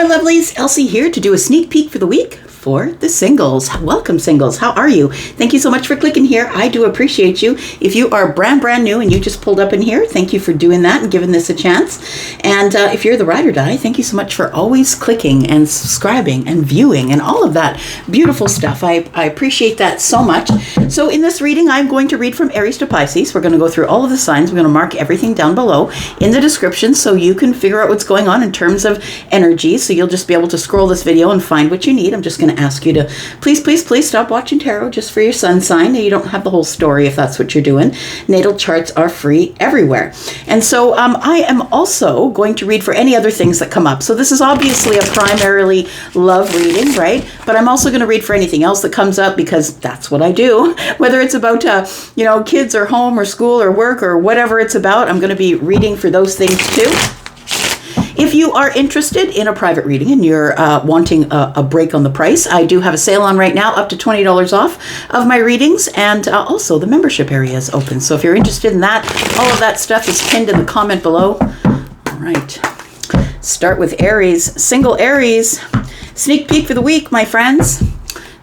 my lovelies, Elsie here to do a sneak peek for the week for the singles. Welcome, singles. How are you? Thank you so much for clicking here. I do appreciate you. If you are brand new and you just pulled up in here, thank you for doing that and giving this a chance. And if you're the ride or die, thank you so much for always clicking and subscribing and viewing and all of that beautiful stuff. I appreciate that so much. So in this reading, I'm going to read from Aries to Pisces. We're going to go through all of the signs. We're going to mark everything down below in the description so you can figure out what's going on in terms of energy. So you'll just be able to scroll this video and find what you need. I'm just going to ask you to please stop watching tarot just for your sun sign. You don't have the whole story if that's what you're doing. Natal charts are free everywhere. And so I am also going to read for any other things that come up. So this is obviously a primarily love reading, right? But I'm also going to read for anything else that comes up because that's what I do. Whether it's about, kids or home or school or work or whatever it's about, I'm going to be reading for those things too. If you are interested in a private reading and you're wanting a break on the price, I do have a sale on right now, up to $20 off of my readings, and also the membership area is open. So if you're interested in that, all of that stuff is pinned in the comment below. All right, start with Aries. Single Aries, sneak peek for the week, my friends.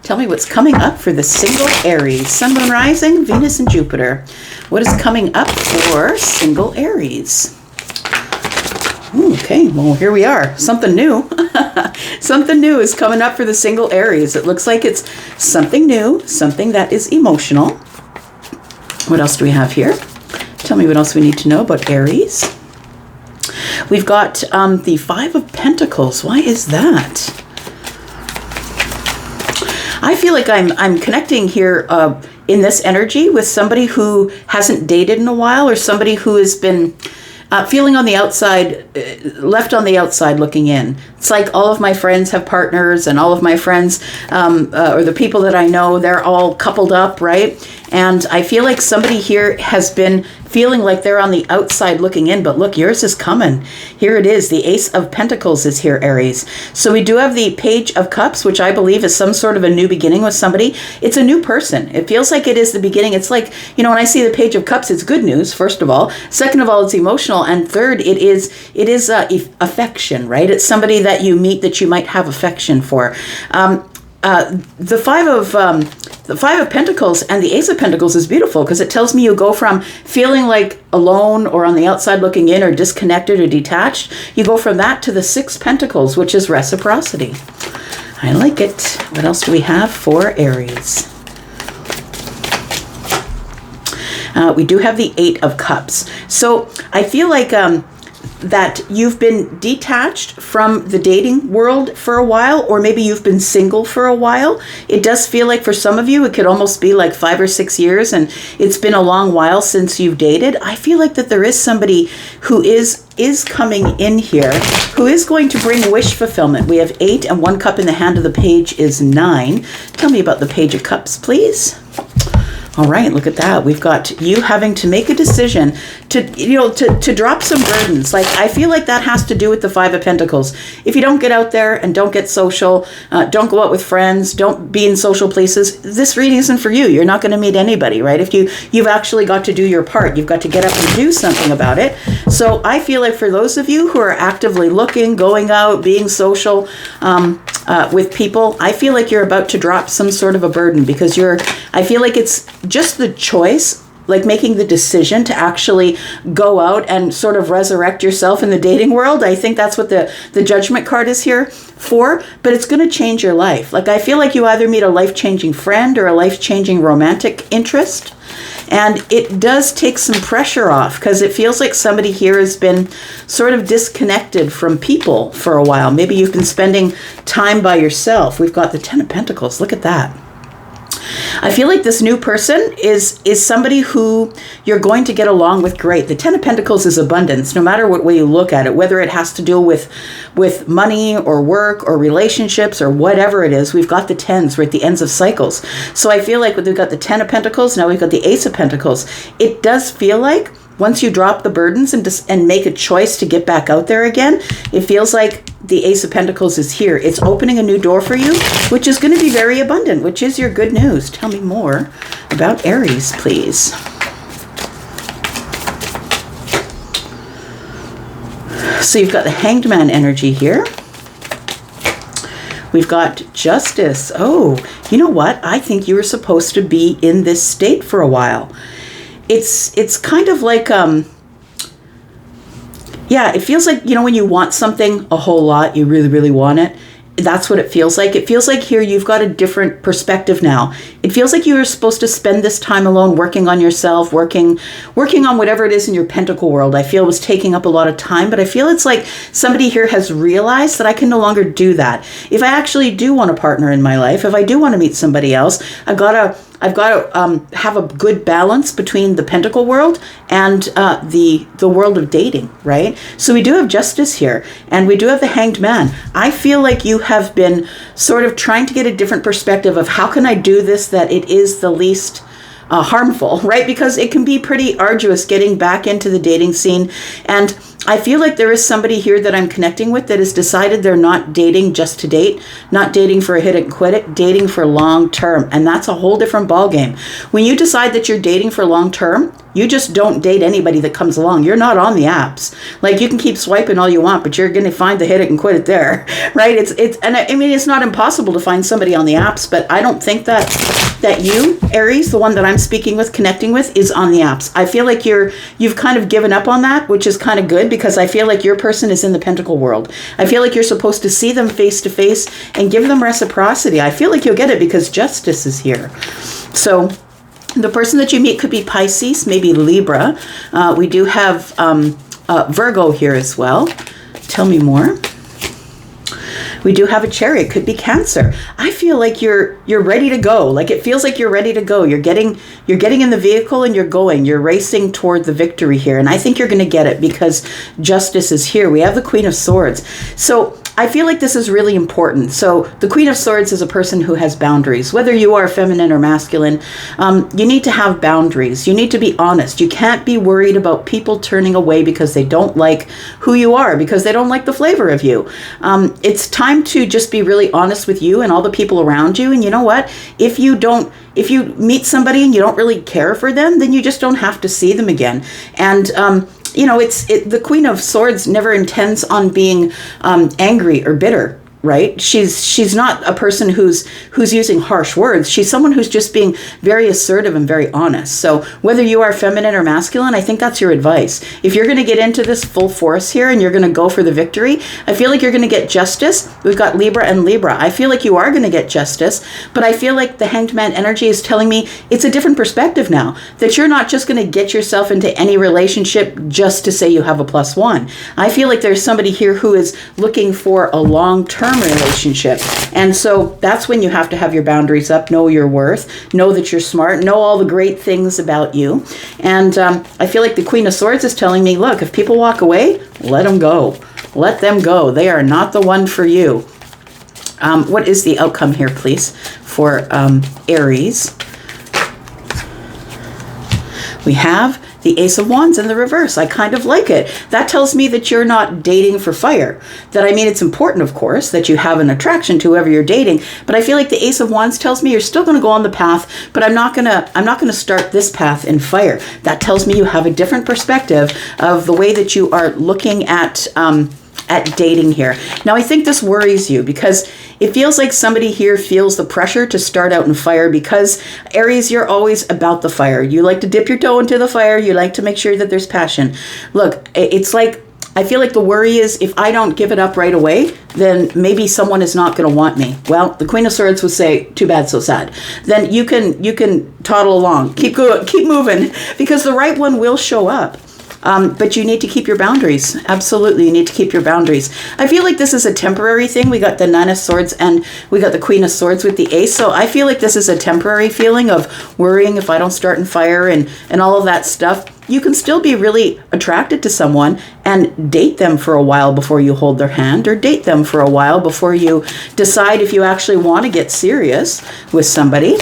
Tell me what's coming up for the single Aries. Sun, Moon, Rising, Venus, and Jupiter. What is coming up for single Aries? Okay, well, here we are. Something new. Something new is coming up for the single Aries. It looks like it's something new, something that is emotional. What else do we have here? Tell me what else we need to know about Aries. We've got the Five of Pentacles. Why is that? I feel like I'm connecting here in this energy with somebody who hasn't dated in a while, or somebody who has been feeling on the outside, left on the outside looking in. It's like all of my friends have partners, and all of my friends, or the people that I know, they're all coupled up, right? And I feel like somebody here has been feeling like they're on the outside looking in, but look, yours is coming. Here it is. The Ace of Pentacles is here, Aries. So we do have the Page of Cups, which I believe is some sort of a new beginning with somebody. It's a new person. It feels like it is the beginning. It's like, when I see the Page of Cups, it's good news, first of all. Second of all, it's emotional. And third, it is affection, right? It's somebody that you meet that you might have affection for. The Five of Pentacles and the Ace of Pentacles is beautiful because it tells me you go from feeling like alone or on the outside looking in or disconnected or detached. You go from that to the Six Pentacles, which is reciprocity. I like it. What else do we have for Aries? We do have the Eight of Cups. So I feel like that you've been detached from the dating world for a while, or maybe you've been single for a while. It does feel like for some of you, it could almost be like 5 or 6 years, and it's been a long while since you've dated. I feel like that there is somebody who is coming in here, who is going to bring wish fulfillment. We have 8, and 1 cup in the hand of the page is 9. Tell me about the Page of Cups, please. All right, look at that. We've got you having to make a decision to drop some burdens. Like, I feel like that has to do with the Five of Pentacles. If you don't get out there and don't get social, don't go out with friends, don't be in social places, this reading isn't for you. You're not going to meet anybody, right? If you've actually got to do your part, you've got to get up and do something about it. So I feel like for those of you who are actively looking, going out, being social, with people, I feel like you're about to drop some sort of a burden because I feel like it's just the choice, like making the decision to actually go out and sort of resurrect yourself in the dating world. I think that's what the Judgment card is here for, but it's going to change your life. Like, I feel like you either meet a life-changing friend or a life-changing romantic interest. And it does take some pressure off because it feels like somebody here has been sort of disconnected from people for a while. Maybe you've been spending time by yourself. We've got the Ten of Pentacles. Look at that. I feel like this new person is somebody who you're going to get along with great. The Ten of Pentacles is abundance, no matter what way you look at it, whether it has to do with money or work or relationships or whatever it is. We've got the tens. We're at the ends of cycles. So I feel like we've got the Ten of Pentacles. Now we've got the Ace of Pentacles. It does feel like once you drop the burdens and make a choice to get back out there again, it feels like the Ace of Pentacles is here. It's opening a new door for you, which is going to be very abundant, which is your good news. Tell me more about Aries, please. So you've got the Hanged Man energy here. We've got Justice. Oh, you know what? I think you were supposed to be in this state for a while. It's kind of like, yeah, it feels like, when you want something a whole lot, you really, really want it. That's what it feels like. It feels like here you've got a different perspective now. It feels like you were supposed to spend this time alone working on yourself, working on whatever it is in your pentacle world. I feel was taking up a lot of time, but I feel it's like somebody here has realized that I can no longer do that. If I actually do want a partner in my life, if I do want to meet somebody else, I've got to have a good balance between the pentacle world and the world of dating, right? So we do have Justice here, and we do have the Hanged Man. I feel like you have been sort of trying to get a different perspective of how can I do this that it is the least harmful, right? Because it can be pretty arduous getting back into the dating scene. And I feel like there is somebody here that I'm connecting with that has decided they're not dating just to date, not dating for a hit and quit it, dating for long term. And that's a whole different ballgame. When you decide that you're dating for long term, you just don't date anybody that comes along. You're not on the apps. Like, you can keep swiping all you want, but you're going to find the hit it and quit it there, right? And I mean, it's not impossible to find somebody on the apps, but I don't think that you, Aries, the one that I'm speaking with, connecting with, is on the apps. I feel like you've kind of given up on that, which is kind of good, because I feel like your person is in the pentacle world. I feel like you're supposed to see them face to face and give them reciprocity. I feel like you'll get it because Justice is here. So the person that you meet could be Pisces, maybe Libra. We do have Virgo here as well. Tell me more. We do have a Chariot, could be Cancer. I feel like you're ready to go. Like, it feels like you're ready to go. You're getting in the vehicle and you're going. You're racing toward the victory here. And I think you're going to get it because Justice is here. We have the Queen of Swords. So I feel like this is really important. So the Queen of Swords is a person who has boundaries. Whether you are feminine or masculine, you need to have boundaries. You need to be honest. You can't be worried about people turning away because they don't like who you are, because they don't like the flavor of you. It's time to just be really honest with you and all the people around you. And you know what? If you meet somebody and you don't really care for them, then you just don't have to see them again. And the Queen of Swords never intends on being angry or bitter, right? She's not a person who's using harsh words. She's someone who's just being very assertive and very honest. So whether you are feminine or masculine, I think that's your advice. If you're going to get into this full force here and you're going to go for the victory, I feel like you're going to get Justice. We've got Libra and Libra. I feel like you are going to get Justice, but I feel like the Hanged Man energy is telling me it's a different perspective now, that you're not just going to get yourself into any relationship just to say you have a +1. I feel like there's somebody here who is looking for a long-term relationship. And so that's when you have to have your boundaries up, know your worth, know that you're smart, know all the great things about you. And I feel like the Queen of Swords is telling me, look, if people walk away, let them go. Let them go. They are not the one for you. What is the outcome here, please, for Aries? We have the Ace of Wands in the reverse. I kind of like it. That tells me that you're not dating for fire. It's important, of course, that you have an attraction to whoever you're dating, but I feel like the Ace of Wands tells me you're still going to go on the path, but I'm not going to start this path in fire. That tells me you have a different perspective of the way that you are looking at dating here. Now, I think this worries you because it feels like somebody here feels the pressure to start out in fire, because Aries, you're always about the fire. You like to dip your toe into the fire. You like to make sure that there's passion. Look, it's like, I feel like the worry is if I don't give it up right away, then maybe someone is not going to want me. Well, the Queen of Swords would say, too bad, so sad. Then you can toddle along, keep moving, because the right one will show up. But you need to keep your boundaries. Absolutely, you need to keep your boundaries. I feel like this is a temporary thing. We got the Nine of Swords and we got the Queen of Swords with the Ace. So I feel like this is a temporary feeling of worrying if I don't start in fire and all of that stuff. You can still be really attracted to someone and date them for a while before you hold their hand, or date them for a while before you decide if you actually want to get serious with somebody.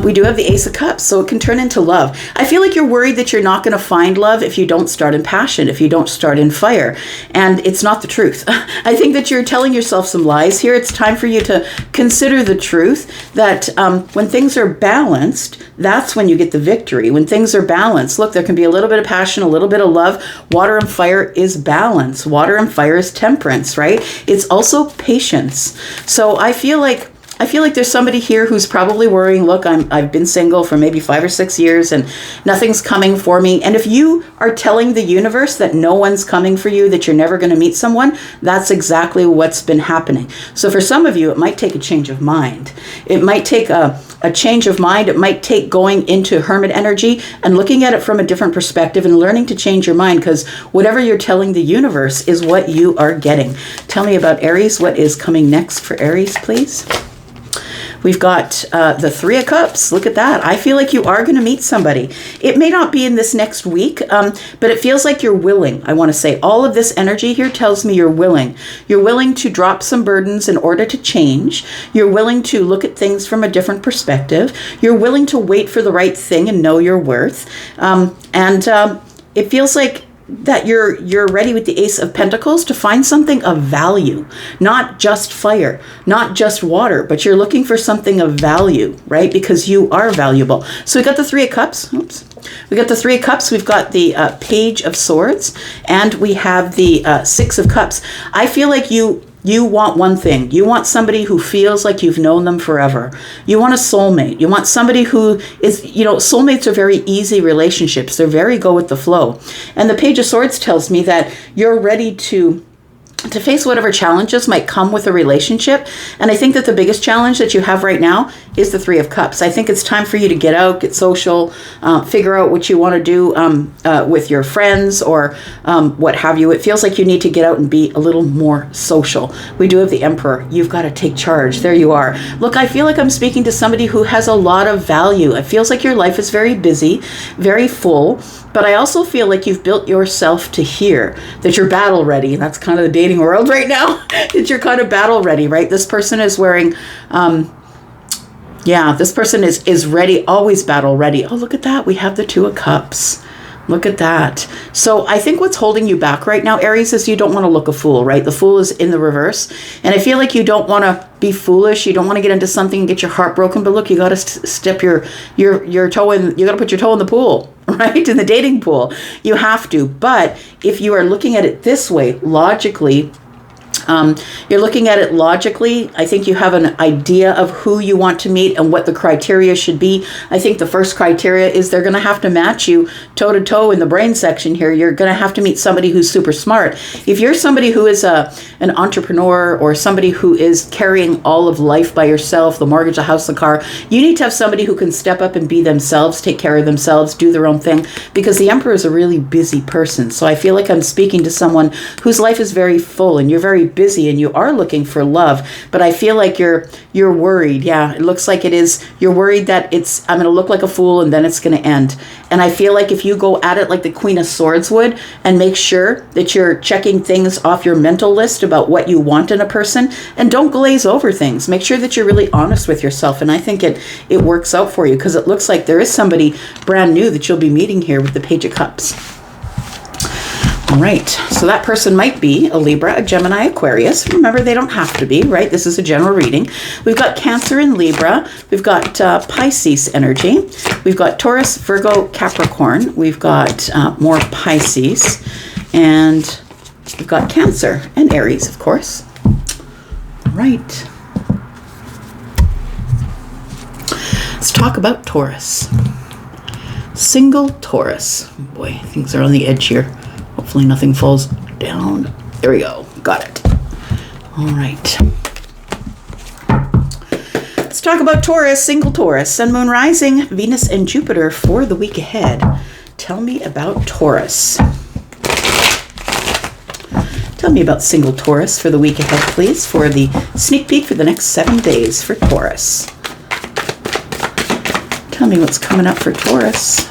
We do have the Ace of Cups, so it can turn into love. I feel like you're worried that you're not going to find love if you don't start in passion, if you don't start in fire. And it's not the truth. I think that you're telling yourself some lies here. It's time for you to consider the truth that when things are balanced, that's when you get the victory. When things are balanced, look, there can be a little bit of passion, a little bit of love. Water and fire is balance. Water and fire is temperance, right? It's also patience. So I feel like there's somebody here who's probably worrying, look, I've been single for maybe 5 or 6 years and nothing's coming for me. And if you are telling the universe that no one's coming for you, that you're never going to meet someone, that's exactly what's been happening. So for some of you, it might take a change of mind. It might take a change of mind. It might take going into hermit energy and looking at it from a different perspective and learning to change your mind, because whatever you're telling the universe is what you are getting. Tell me about Aries. What is coming next for Aries, please? We've got the Three of Cups. Look at that. I feel like you are going to meet somebody. It may not be in this next week, but it feels like you're willing. I want to say all of this energy here tells me you're willing. You're willing to drop some burdens in order to change. You're willing to look at things from a different perspective. You're willing to wait for the right thing and know your worth. It feels like that you're ready with the Ace of Pentacles to find something of value, not just fire, not just water, but you're looking for something of value, right? Because you are valuable. So we got the Three of Cups. Oops. We got the Three of Cups. We've got the Page of Swords, and we have the Six of Cups. I feel like you want one thing. You want somebody who feels like you've known them forever. You want a soulmate. You want somebody who is, soulmates are very easy relationships. They're very go with the flow. And the Page of Swords tells me that you're ready to face whatever challenges might come with a relationship. And I think that the biggest challenge that you have right now is the Three of Cups. I think it's time for you to get out, get social, figure out what you want to do with your friends or what have you. It feels like you need to get out and be a little more social. We do have the Emperor. You've got to take charge. There you are. Look, I feel like I'm speaking to somebody who has a lot of value. It feels like your life is very busy, very full. But I also feel like you've built yourself to here, that you're battle ready. And that's kind of the dating world right now, that you're kind of battle ready, right? This person is wearing, this person is ready, always battle ready. Oh, look at that. We have the Two of Cups. Look at that. So I think what's holding you back right now, Aries, is you don't want to look a fool, right? The Fool is in the reverse. And I feel like you don't want to be foolish. You don't want to get into something and get your heart broken. But look, you got to step your toe in. You got to put your toe in the pool, right? In the dating pool. You have to. But if you are looking at it this way, logically, you're looking at it logically. I think you have an idea of who you want to meet and what the criteria should be. I think the first criteria is they're going to have to match you toe to toe in the brain section here. You're going to have to meet somebody who's super smart. If you're somebody who is an entrepreneur or somebody who is carrying all of life by yourself, the mortgage, the house, the car, you need to have somebody who can step up and be themselves, take care of themselves, do their own thing, because the Emperor is a really busy person. So I feel like I'm speaking to someone whose life is very full and you're very busy and you are looking for love, but I feel like you're worried. Yeah, it looks like it is. You're worried that I'm going to look like a fool and then it's going to end. And I feel like if you go at it like the Queen of Swords would and make sure that you're checking things off your mental list about what you want in a person, and don't glaze over things. Make sure that you're really honest with yourself. And I think it works out for you, because it looks like there is somebody brand new that you'll be meeting here with the Page of Cups. All right, so that person might be a Libra, a Gemini, Aquarius. Remember, they don't have to be, right? This is a general reading. We've got Cancer and Libra. We've got Pisces energy. We've got Taurus, Virgo, Capricorn. We've got more Pisces. And we've got Cancer and Aries, of course. All right. Let's talk about Taurus. Single Taurus. Boy, things are on the edge here. Hopefully nothing falls down. There we go. Got it. All right. Let's talk about Taurus, single Taurus, Sun, Moon, Rising, Venus, and Jupiter for the week ahead. Tell me about Taurus. Tell me about single Taurus for the week ahead, please, for the sneak peek for the next 7 days for Taurus. Tell me what's coming up for Taurus.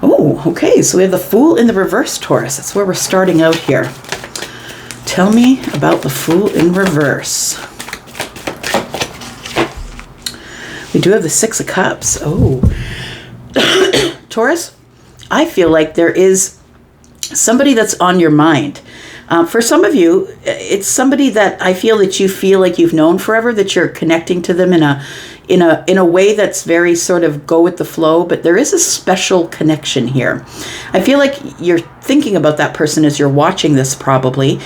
Oh, okay, so we have the Fool in the reverse, Taurus. That's where we're starting out here. Tell me about the Fool in reverse. We do have the Six of Cups. Oh. Taurus, I feel like there is somebody that's on your mind. For some of you, it's somebody that I feel like you've known forever, that you're connecting to them in a way that's very sort of go with the flow, but there is a special connection here. I feel like you're thinking about that person as you're watching this probably.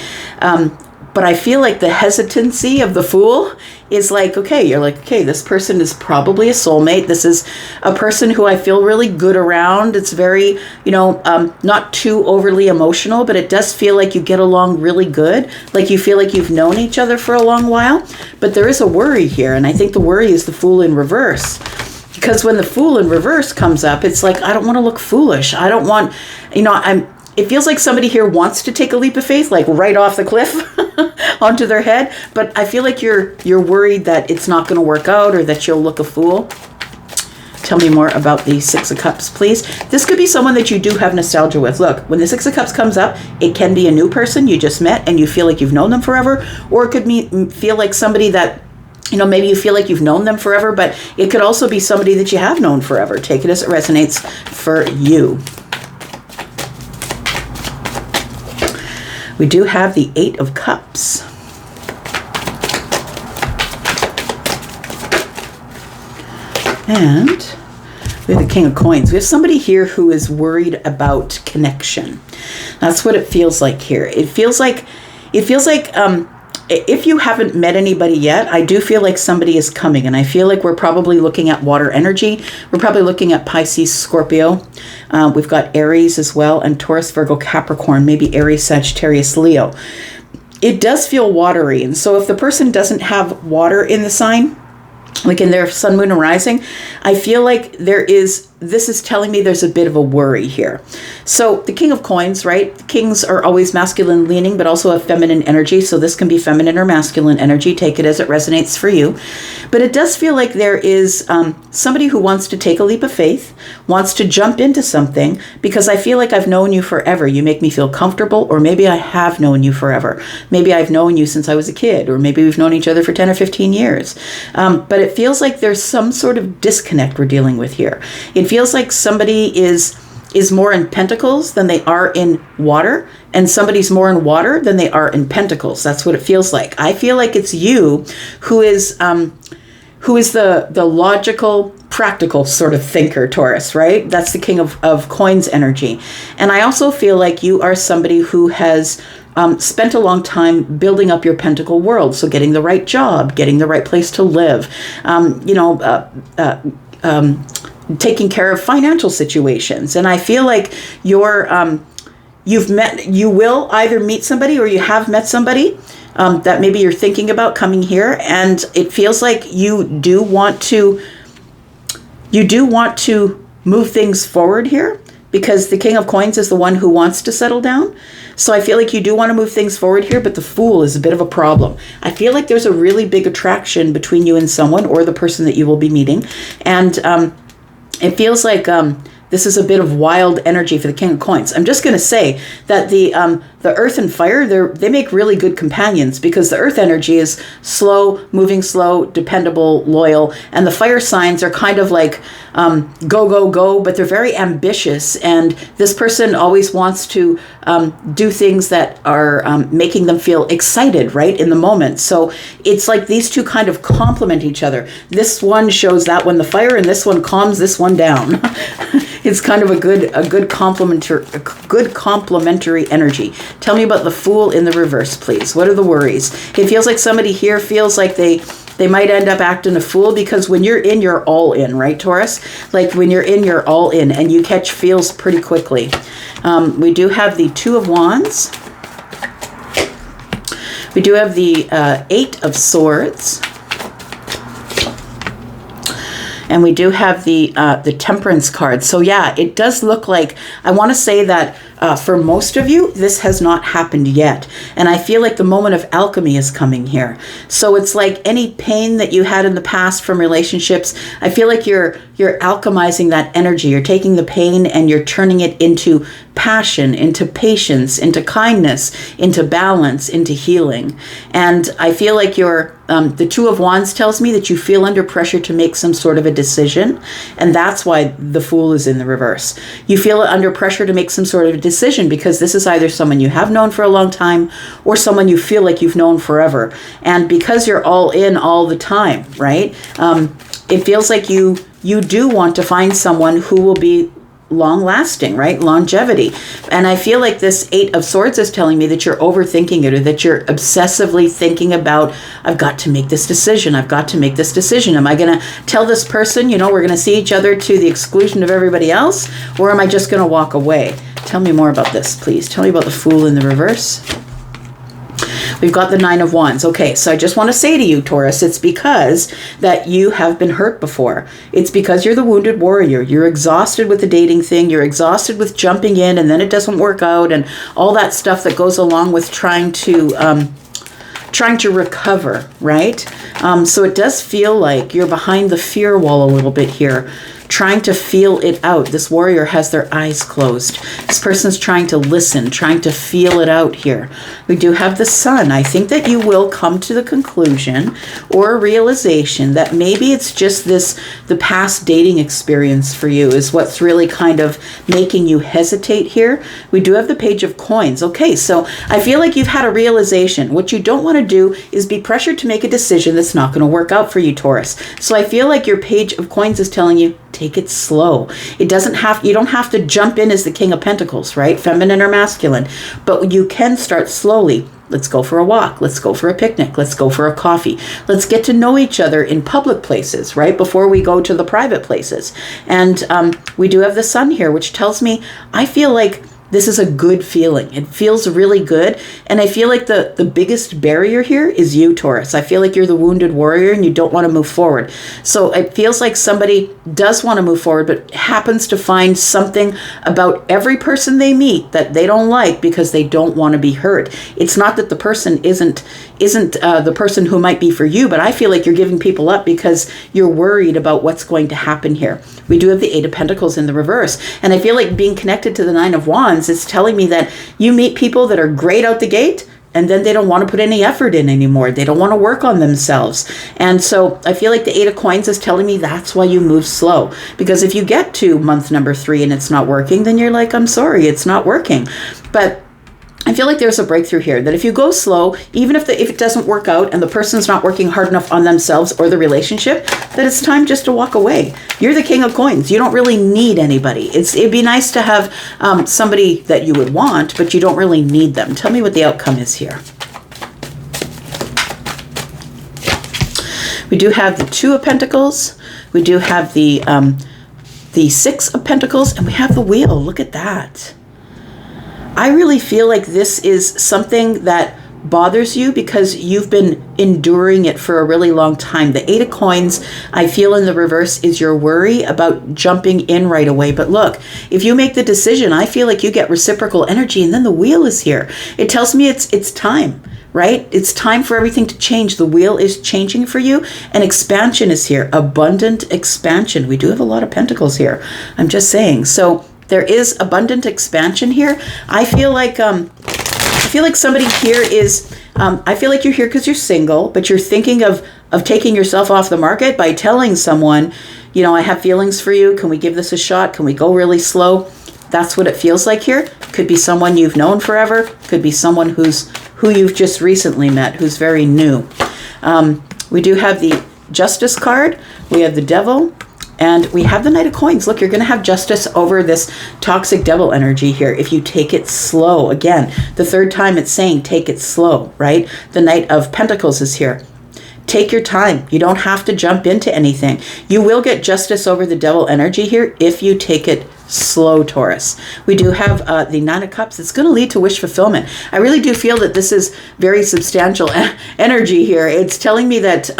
But I feel like the hesitancy of the Fool is like, okay, you're like, okay, this person is probably a soulmate. This is a person who I feel really good around. It's very, not too overly emotional, but it does feel like you get along really good. Like you feel like you've known each other for a long while. But there is a worry here. And I think the worry is the Fool in reverse. Because when the Fool in reverse comes up, it's like, I don't want to look foolish. I don't want, it feels like somebody here wants to take a leap of faith, like right off the cliff onto their head. But I feel like you're worried that it's not going to work out or that you'll look a fool. Tell me more about the Six of Cups, please. This could be someone that you do have nostalgia with. Look, when the Six of Cups comes up, it can be a new person you just met and you feel like you've known them forever. Or it could feel like somebody that, maybe you feel like you've known them forever, but it could also be somebody that you have known forever. Take it as it resonates for you. We do have the Eight of Cups. And we have the King of Coins. We have somebody here who is worried about connection. That's what it feels like here. It feels like if you haven't met anybody yet, I do feel like somebody is coming. And I feel like we're probably looking at water energy. We're probably looking at Pisces, Scorpio. We've got Aries as well, and Taurus, Virgo, Capricorn, maybe Aries, Sagittarius, Leo. It does feel watery. And so if the person doesn't have water in the sign, like in their sun, moon, and rising, I feel like this is telling me there's a bit of a worry here. So the King of Coins, right? Kings are always masculine leaning, but also have feminine energy. So this can be feminine or masculine energy. Take it as it resonates for you. But it does feel like there is somebody who wants to take a leap of faith, wants to jump into something, because I feel like I've known you forever. You make me feel comfortable, or maybe I have known you forever. Maybe I've known you since I was a kid, or maybe we've known each other for 10 or 15 years. But it feels like there's some sort of disconnect we're dealing with here. It feels like somebody is more in pentacles than they are in water, and somebody's more in water than they are in pentacles. That's what it feels like. I feel like it's you who is the logical, practical sort of thinker, Taurus, right? That's the King of Coins energy. And I also feel like you are somebody who has spent a long time building up your pentacle world. So getting the right job, getting the right place to live, taking care of financial situations. And I feel like you will either meet somebody or you have met somebody that maybe you're thinking about coming here. And it feels like you do want to move things forward here, because the King of Coins is the one who wants to settle down. So I feel like you do want to move things forward here, but the Fool is a bit of a problem. I feel like there's a really big attraction between you and someone, or the person that you will be meeting. And it feels like this is a bit of wild energy for the King of Coins. I'm just going to say that the Earth and Fire, they make really good companions, because the Earth energy is slow, moving slow, dependable, loyal, and the Fire signs are kind of like go, go, go, but they're very ambitious, and this person always wants to do things that are making them feel excited right in the moment. So it's like these two kind of complement each other. This one shows that one the fire, and this one calms this one down. It's kind of a good complementary energy. Tell me about the Fool in the reverse, please. What are the worries? It feels like somebody here feels like they might end up acting a fool, because when you're in, you're all in, right, Taurus? Like when you're in, you're all in, and you catch feels pretty quickly. We do have the Two of Wands. We do have the Eight of Swords. And we do have the Temperance card. So yeah, it does look like, I want to say that for most of you, this has not happened yet. And I feel like the moment of alchemy is coming here. So it's like any pain that you had in the past from relationships, I feel like you're alchemizing that energy. You're taking the pain and you're turning it into passion, into patience, into kindness, into balance, into healing. And I feel like the Two of Wands tells me that you feel under pressure to make some sort of a decision. And that's why the Fool is in the reverse. You feel under pressure to make some sort of a decision because this is either someone you have known for a long time or someone you feel like you've known forever. And because you're all in all the time, right? It feels like you do want to find someone who will be long lasting, right? Longevity. And I feel like this Eight of Swords is telling me that you're overthinking it, or that you're obsessively thinking about, I've got to make this decision. I've got to make this decision. Am I going to tell this person, we're going to see each other to the exclusion of everybody else? Or am I just going to walk away? Tell me more about this, please. Tell me about the Fool in the reverse. We've got the Nine of Wands. Okay, so I just want to say to you, Taurus, it's because that you have been hurt before. It's because you're the wounded warrior. You're exhausted with the dating thing. You're exhausted with jumping in and then it doesn't work out and all that stuff that goes along with trying to recover, right? So it does feel like you're behind the fear wall a little bit here, trying to feel it out. This warrior has their eyes closed. This person's trying to listen, trying to feel it out here. We do have the Sun. I think that you will come to the conclusion or a realization that maybe it's just the past dating experience for you is what's really kind of making you hesitate here. We do have the Page of Coins. Okay, so I feel like you've had a realization. What you don't want to do is be pressured to make a decision that's not going to work out for you, Taurus. So I feel like your Page of Coins is telling you, take it slow. You don't have to jump in as the King of Pentacles, right? Feminine or masculine, but you can start slowly. Let's go for a walk. Let's go for a picnic. Let's go for a coffee. Let's get to know each other in public places, right? Before we go to the private places. And we do have the Sun here, which tells me, I feel like this is a good feeling. It feels really good. And I feel like the biggest barrier here is you, Taurus. I feel like you're the wounded warrior and you don't want to move forward. So it feels like somebody does want to move forward, but happens to find something about every person they meet that they don't like because they don't want to be hurt. It's not that the person isn't the person who might be for you, but I feel like you're giving people up because you're worried about what's going to happen here. We do have the Eight of Pentacles in the reverse. And I feel like being connected to the Nine of Wands is telling me that you meet people that are great out the gate and then they don't want to put any effort in anymore. They don't want to work on themselves. And so I feel like the Eight of Coins is telling me that's why you move slow. Because if you get to month number 3 and it's not working, then you're like, I'm sorry, it's not working. But I feel like there's a breakthrough here, that if you go slow, even if it doesn't work out and the person's not working hard enough on themselves or the relationship, that it's time just to walk away. You're the King of Coins. You don't really need anybody. It'd be nice to have somebody that you would want, but you don't really need them. Tell me what the outcome is here. We do have the Two of Pentacles. We do have the Six of Pentacles, and we have the Wheel. Look at that. I really feel like this is something that bothers you because you've been enduring it for a really long time. The Eight of Coins, I feel in the reverse, is your worry about jumping in right away. But look, if you make the decision, I feel like you get reciprocal energy, and then the Wheel is here. It tells me it's time, right? It's time for everything to change. The Wheel is changing for you, and expansion is here. Abundant expansion. We do have a lot of Pentacles here. I'm just saying. So there is abundant expansion here. I feel like somebody here is, I feel like you're here because you're single, but you're thinking of taking yourself off the market by telling someone, I have feelings for you. Can we give this a shot? Can we go really slow? That's what it feels like here. Could be someone you've known forever. Could be someone who you've just recently met, who's very new. We do have the Justice card. We have the Devil. And we have the Knight of Coins. Look, you're going to have justice over this toxic devil energy here if you take it slow. Again, the third time it's saying take it slow, right? The Knight of Pentacles is here. Take your time. You don't have to jump into anything. You will get justice over the devil energy here if you take it slow, Taurus. We do have the Nine of Cups. It's going to lead to wish fulfillment. I really do feel that this is very substantial energy here. It's telling me that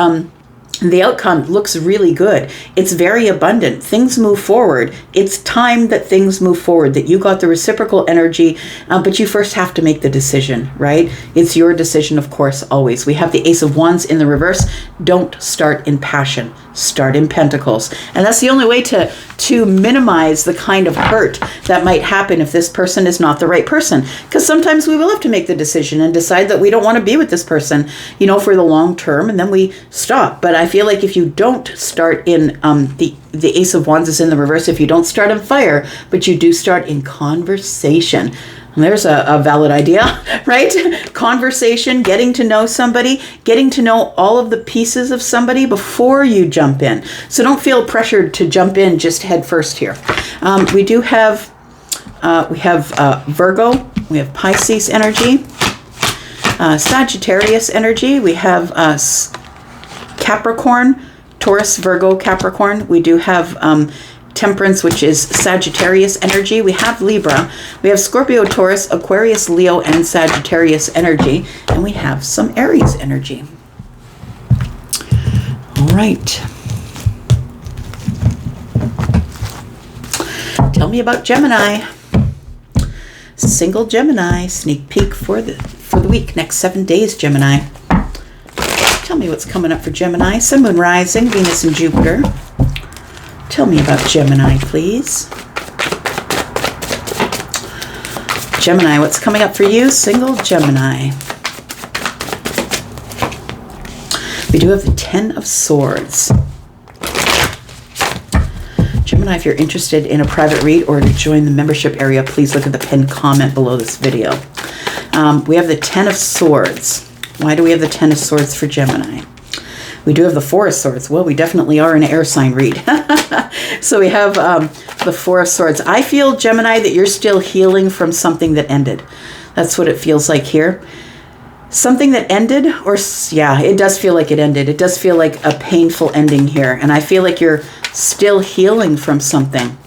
The outcome looks really good. It's very abundant. Things move forward. It's time that things move forward, that you got the reciprocal energy, but you first have to make the decision, right? It's your decision, of course, always. We have the Ace of Wands in the reverse. Don't start in passion. Start in Pentacles. And that's the only way to minimize the kind of hurt that might happen if this person is not the right person. Because sometimes we will have to make the decision and decide that we don't want to be with this person, you know, for the long term, and then we stop. But I feel like if you don't start in the Ace of Wands is in the reverse, if you don't start on fire, but you do start in conversation. And there's a valid idea, right? Conversation, getting to know somebody, getting to know all of the pieces of somebody before you jump in. So don't feel pressured to jump in just head first here. We have Virgo, we have Pisces energy, Sagittarius energy, we have Capricorn, Taurus, Virgo, Capricorn. We do have Temperance, which is Sagittarius energy. We have Libra. We have Scorpio, Taurus, Aquarius, Leo, and Sagittarius energy. And we have some Aries energy. All right. Tell me about Gemini. Single Gemini. Sneak peek for the week. Next 7 days, Gemini. Tell me what's coming up for Gemini. Sun, Moon, Rising, Venus, and Jupiter. Tell me about Gemini, please. Gemini, what's coming up for you? Single Gemini. We do have the 10 of Swords. Gemini, if you're interested in a private read or to join the membership area, please look at the pinned comment below this video. We have the 10 of Swords. Why do we have the 10 of Swords for Gemini? We do have the 4 of Swords. Well, we definitely are in an air sign read. So we have the 4 of Swords. I feel, Gemini, that you're still healing from something that ended. That's what it feels like here. Something that ended, or yeah, it does feel like it ended. It does feel like a painful ending here. And I feel like you're still healing from something.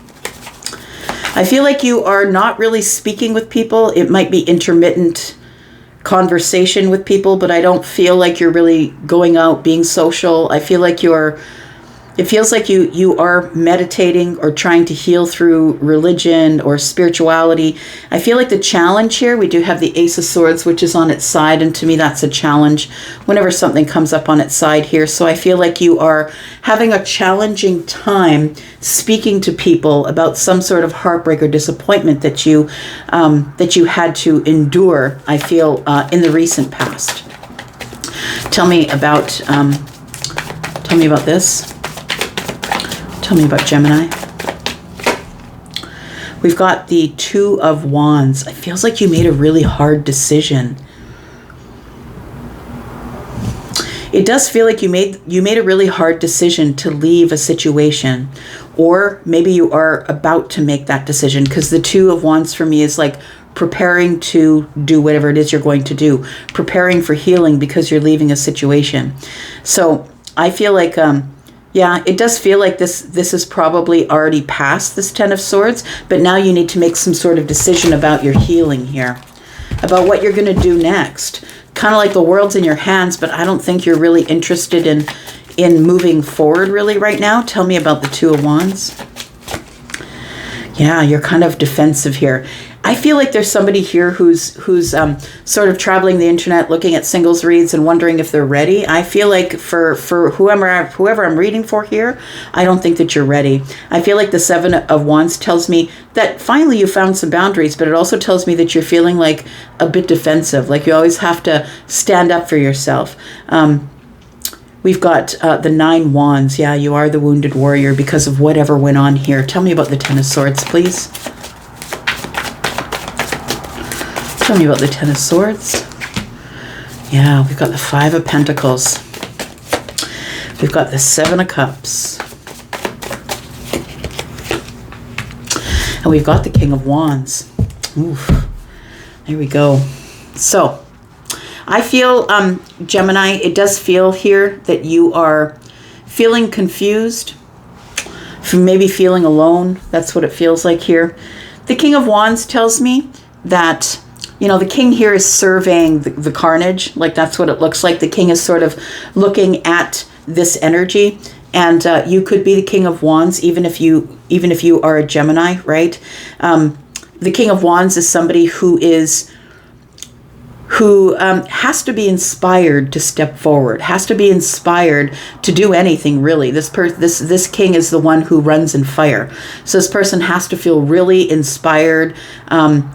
I feel like you are not really speaking with people. It might be intermittent conversation with people, but I don't feel like you're really going out being social. I feel like it feels like you are meditating or trying to heal through religion or spirituality. I feel like the challenge here, we do have the Ace of Swords, which is on its side, and to me that's a challenge whenever something comes up on its side here. So I feel like you are having a challenging time speaking to people about some sort of heartbreak or disappointment that you had to endure, I feel, in the recent past. Tell me about this. Tell me about Gemini. We've got the 2 of Wands. It feels like you made a really hard decision. It does feel like you made a really hard decision to leave a situation, or maybe you are about to make that decision, because the 2 of Wands for me is like preparing to do whatever it is you're going to do, preparing for healing because you're leaving a situation. So I feel like yeah, it does feel like this is probably already past this 10 of Swords, but now you need to make some sort of decision about your healing here, about what you're going to do next. Kind of like the world's in your hands, but I don't think you're really interested in moving forward really right now. Tell me about the 2 of Wands. Yeah, you're kind of defensive here. I feel like there's somebody here who's sort of traveling the internet, looking at singles reads and wondering if they're ready. I feel like for whoever I'm reading for here, I don't think that you're ready. I feel like the 7 of Wands tells me that finally you found some boundaries, but it also tells me that you're feeling like a bit defensive, like you always have to stand up for yourself. We've got the 9 Wands. Yeah, you are the wounded warrior because of whatever went on here. Tell me about the 10 of Swords, please. Tell me about the 10 of Swords. Yeah, we've got the 5 of Pentacles. We've got the 7 of Cups. And we've got the King of Wands. Oof. There we go. So, I feel, Gemini, it does feel here that you are feeling confused, maybe feeling alone. That's what it feels like here. The King of Wands tells me that, you know, the king here is surveying the carnage. Like, that's what it looks like. The king is sort of looking at this energy. And you could be the King of Wands, even if you are a Gemini, right? The King of Wands is somebody who has to be inspired to step forward, has to be inspired to do anything, really. This king is the one who runs in fire. So this person has to feel really inspired,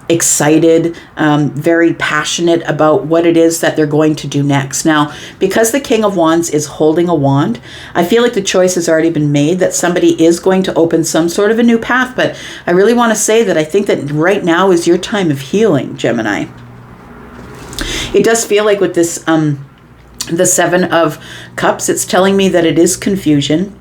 excited, very passionate about what it is that they're going to do next. Now, because the King of Wands is holding a wand, I feel like the choice has already been made that somebody is going to open some sort of a new path. But I really want to say that I think that right now is your time of healing, Gemini. It does feel like with this, the Seven of Cups, it's telling me that it is confusion.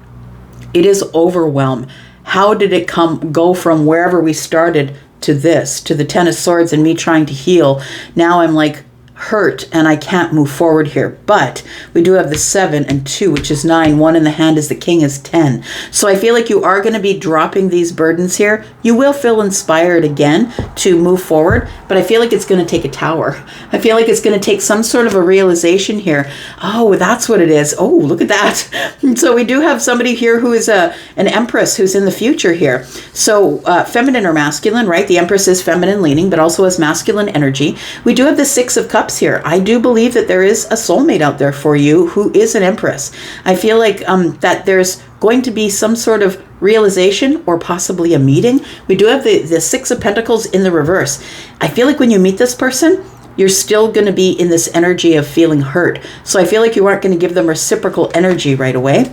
It is overwhelm. How did it go from wherever we started to this, to the Ten of Swords and me trying to heal? Now I'm like hurt and I can't move forward here. But we do have the 7 and 2, which is 9. 1 in the hand is the king is 10. So I feel like you are going to be dropping these burdens here. You will feel inspired again to move forward, but I feel like it's going to take a tower. I feel like it's going to take some sort of a realization here. Oh, that's what it is. Oh, look at that. So we do have somebody here who is an empress who's in the future here. So feminine or masculine, right? The empress is feminine leaning, but also has masculine energy. We do have the 6 of Cups here. I do believe that there is a soulmate out there for you who is an empress. I feel like that there's going to be some sort of realization or possibly a meeting. We do have the 6 of Pentacles in the reverse. I feel like when you meet this person, you're still going to be in this energy of feeling hurt. So I feel like you aren't going to give them reciprocal energy right away.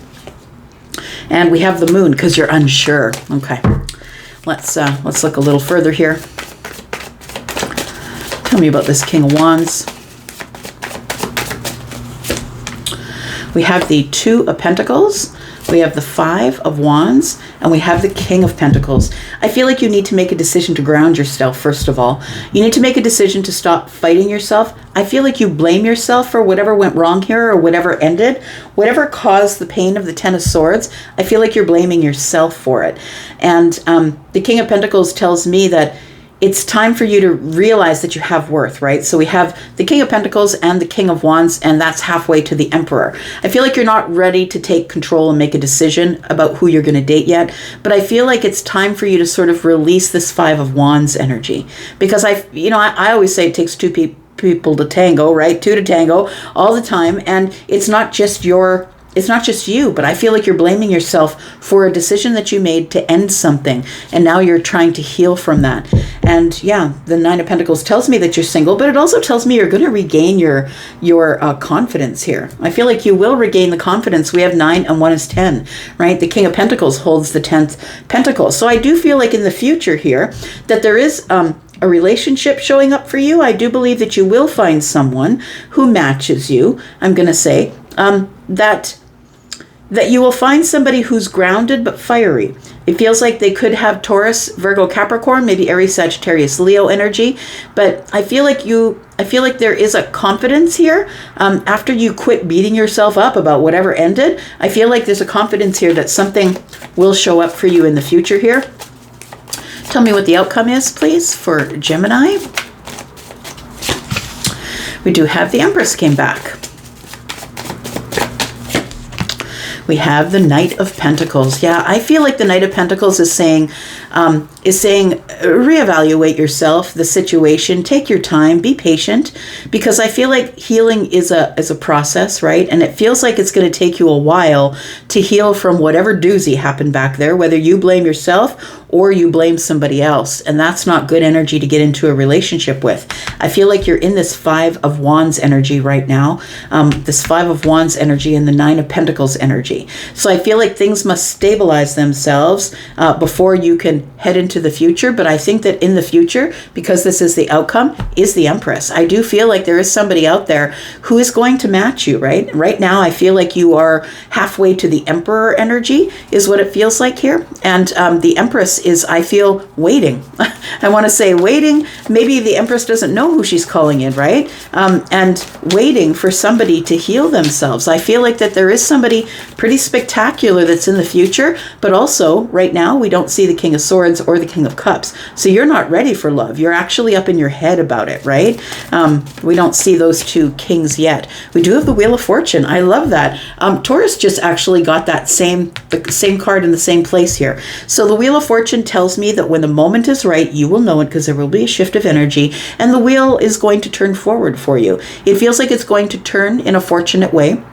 And we have the moon because you're unsure. Okay, let's look a little further here. Tell me about this King of Wands. We have the 2 of Pentacles. We have the 5 of Wands, and we have the King of Pentacles. I feel like you need to make a decision to ground yourself, first of all. You need to make a decision to stop fighting yourself. I feel like you blame yourself for whatever went wrong here or whatever ended. Whatever caused the pain of the 10 of Swords, I feel like you're blaming yourself for it. And the King of Pentacles tells me that it's time for you to realize that you have worth, right? So we have the King of Pentacles and the King of Wands, and that's halfway to the Emperor. I feel like you're not ready to take control and make a decision about who you're going to date yet, but I feel like it's time for you to sort of release this 5 of Wands energy. Because I always say it takes 2 people to tango, right? 2 to tango all the time, and it's not just you, but I feel like you're blaming yourself for a decision that you made to end something, and now you're trying to heal from that. And yeah, the 9 of Pentacles tells me that you're single, but it also tells me you're going to regain your confidence here. I feel like you will regain the confidence. We have 9 and 1 is 10, right? The King of Pentacles holds the 10th Pentacle. So I do feel like in the future here that there is a relationship showing up for you. I do believe that you will find someone who matches you. I'm going to say that you will find somebody who's grounded but fiery. It feels like they could have Taurus, Virgo, Capricorn, maybe Aries, Sagittarius, Leo energy. But I feel like there is a confidence here. After you quit beating yourself up about whatever ended, I feel like there's a confidence here that something will show up for you in the future here. Tell me what the outcome is, please, for Gemini. We do have the Empress came back. We have the Knight of Pentacles. Yeah, I feel like the Knight of Pentacles is saying, reevaluate yourself, the situation, take your time, be patient, because I feel like healing is a process, right? And it feels like it's going to take you a while to heal from whatever doozy happened back there, whether you blame yourself or you blame somebody else. And that's not good energy to get into a relationship with. I feel like you're in this 5 of Wands energy right now, this 5 of Wands energy and the 9 of Pentacles energy. So I feel like things must stabilize themselves before you can head into the future. But I think that in the future, because this is the outcome, is the Empress. I do feel like there is somebody out there who is going to match you, right? Right now, I feel like you are halfway to the Emperor energy is what it feels like here. And the Empress is, I feel, waiting. I want to say waiting. Maybe the Empress doesn't know who she's calling in, right? And waiting for somebody to heal themselves. I feel like that there is somebody pretty spectacular that's in the future, but also right now we don't see the King of Swords or the the King of Cups. So you're not ready for love. You're actually up in your head about it, right? We don't see those two kings yet. We do have the Wheel of Fortune. I love that. Taurus just actually got the same card in the same place here. So the Wheel of Fortune tells me that when the moment is right, you will know it because there will be a shift of energy and the wheel is going to turn forward for you. It feels like it's going to turn in a fortunate way.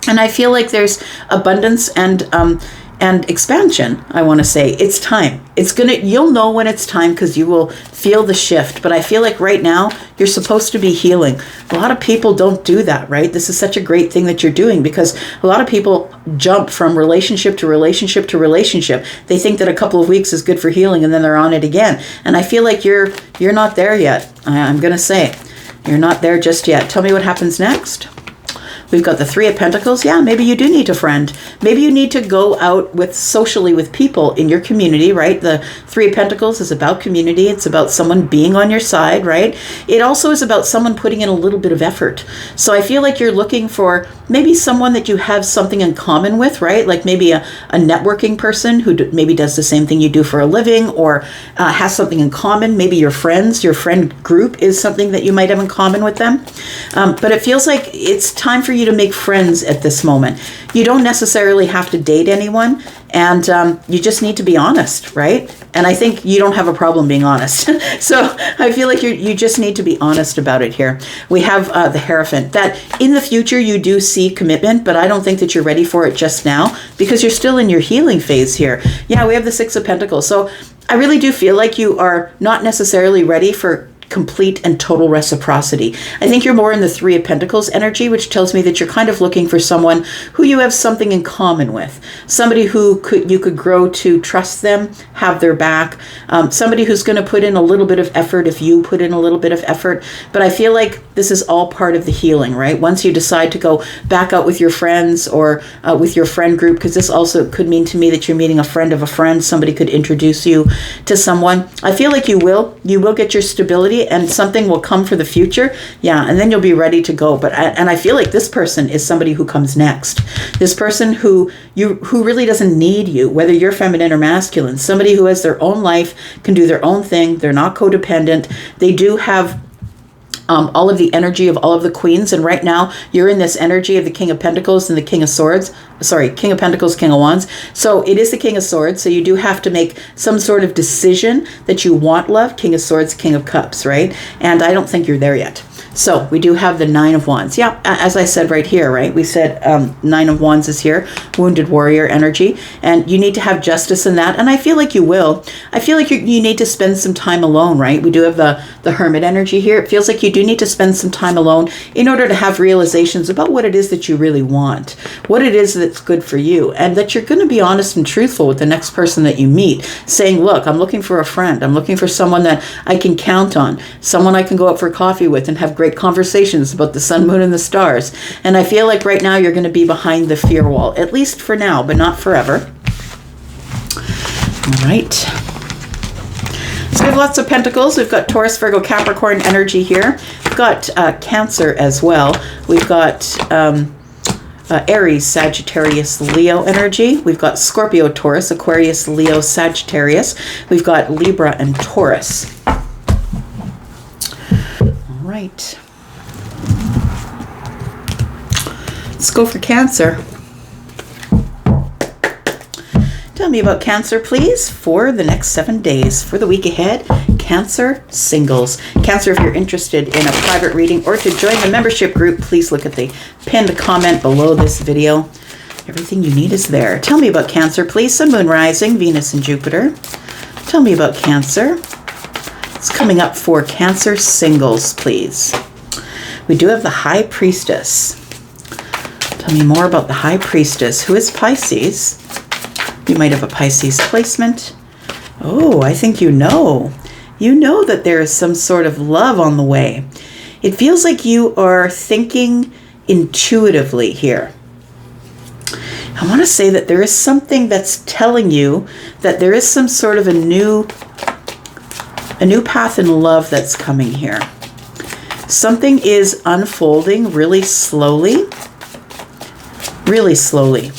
And I feel like there's abundance and expansion. I want to say it's time. You'll know when it's time because you will feel the shift. But I feel like right now you're supposed to be healing. A lot of people don't do that, right? This is such a great thing that you're doing because a lot of people jump from relationship to relationship to relationship. They think that a couple of weeks is good for healing and then they're on it again. And I feel like you're not there yet. I'm going to say you're not there just yet. Tell me what happens next. We've got the Three of Pentacles. Yeah, maybe you do need a friend. Maybe you need to go out socially with people in your community, right? The Three of Pentacles is about community. It's about someone being on your side, right? It also is about someone putting in a little bit of effort. So I feel like you're looking for maybe someone that you have something in common with, right? Like maybe a networking person who maybe does the same thing you do for a living or has something in common. Maybe your friend group is something that you might have in common with them. But it feels like it's time for you to make friends at this moment. You don't necessarily have to date anyone, and you just need to be honest, right? And I think you don't have a problem being honest. So I feel like you just need to be honest about it here. We have the Hierophant, that in the future you do see commitment, but I don't think that you're ready for it just now because you're still in your healing phase here. Yeah, we have the Six of Pentacles. So I really do feel like you are not necessarily ready for complete and total reciprocity. I think you're more in the Three of Pentacles energy, which tells me that you're kind of looking for someone who you have something in common with, somebody who you could grow to trust them, have their back, somebody who's going to put in a little bit of effort if you put in a little bit of effort. But I feel like this is all part of the healing, right? Once you decide to go back out with your friends or with your friend group, because this also could mean to me that you're meeting a friend of a friend, somebody could introduce you to someone. I feel like you will get your stability and something will come for the future. Yeah, and then you'll be ready to go. But I feel like this person is somebody who comes next. This person who really doesn't need you, whether you're feminine or masculine. Somebody who has their own life, can do their own thing. They're not codependent. They do have all of the energy of all of the queens. And right now you're in this energy of the King of Pentacles and the King of Swords. Sorry, King of Pentacles, King of Wands. So it is the King of Swords. So you do have to make some sort of decision that you want love. King of Swords, King of Cups, right? And I don't think you're there yet. So we do have the Nine of Wands. Yeah, as I said right here, right? We said Nine of Wands is here, wounded warrior energy. And you need to have justice in that. And I feel like you will. I feel like you need to spend some time alone, right? We do have the Hermit energy here. It feels like you do need to spend some time alone in order to have realizations about what it is that you really want, what it is that's good for you, and that you're going to be honest and truthful with the next person that you meet, saying, look, I'm looking for a friend. I'm looking for someone that I can count on, someone I can go out for coffee with and have great conversations about the sun, moon, and the stars. And I feel like right now you're going to be behind the fear wall, at least for now, but not forever. All right. So we have lots of pentacles. We've got Taurus, Virgo, Capricorn energy here. We've got Cancer as well. We've got Aries, Sagittarius, Leo energy. We've got Scorpio, Taurus, Aquarius, Leo, Sagittarius. We've got Libra and Taurus. All right. Let's go for Cancer. Tell me about Cancer, please, for the next 7 days. For the week ahead, Cancer singles. Cancer, if you're interested in a private reading or to join the membership group, please look at the pinned comment below this video. Everything you need is there. Tell me about Cancer, please. Sun, Moon, Rising, Venus, and Jupiter. Tell me about Cancer. It's coming up for Cancer singles, please. We do have the High Priestess. Tell me more about the High Priestess. Who is Pisces? You might have a Pisces placement. Oh, I think you know. You know that there is some sort of love on the way. It feels like you are thinking intuitively here. I want to say that there is something that's telling you that there is some sort of a new path in love that's coming here. Something is unfolding really slowly. Really slowly.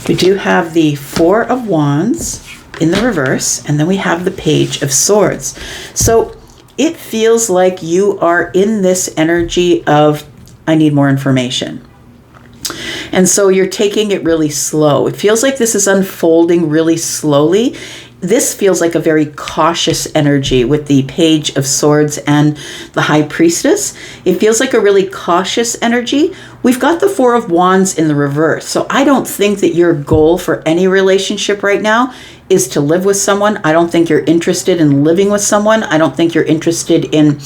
We do have the Four of Wands in the reverse, and then we have the Page of Swords. So it feels like you are in this energy of, I need more information. And so you're taking it really slow. It feels like this is unfolding really slowly. This feels like a very cautious energy with the Page of Swords and the High Priestess. It feels like a really cautious energy. We've got the Four of Wands in the reverse. So I don't think that your goal for any relationship right now is to live with someone. I don't think you're interested in living with someone. I don't think you're interested in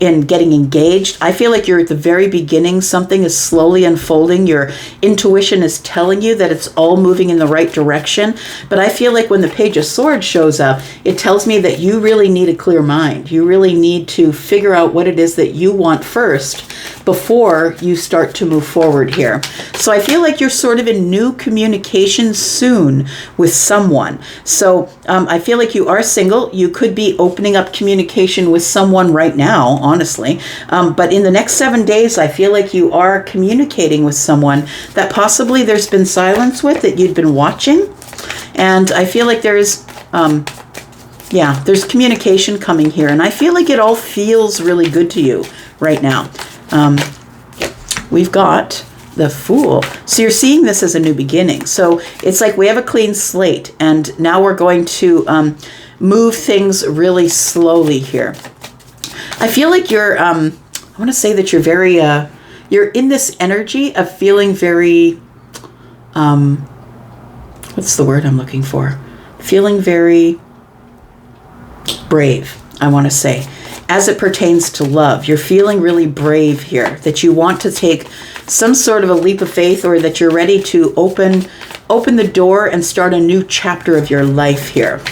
getting engaged. I feel like you're at the very beginning. Something is slowly unfolding. Your intuition is telling you that it's all moving in the right direction. But I feel like when the Page of Swords shows up, it tells me that you really need a clear mind. You really need to figure out what it is that you want first before you start to move forward here. So I feel like you're sort of in new communication soon with someone. So I feel like you are single. You could be opening up communication with someone right now, honestly. But in the next 7 days, I feel like you are communicating with someone that possibly there's been silence with, that you'd been watching. And I feel like there's communication coming here. And I feel like it all feels really good to you right now. We've got the Fool. So you're seeing this as a new beginning. So it's like we have a clean slate, and now we're going to move things really slowly here. I feel like you're, I want to say that you're very, you're in this energy of feeling very, what's the word I'm looking for? Feeling very brave, I want to say. As it pertains to love, you're feeling really brave here, that you want to take some sort of a leap of faith, or that you're ready to open the door and start a new chapter of your life here.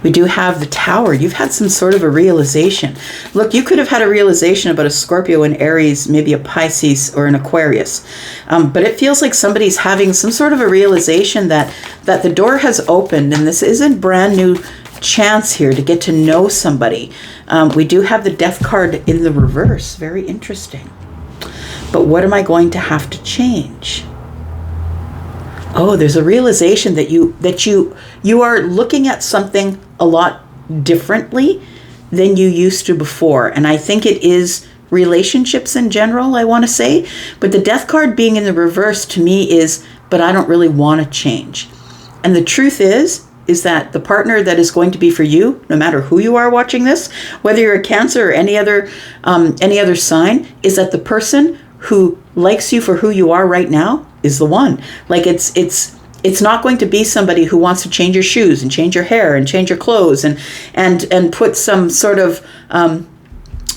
We do have the Tower. You've had some sort of a realization. Look, you could have had a realization about a Scorpio, an Aries, maybe a Pisces or an Aquarius. But it feels like somebody's having some sort of a realization that the door has opened, and this isn't brand new chance here to get to know somebody. We do have the Death card in the reverse. Very interesting. But what am I going to have to change? Oh, there's a realization that you are looking at something a lot differently than you used to before. And I think it is relationships in general, I want to say. But the Death card being in the reverse to me is, but I don't really want to change. And the truth is that the partner that is going to be for you, no matter who you are watching this, whether you're a Cancer or any other sign, is that the person who likes you for who you are right now is the one. Like it's not going to be somebody who wants to change your shoes and change your hair and change your clothes and put some sort of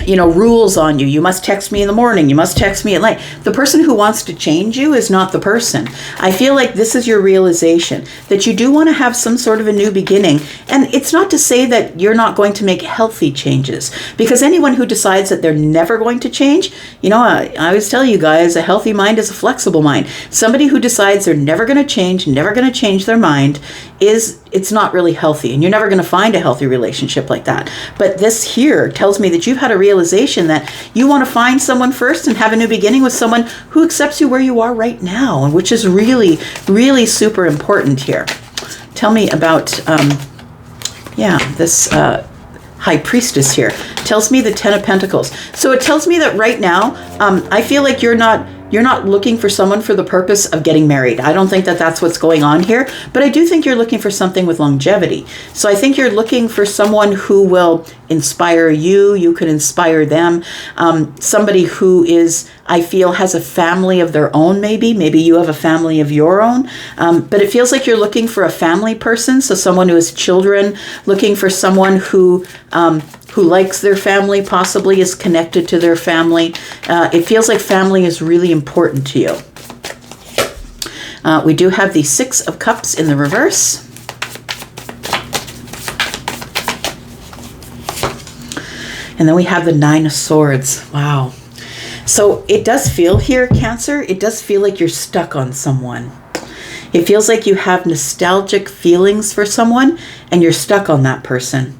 rules on you. You must text me in the morning. You must text me at night. The person who wants to change you is not the person. I feel like this is your realization that you do want to have some sort of a new beginning. And it's not to say that you're not going to make healthy changes, because anyone who decides that they're never going to change, I always tell you guys, a healthy mind is a flexible mind. Somebody who decides they're never going to change their mind, it's not really healthy, and you're never going to find a healthy relationship like that. But this here tells me that you've had a realization that you want to find someone first and have a new beginning with someone who accepts you where you are right now, and which is really, really super important here. Tell me about, this High Priestess here. Tells me the Ten of Pentacles. So it tells me that right now, I feel like you're not looking for someone for the purpose of getting married. I don't think that that's what's going on here, but I do think you're looking for something with longevity. So I think you're looking for someone who will inspire you. You could inspire them. Somebody who I feel has a family of their own, maybe. Maybe you have a family of your own. But it feels like you're looking for a family person. So someone who has children, looking for someone who likes their family, possibly is connected to their family. It feels like family is really important to you. We do have the Six of Cups in the reverse. And then we have the Nine of Swords. Wow. So it does feel here, Cancer, it does feel like you're stuck on someone. It feels like you have nostalgic feelings for someone and you're stuck on that person.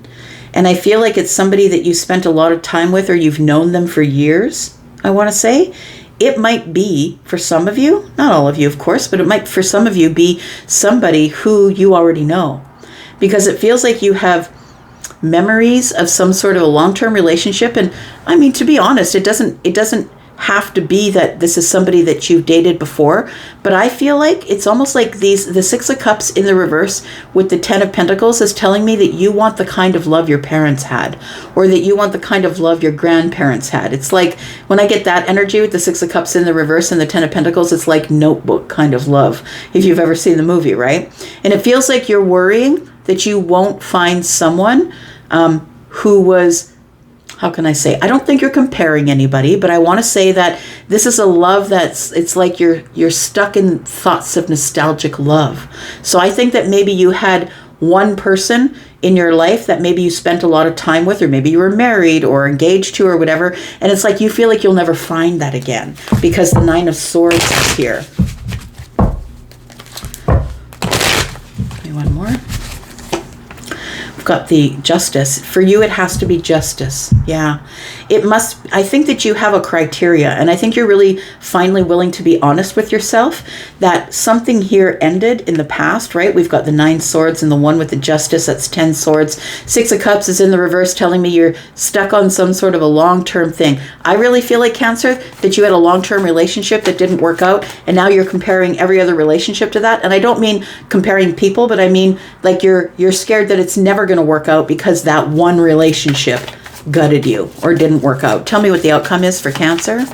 And I feel like it's somebody that you spent a lot of time with, or you've known them for years, I want to say. it might be, for some of you, not all of you, of course, but it might, for some of you, be somebody who you already know. Because it feels like you have memories of some sort of a long-term relationship. And I mean, to be honest, it doesn't have to be that this is somebody that you've dated before, but I feel like it's almost like the Six of Cups in the reverse with the Ten of Pentacles is telling me that you want the kind of love your parents had, or that you want the kind of love your grandparents had. It's like when I get that energy with the Six of Cups in the reverse and the Ten of Pentacles, it's like Notebook kind of love, if you've ever seen the movie, right? And it feels like you're worrying that you won't find someone who was, how can I say? I don't think you're comparing anybody, but I want to say that this is a love it's like you're stuck in thoughts of nostalgic love. So I think that maybe you had one person in your life that maybe you spent a lot of time with, or maybe you were married or engaged to or whatever, and it's like you feel like you'll never find that again because the Nine of Swords is here. Maybe one more. Got the Justice. For you, it has to be justice. Yeah. It must, I think that you have a criteria, and I think you're really finally willing to be honest with yourself that something here ended in the past, right? We've got the 9 swords and the one with the Justice, that's 10 swords. 6 of Cups is in the reverse, telling me you're stuck on some sort of a long-term thing. I really feel like, Cancer, that you had a long-term relationship that didn't work out, and now you're comparing every other relationship to that. And I don't mean comparing people, but I mean like you're scared that it's never going to work out because that one relationship gutted you or didn't work out. Tell me what the outcome is for Cancer.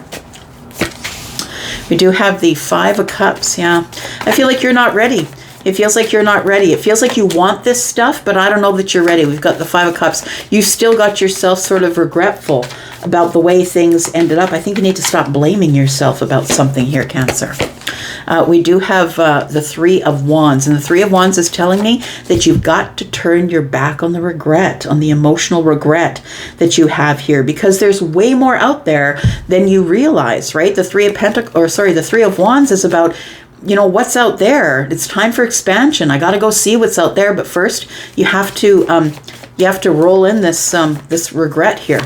We do have the 5 of Cups. Yeah. I feel like you're not ready. It feels like you're not ready. It feels like you want this stuff, but I don't know that you're ready. We've got the 5 of Cups. You still got yourself sort of regretful about the way things ended up. I think you need to stop blaming yourself about something here, Cancer. We do have the 3 of Wands, and the 3 of Wands is telling me that you've got to turn your back on the regret, on the emotional regret that you have here, because there's way more out there than you realize, right? The 3 of Wands is about, you know, what's out there. It's time for expansion. I got to go see what's out there, but first you have to roll in this regret here.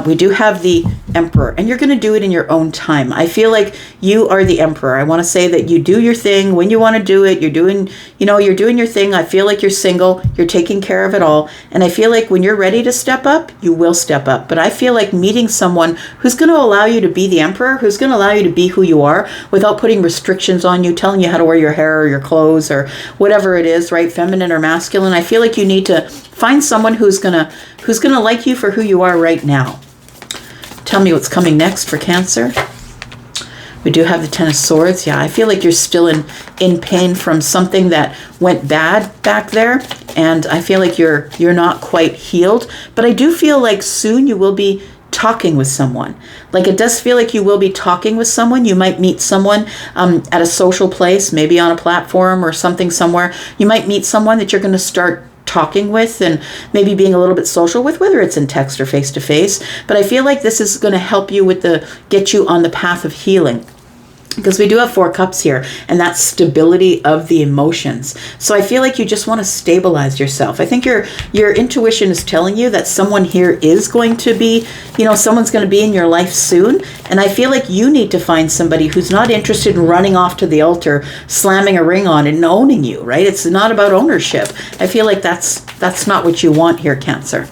We do have the Emperor, and you're going to do it in your own time. I feel like you are the Emperor. I want to say that you do your thing when you want to do it. You're doing your thing. I feel like you're single. You're taking care of it all. And I feel like when you're ready to step up, you will step up. But I feel like meeting someone who's going to allow you to be the Emperor, who's going to allow you to be who you are without putting restrictions on you, telling you how to wear your hair or your clothes or whatever it is, right? Feminine or masculine. I feel like you need to find someone who's gonna like you for who you are right now. Tell me what's coming next for Cancer. We do have the 10 of Swords. Yeah, I feel like you're still in pain from something that went bad back there, and I feel like you're not quite healed. But I do feel like soon you will be talking with someone. Like, it does feel like you will be talking with someone. You might meet someone at a social place, maybe on a platform or something somewhere. You might meet someone that you're going to start talking with and maybe being a little bit social with, whether it's in text or face to face. But I feel like this is going to help you get you on the path of healing. Because we do have 4 cups here, and that's stability of the emotions. So I feel like you just want to stabilize yourself. I think your intuition is telling you that someone here is going to be, someone's going to be in your life soon. And I feel like you need to find somebody who's not interested in running off to the altar, slamming a ring on it and owning you, right? It's not about ownership. I feel like that's not what you want here, Cancer.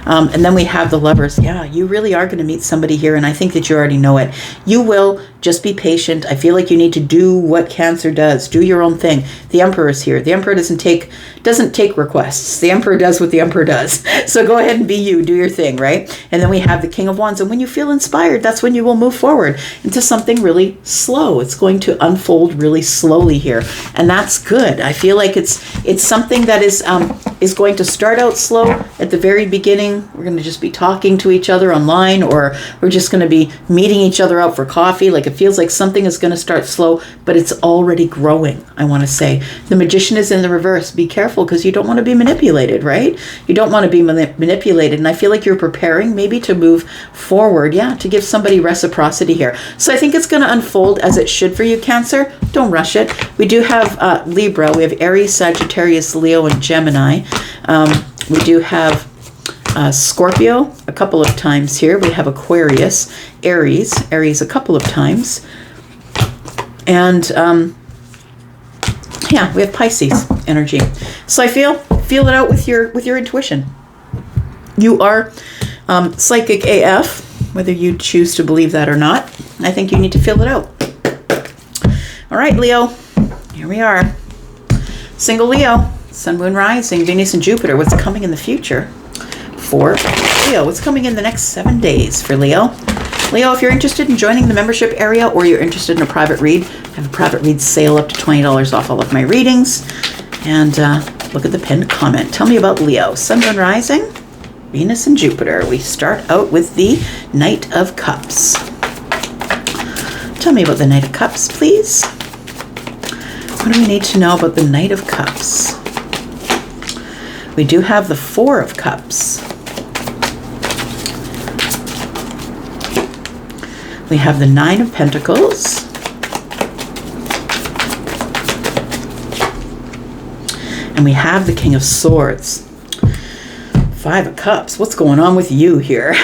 And then we have the Lovers. Yeah, you really are going to meet somebody here, and I think that you already know it. You will. Just be patient. I feel like you need to do what Cancer does. Do your own thing. The Emperor is here. The Emperor doesn't take requests. The Emperor does what the Emperor does. So go ahead and be you. Do your thing, right? And then we have the King of Wands. And when you feel inspired, that's when you will move forward into something really slow. It's going to unfold really slowly here, and that's good. I feel like it's something that is going to start out slow at the very beginning. We're going to just be talking to each other online, or we're just going to be meeting each other out for coffee. Like, it feels like something is going to start slow, but it's already growing, I want to say. The Magician is in the reverse. Be careful, because you don't want to be manipulated, right? You don't want to be manipulated. And I feel like you're preparing maybe to move forward, to give somebody reciprocity here. So I think it's going to unfold as it should for you, Cancer. Don't rush it. We do have Libra. We have Aries, Sagittarius, Leo, and Gemini. We do have Scorpio a couple of times here. We have Aquarius, Aries a couple of times. And yeah, we have Pisces energy. So I feel it out with your intuition. You are psychic AF, whether you choose to believe that or not. I think you need to feel it out. All right, Leo, here we are. Single Leo, Sun, Moon, Rising, Venus, and Jupiter. What's coming in the future for Leo? What's coming in the next 7 days for Leo? Leo, if you're interested in joining the membership area or you're interested in a private read, I have a private read sale up to $20 off all of my readings. And look at the pinned comment. Tell me about Leo, Sun, Moon, Rising, Venus, and Jupiter. We start out with the Knight of Cups. Tell me about the Knight of Cups, please. What do we need to know about the Knight of Cups? We do have the Four of Cups. We have the Nine of Pentacles. And we have the King of Swords. Five of Cups. What's going on with you here?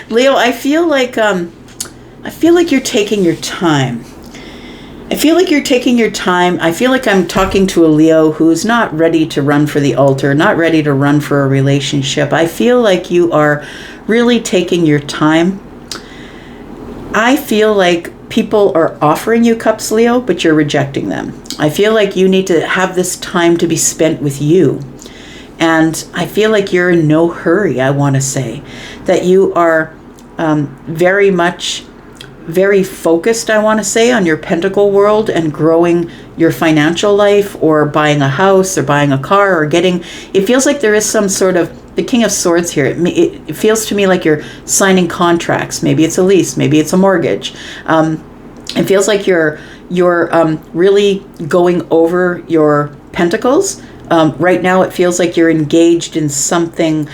Leo, I feel like you're taking your time. I feel like you're taking your time. I feel like I'm talking to a Leo who's not ready to run for the altar, not ready to run for a relationship. I feel like you are really taking your time. I feel like people are offering you cups, Leo, but you're rejecting them. I feel like you need to have this time to be spent with you. And I feel like you're in no hurry, I want to say. That you are very focused, I want to say, on your pentacle world and growing your financial life or buying a house or buying a car or getting... It feels like there is some sort of... The King of Swords here, it feels to me like you're signing contracts. Maybe it's a lease, maybe it's a mortgage. It feels like you're really going over your pentacles. Right now it feels like you're engaged in something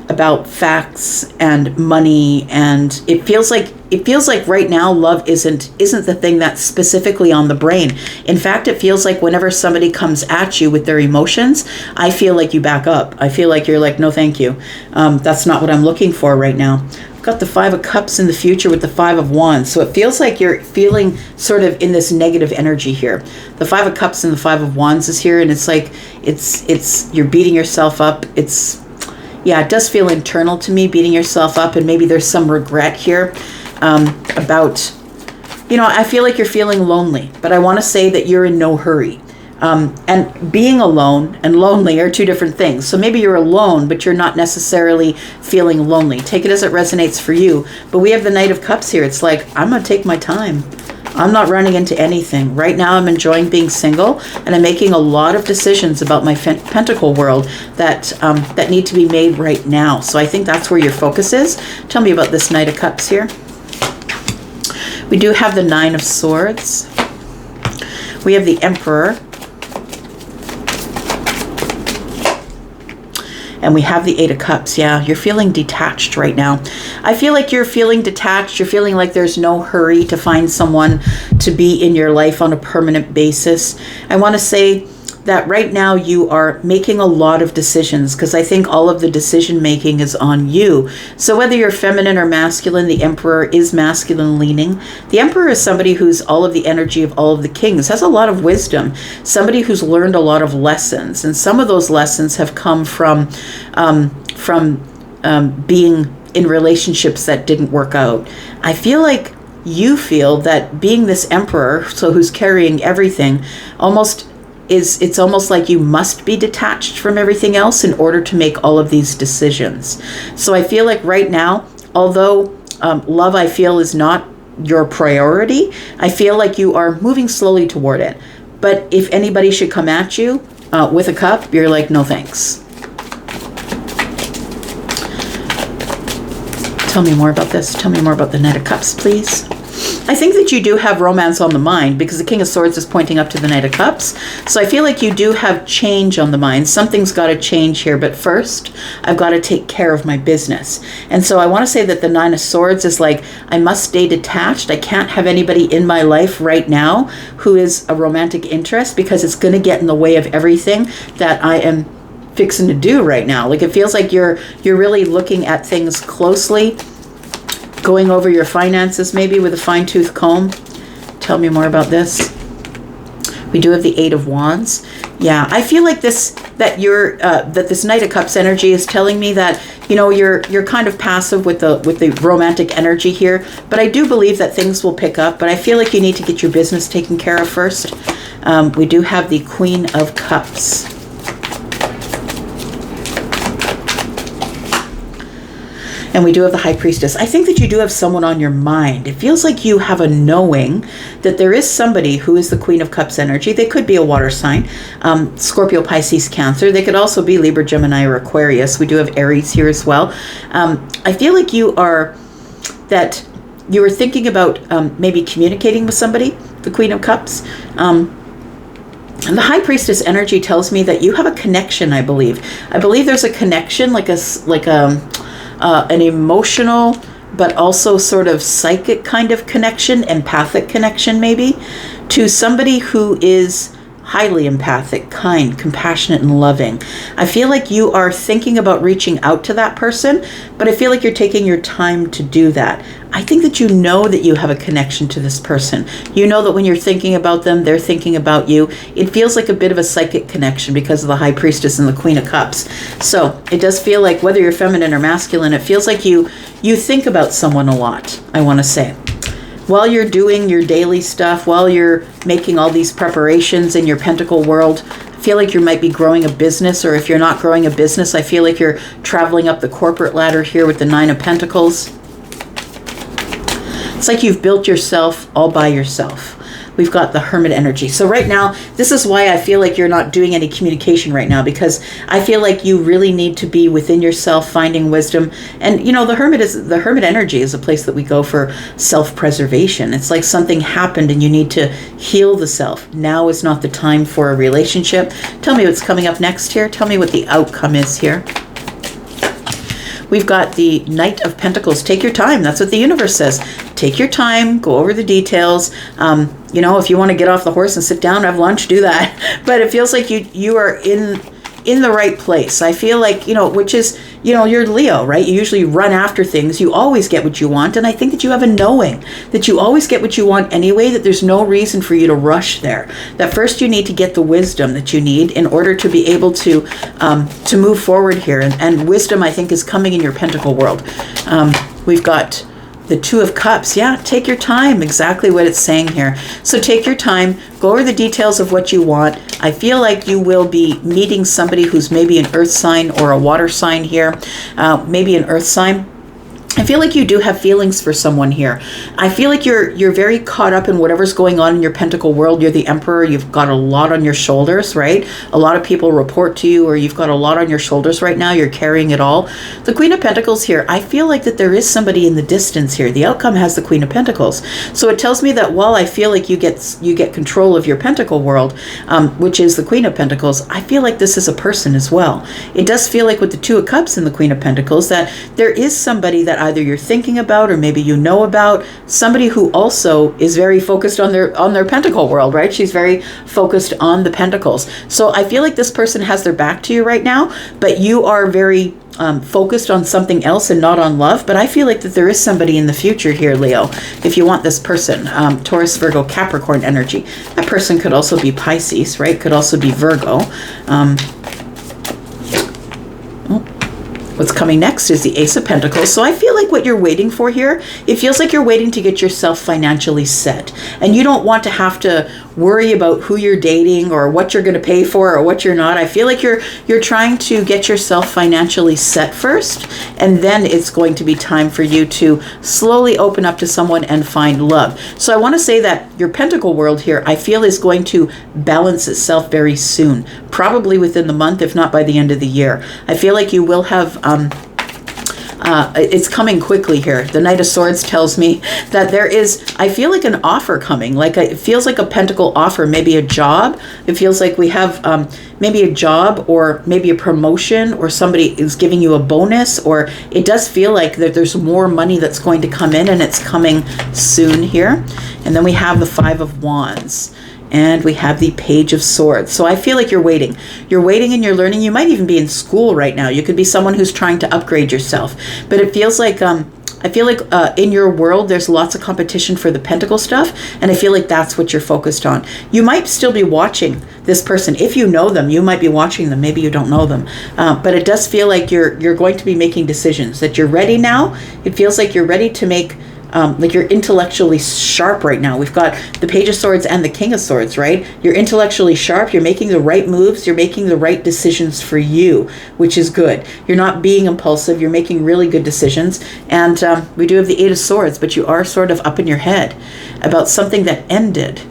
about facts and money, and it feels like right now love isn't the thing that's specifically on the brain. In fact, it feels like whenever somebody comes at you with their emotions, I feel like you back up. I feel like you're like, no thank you, that's not what I'm looking for right now. I've got the Five of Cups in the future with the Five of Wands, so it feels like you're feeling sort of in this negative energy here. The Five of Cups and the Five of Wands is here, and it's like it's you're beating yourself up. Yeah, it does feel internal to me, beating yourself up, and maybe there's some regret here about, I feel like you're feeling lonely, but I want to say that you're in no hurry. And being alone and lonely are two different things. So maybe you're alone, but you're not necessarily feeling lonely. Take it as it resonates for you. But we have the Knight of Cups here. It's like, I'm going to take my time. I'm not running into anything. Right now I'm enjoying being single, and I'm making a lot of decisions about my pentacle world that need to be made right now. So I think that's where your focus is. Tell me about this Knight of Cups here. We do have the Nine of Swords. We have the Emperor. And we have the Eight of Cups. Yeah, you're feeling detached right now. I feel like you're feeling detached. You're feeling like there's no hurry to find someone to be in your life on a permanent basis. I want to say that right now you are making a lot of decisions, because I think all of the decision making is on you. So whether you're feminine or masculine, the Emperor is masculine leaning. The Emperor is somebody who's all of the energy of all of the kings, has a lot of wisdom, somebody who's learned a lot of lessons, and some of those lessons have come from being in relationships that didn't work out. I feel like you feel that being this Emperor, so who's carrying everything, it's almost like you must be detached from everything else in order to make all of these decisions. So I feel like right now, although love, I feel, is not your priority, I feel like you are moving slowly toward it. But if anybody should come at you with a cup, you're like, no thanks. Tell me more about this. Tell me more about the Knight of Cups, please. I think that you do have romance on the mind, because the King of Swords is pointing up to the Knight of Cups. So I feel like you do have change on the mind. Something's got to change here, but first I've got to take care of my business. And so I want to say that the Nine of Swords is like, I must stay detached. I can't have anybody in my life right now who is a romantic interest, because it's going to get in the way of everything that I am fixing to do right now. Like, it feels like you're really looking at things closely, going over your finances maybe with a fine-tooth comb. Tell me more about this. We do have the Eight of Wands. Yeah, I feel like this Knight of Cups energy is telling me that, you know, you're kind of passive with the romantic energy here, but I do believe that things will pick up. But I feel like you need to get your business taken care of first. We do have the Queen of Cups. And we do have the High Priestess. I think that you do have someone on your mind. It feels like you have a knowing that there is somebody who is the Queen of Cups energy. They could be a water sign, Scorpio, Pisces, Cancer. They could also be Libra, Gemini, or Aquarius. We do have Aries here as well. I feel like you were thinking about maybe communicating with somebody, the Queen of Cups. And the High Priestess energy tells me that you have a connection, I believe. I believe there's a connection, like an emotional, but also sort of psychic kind of connection, empathic connection maybe, to somebody who is highly empathic, kind, compassionate, and loving. I feel like you are thinking about reaching out to that person, but I feel like you're taking your time to do that. I think that you know that you have a connection to this person. You know that when you're thinking about them, they're thinking about you. It feels like a bit of a psychic connection because of the High Priestess and the Queen of Cups. So it does feel like, whether you're feminine or masculine, it feels like you think about someone a lot, I want to say. While you're doing your daily stuff, while you're making all these preparations in your Pentacle world, I feel like you might be growing a business, or if you're not growing a business, I feel like you're traveling up the corporate ladder here with the Nine of Pentacles. It's like you've built yourself all by yourself. We've got the Hermit energy. So right now, this is why I feel like you're not doing any communication right now, because I feel like you really need to be within yourself, finding wisdom. And you know, the Hermit energy is a place that we go for self-preservation. It's like something happened and you need to heal the self. Now is not the time for a relationship. Tell me what's coming up next here. Tell me what the outcome is here. We've got the Knight of Pentacles. Take your time. That's what the universe says. Take your time. Go over the details. You know, if you want to get off the horse and sit down, have lunch, do that. But it feels like you are in the right place. I feel like, you know, which is, you know, you're Leo, right? You usually run after things. You always get what you want. And I think that you have a knowing that you always get what you want anyway, that there's no reason for you to rush there. That first you need to get the wisdom that you need in order to be able to move forward here. And wisdom, I think, is coming in your Pentacle world. We've got the Two of Cups. Yeah, take your time. Exactly what it's saying here. So take your time. Go over the details of what you want. I feel like you will be meeting somebody who's maybe an earth sign or a water sign here. Maybe an earth sign. I feel like you do have feelings for someone here. I feel like you're very caught up in whatever's going on in your Pentacle world. You're the Emperor. You've got a lot on your shoulders, right? A lot of people report to you, or you've got a lot on your shoulders right now. You're carrying it all. The Queen of Pentacles here, I feel like that there is somebody in the distance here. The outcome has the Queen of Pentacles. So it tells me that while I feel like you get control of your Pentacle world, which is the Queen of Pentacles, I feel like this is a person as well. It does feel like with the Two of Cups and the Queen of Pentacles that there is somebody that either you're thinking about or maybe you know about, somebody who also is very focused on their Pentacle world, right? She's very focused on the Pentacles. So I feel like this person has their back to you right now, but you are very focused on something else and not on love. But I feel like that there is somebody in the future here, Leo, if you want this person. Taurus, Virgo, Capricorn energy. That person could also be Pisces, right? Could also be Virgo. What's coming next is the Ace of Pentacles. So I feel like what you're waiting for here, it feels like you're waiting to get yourself financially set. And you don't want to have to worry about who you're dating or what you're going to pay for or what you're not. I feel like you're trying to get yourself financially set first, and then it's going to be time for you to slowly open up to someone and find love. So I want to say that your Pentacle world here, I feel, is going to balance itself very soon, probably within the month, if not by the end of the year. I feel like you will have it's coming quickly here. The Knight of Swords tells me that there is, I feel like, an offer coming. Like it feels like a Pentacle offer, maybe a job. It feels like we have maybe a job or maybe a promotion, or somebody is giving you a bonus, or it does feel like that there's more money that's going to come in, and it's coming soon here. And then we have the Five of Wands. And we have the Page of Swords. So I feel like you're waiting. You're waiting and you're learning. You might even be in school right now. You could be someone who's trying to upgrade yourself. But it feels like, I feel like in your world, there's lots of competition for the pentacle stuff. And I feel like that's what you're focused on. You might still be watching this person. If you know them, you might be watching them. Maybe you don't know them. But it does feel like you're going to be making decisions, that you're ready now. It feels like you're ready to make like you're intellectually sharp right now. We've got the Page of Swords and the King of Swords, right? You're intellectually sharp. You're making the right moves. You're making the right decisions for you, which is good. You're not being impulsive. You're making really good decisions. And we do have the Eight of Swords, but you are sort of up in your head about something that ended.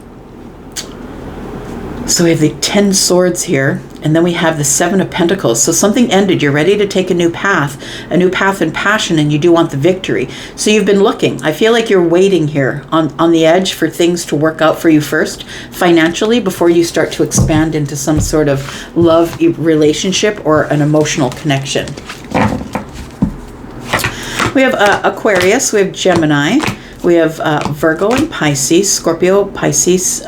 So we have the 10 swords here, and then we have the 7 of Pentacles. So something ended. You're ready to take a new path in passion, and you do want the victory. So you've been looking. I feel like you're waiting here on the edge for things to work out for you first, financially, before you start to expand into some sort of love relationship or an emotional connection. We have Aquarius, we have Gemini, we have Virgo and Pisces, Scorpio, Pisces,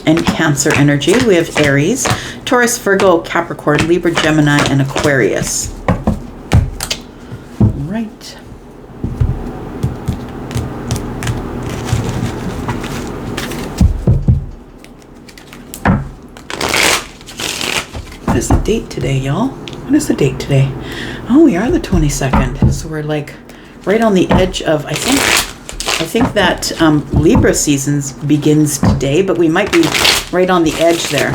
and Cancer energy. We have Aries, Taurus, Virgo, Capricorn, Libra, Gemini, and Aquarius. Right. What is the date today, y'all? What is the date today? Oh, we are the 22nd. So we're like right on the edge of, I think that Libra seasons begins today, but we might be right on the edge there.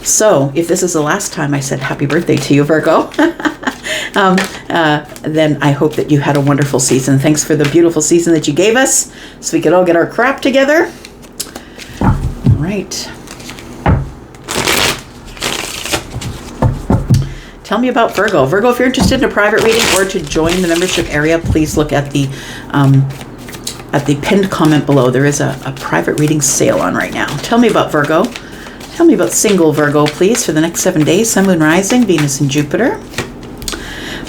So if this is the last time I said happy birthday to you, Virgo, then I hope that you had a wonderful season. Thanks for the beautiful season that you gave us so we could all get our crap together. All right. Tell me about Virgo. Virgo, if you're interested in a private reading or to join the membership area, please look at the pinned comment below. There is a private reading sale on right now. Tell me about Virgo. Tell me about single Virgo, please, for the next 7 days. Sun, Moon, Rising, Venus, and Jupiter.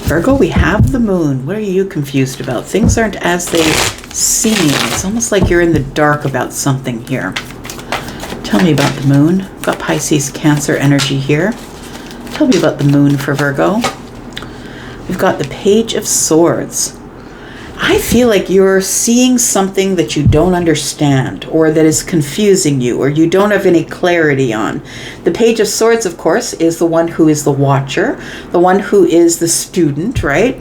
Virgo, we have the moon. What are you confused about? Things aren't as they seem. It's almost like you're in the dark about something here. Tell me about the moon. We've got Pisces, Cancer energy here. Tell me about the moon for Virgo. We've got the Page of Swords. I feel like you're seeing something that you don't understand or that is confusing you or you don't have any clarity on. The Page of Swords, of course, is the one who is the watcher, the one who is the student, right?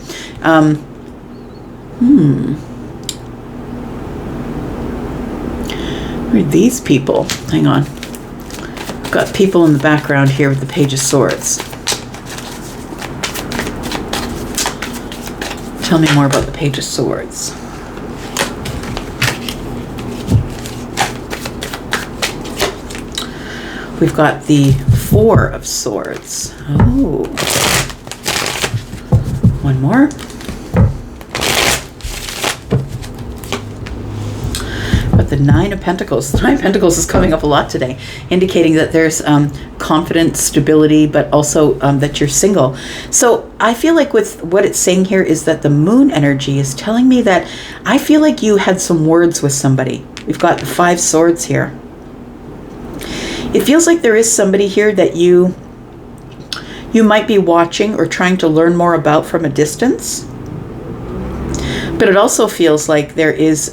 Who are these people? Hang on. I've got people in the background here with the Page of Swords. Tell me more about the Page of Swords. We've got the Four of Swords. Oh. One more. But the Nine of Pentacles. The Nine of Pentacles is coming up a lot today, indicating that there's confidence, stability, but also that you're single. So I feel like with what it's saying here is that the moon energy is telling me that I feel like you had some words with somebody. We've got the Five Swords here. It feels like there is somebody here that you might be watching or trying to learn more about from a distance. But it also feels like there is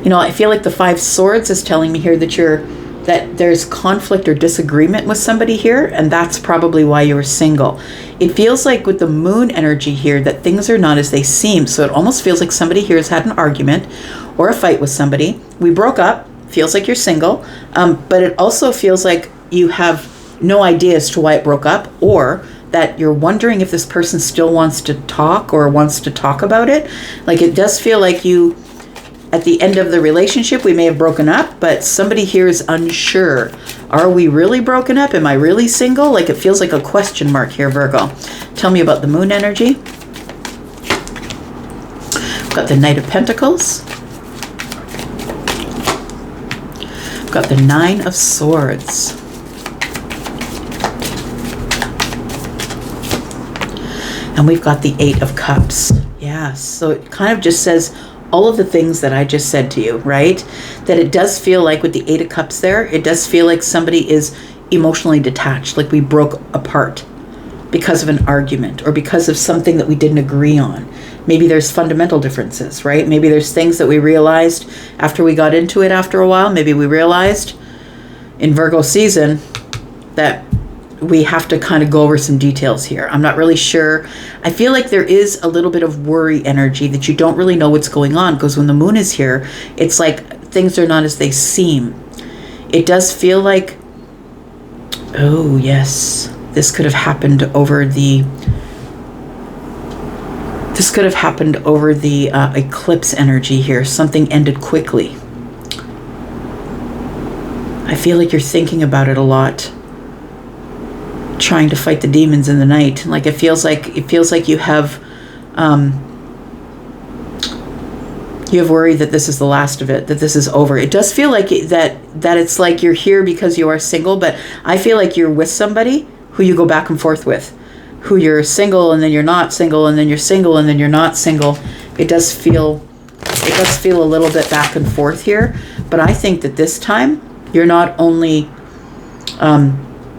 I feel like the Five Swords is telling me here that there's conflict or disagreement with somebody here, and that's probably why you were single. It feels like with the moon energy here that things are not as they seem. So it almost feels like somebody here has had an argument or a fight with somebody. We broke up. Feels like you're single. But it also feels like you have no idea as to why it broke up, or that you're wondering if this person still wants to talk or wants to talk about it. Like it does feel like you, at the end of the relationship, we may have broken up, but somebody here is unsure. Are we really broken up? Am I really single? Like it feels like a question mark here, Virgo. Tell me about the moon energy. We've got the Knight of Pentacles. We've got the Nine of Swords. And we've got the Eight of Cups. Yeah, so it kind of just says, all of the things that I just said to you, right? That it does feel like with the Eight of Cups there, it does feel like somebody is emotionally detached, like we broke apart because of an argument or because of something that we didn't agree on. Maybe there's fundamental differences, right? Maybe there's things that we realized after we got into it after a while. Maybe we realized in Virgo season that we have to kind of go over some details here. I'm not really sure. I feel like there is a little bit of worry energy that you don't really know what's going on, because when the moon is here, it's like things are not as they seem. It does feel like, oh yes, this could have happened over the eclipse energy here. Something ended quickly. I feel like you're thinking about it a lot, trying to fight the demons in the night. Like it feels like you have worry that this is the last of it, that this is over. It does feel like that it's like you're here because you are single, but I feel like you're with somebody who you go back and forth with, who you're single and then you're not single and then you're single and then you're not single. It does feel a little bit back and forth here, but I think that this time you're not only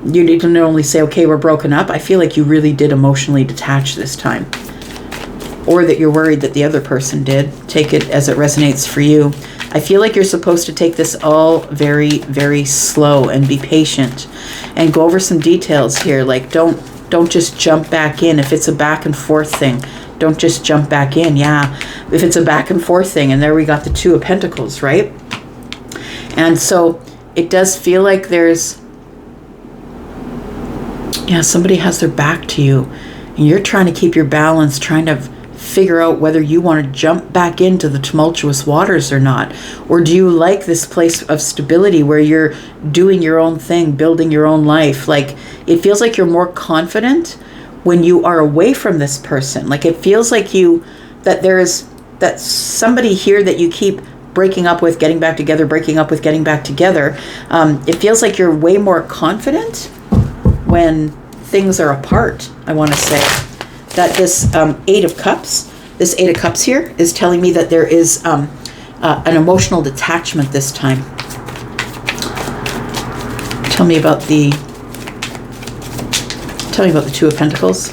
you need to not only say, okay, we're broken up. I feel like you really did emotionally detach this time, or that you're worried that the other person did. Take it as it resonates for you. I feel like you're supposed to take this all very, very slow and be patient and go over some details here. Like don't just jump back in. If it's a back and forth thing, don't just jump back in. Yeah, if it's a back and forth thing, and there we got the Two of Pentacles, right? And so it does feel like there's, yeah, somebody has their back to you and you're trying to keep your balance, trying to figure out whether you want to jump back into the tumultuous waters or not. Or do you like this place of stability where you're doing your own thing, building your own life? Like it feels like you're more confident when you are away from this person. Like it feels like that somebody here that you keep breaking up with, getting back together, breaking up with, getting back together. It feels like you're way more confident when things are apart. I want to say that this Eight of Cups here is telling me that there is an emotional detachment this time. Tell me about the Two of Pentacles.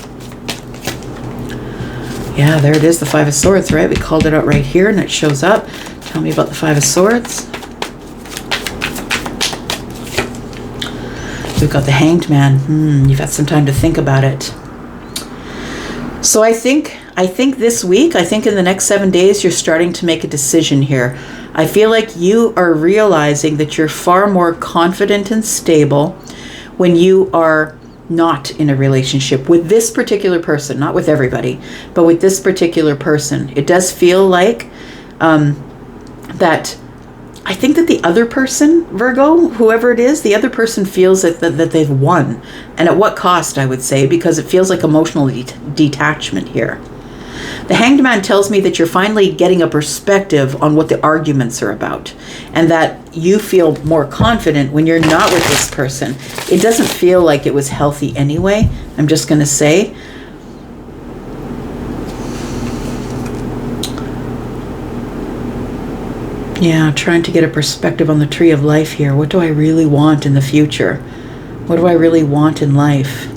Yeah, there it is, the Five of Swords, right? We called it out right here and it shows up. Tell me about the Five of Swords. We've got the Hanged Man. You've had some time to think about it. So I think this week, I think in the next 7 days, you're starting to make a decision here. I feel like you are realizing that you're far more confident and stable when you are not in a relationship with this particular person, not with everybody, but with this particular person. It does feel like that I think that the other person, Virgo, whoever it is, the other person feels that they've won. And at what cost, I would say, because it feels like emotional detachment here. The Hanged Man tells me that you're finally getting a perspective on what the arguments are about, and that you feel more confident when you're not with this person. It doesn't feel like it was healthy anyway, I'm just going to say. Yeah, trying to get a perspective on the Tree of Life here. What do I really want in the future? What do I really want in life?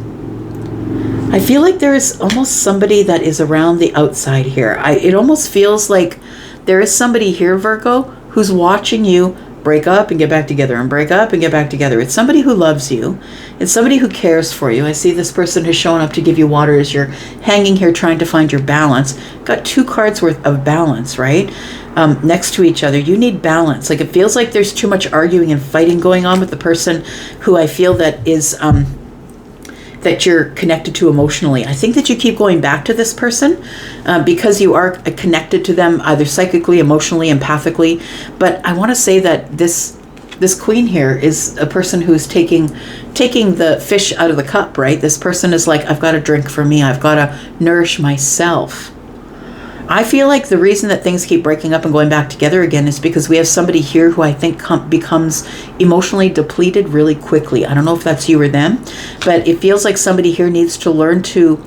I feel like there is almost somebody that is around the outside here. It almost feels like there is somebody here, Virgo, who's watching you break up and get back together and break up and get back together. It's somebody who loves you. It's somebody who cares for you. I see this person has shown up to give you water as you're hanging here trying to find your balance. Got 2 cards worth of balance, right? Next to each other. You need balance. Like it feels like there's too much arguing and fighting going on with the person who I feel that is that you're connected to emotionally. I think that you keep going back to this person because you are connected to them either psychically, emotionally, empathically. But I want to say that this queen here is a person who's taking the fish out of the cup, right? This person is like, I've got to drink for me. I've got to nourish myself. I feel like the reason that things keep breaking up and going back together again is because we have somebody here who I think becomes emotionally depleted really quickly. I don't know if that's you or them, but it feels like somebody here needs to learn to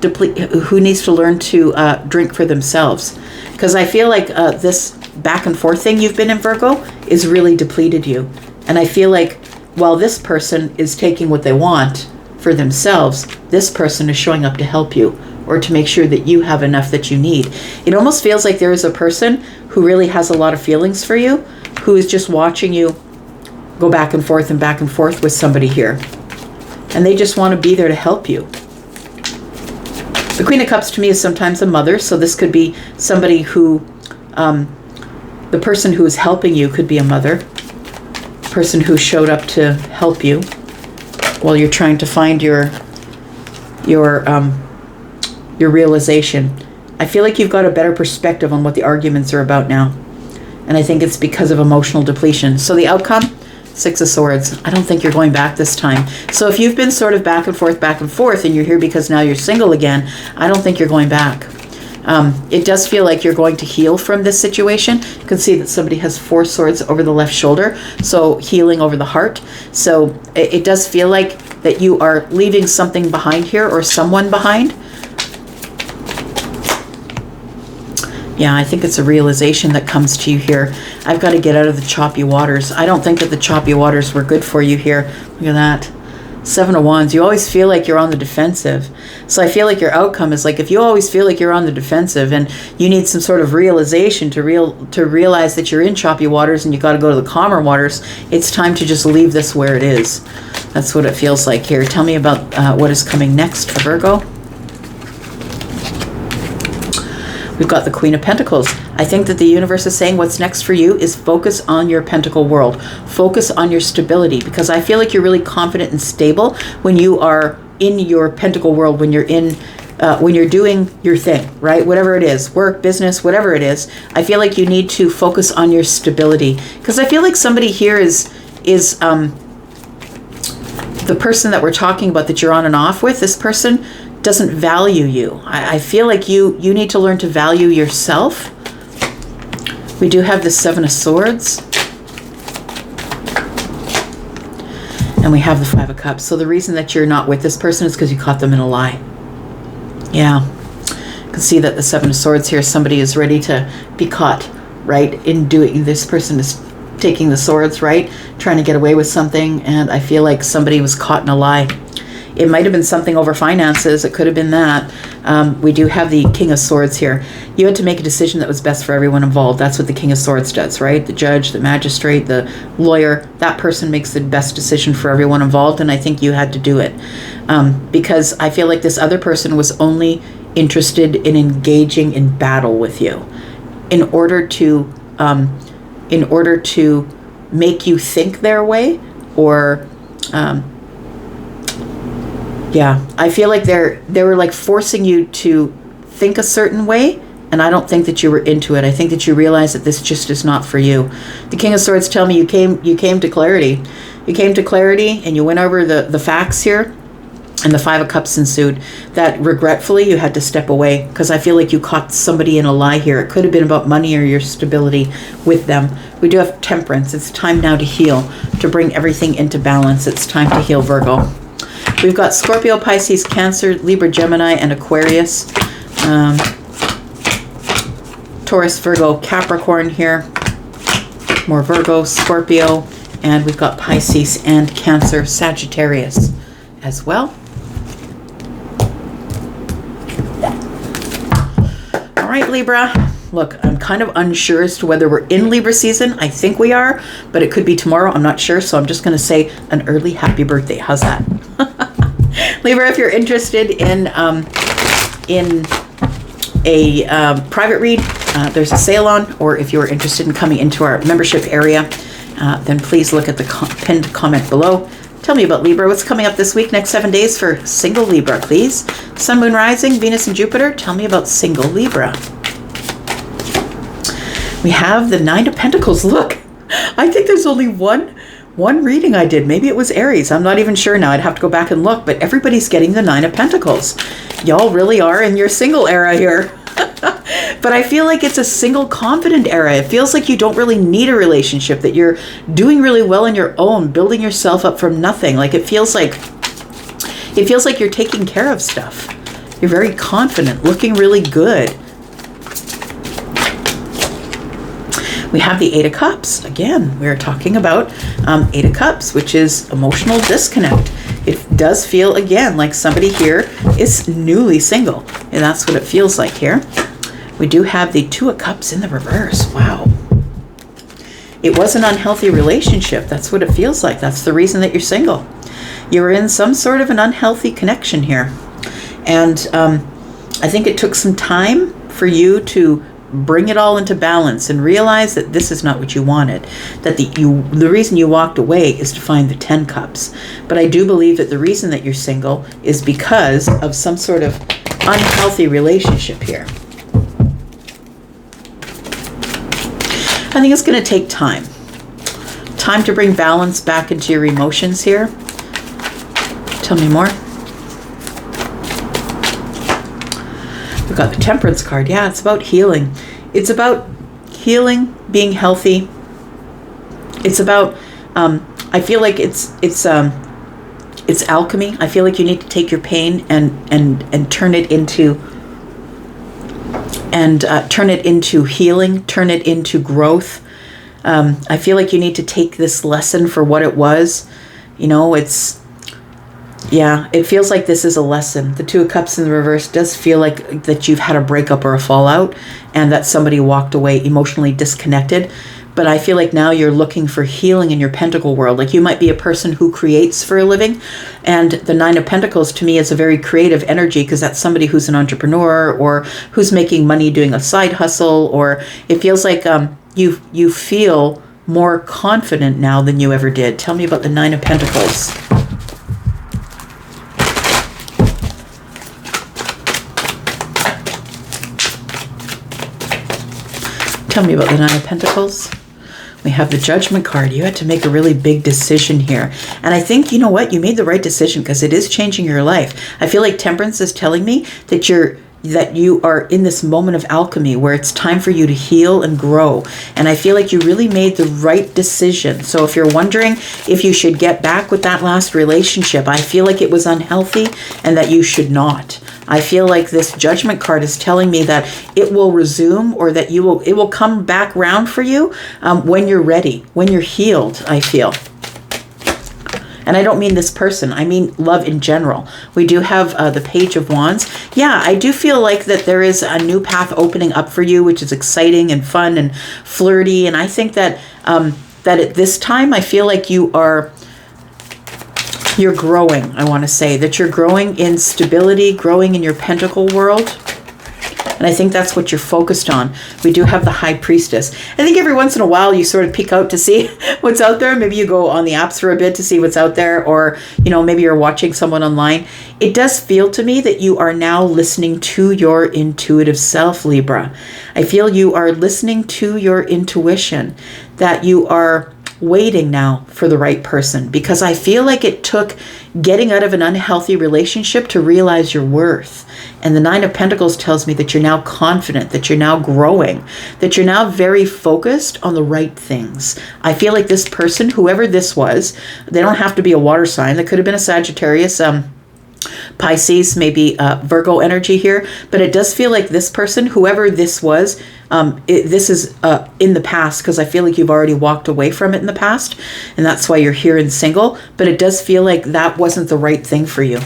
learn to drink for themselves. Because I feel like this back and forth thing you've been in, Virgo, is really depleted you. And I feel like while this person is taking what they want for themselves, this person is showing up to help you or to make sure that you have enough that you need. It almost feels like there is a person who really has a lot of feelings for you, who is just watching you go back and forth with somebody here. And they just want to be there to help you. The Queen of Cups to me is sometimes a mother, so this could be somebody who, the person who is helping you could be a mother, person who showed up to help you while you're trying to find your realization. I feel like you've got a better perspective on what the arguments are about now. And I think it's because of emotional depletion. So the outcome, 6 of Swords. I don't think you're going back this time. So if you've been sort of back and forth, and you're here because now you're single again, I don't think you're going back. It does feel like you're going to heal from this situation. You can see that somebody has 4 swords over the left shoulder, so healing over the heart. So it does feel like that you are leaving something behind here, or someone behind. Yeah, I think it's a realization that comes to you here. I've got to get out of the choppy waters. I don't think that the choppy waters were good for you here. Look at that. 7 of Wands. You always feel like you're on the defensive. So I feel like your outcome is like, if you always feel like you're on the defensive and you need some sort of realization to realize that you're in choppy waters and you got to go to the calmer waters, it's time to just leave this where it is. That's what it feels like here. Tell me about what is coming next for Virgo. We've got the Queen of Pentacles. I think that the universe is saying what's next for you is focus on your pentacle world. Focus on your stability, because I feel like you're really confident and stable when you are in your pentacle world, when you're doing your thing, right? Whatever it is, work, business, whatever it is. I feel like you need to focus on your stability, because I feel like somebody here is the person that we're talking about that you're on and off with. This person doesn't value you. I feel like you need to learn to value yourself. We do have the 7 of Swords. And we have the 5 of Cups. So the reason that you're not with this person is because you caught them in a lie. Yeah. You can see that the 7 of Swords here, somebody is ready to be caught, right, in doing, this person is taking the swords, right, trying to get away with something, and I feel like somebody was caught in a lie. It might have been something over finances. It could have been that. We do have the King of Swords here. You had to make a decision that was best for everyone involved. That's what the King of Swords does, right? The judge, the magistrate, the lawyer, that person makes the best decision for everyone involved, and I think you had to do it. Because I feel like this other person was only interested in engaging in battle with you in order to make you think their way, or yeah, I feel like they were like forcing you to think a certain way, and I don't think that you were into it. I think that you realized that this just is not for you. The King of Swords tell me you came to clarity. You came to clarity and you went over the facts here, and the 5 of Cups ensued. That regretfully you had to step away, because I feel like you caught somebody in a lie here. It could have been about money or your stability with them. We do have Temperance. It's time now to heal, to bring everything into balance. It's time to heal, Virgo. We've got Scorpio, Pisces, Cancer, Libra, Gemini, and Aquarius. Taurus, Virgo, Capricorn here. More Virgo, Scorpio, and we've got Pisces and Cancer, Sagittarius as well. All right, Libra. Look, I'm kind of unsure as to whether we're in Libra season. I think we are, but it could be tomorrow. I'm not sure, so I'm just going to say an early happy birthday. How's that? Libra, if you're interested in a private read, there's a sale on, or if you're interested in coming into our membership area, then please look at the pinned comment below. Tell me about Libra. What's coming up this week, next 7 days for single Libra, please? Sun, Moon, Rising, Venus, and Jupiter. Tell me about single Libra. We have the 9 of Pentacles. Look, I think there's only one reading I did. Maybe it was Aries. I'm not even sure now. I'd have to go back and look, but everybody's getting the 9 of Pentacles. Y'all really are in your single era here. But I feel like it's a single confident era. It feels like you don't really need a relationship, that you're doing really well on your own, building yourself up from nothing. Like it feels like you're taking care of stuff. You're very confident, looking really good. We have the Eight of Cups. Again, we're talking about Eight of Cups, which is emotional disconnect. It does feel, again, like somebody here is newly single, and that's what it feels like here. We do have the Two of Cups in the reverse. Wow. It was an unhealthy relationship. That's what it feels like. That's the reason that you're single. You're in some sort of an unhealthy connection here. And I think it took some time for you to bring it all into balance and realize that this is not what you wanted. That the reason you walked away is to find the 10 cups. But I do believe that the reason that you're single is because of some sort of unhealthy relationship here. I think it's going to take time. Time to bring balance back into your emotions here. Tell me more. We've got the Temperance card. Yeah, it's about healing. It's about healing, being healthy. It's about, I feel like it's alchemy. I feel like you need to take your pain and turn it into, turn it into healing, turn it into growth. I feel like you need to take this lesson for what it was. You know, it feels like this is a lesson. The Two of Cups in the reverse does feel like that you've had a breakup or a fallout and that somebody walked away emotionally disconnected. But I feel like now you're looking for healing in your Pentacle world. Like you might be a person who creates for a living. And the Nine of Pentacles to me is a very creative energy because that's somebody who's an entrepreneur or who's making money doing a side hustle. Or it feels like you feel more confident now than you ever did. Tell me about the Nine of Pentacles. Tell me about the Nine of Pentacles. We have the Judgment card. You had to make a really big decision here. And I think, you know what? You made the right decision because it is changing your life. I feel like Temperance is telling me that you are in this moment of alchemy where it's time for you to heal and grow. And I feel like you really made the right decision. So if you're wondering if you should get back with that last relationship, I feel like it was unhealthy and that you should not. I feel like this Judgment card is telling me that it will resume or that it will come back round for you when you're ready, when you're healed, I feel. And I don't mean this person. I mean love in general. We do have the Page of Wands. Yeah, I do feel like that there is a new path opening up for you, which is exciting and fun and flirty. And I think that at this time, I feel like you're growing. I want to say that you're growing in stability, growing in your Pentacle world. And I think that's what you're focused on. We do have the High Priestess. I think every once in a while you sort of peek out to see what's out there. Maybe you go on the apps for a bit to see what's out there, or, you know, maybe you're watching someone online. It does feel to me that you are now listening to your intuitive self, Libra. I feel you are listening to your intuition, that you are waiting now for the right person, because I feel like it took getting out of an unhealthy relationship to realize your worth. And the Nine of Pentacles tells me that you're now confident, that you're now growing, that you're now very focused on the right things. I feel like this person, whoever this was, they don't have to be a water sign. They could have been a Sagittarius, Pisces, maybe Virgo energy here, but it does feel like this person, whoever this was, this is in the past, because I feel like you've already walked away from it in the past, and that's why you're here and single. But it does feel like that wasn't the right thing for you.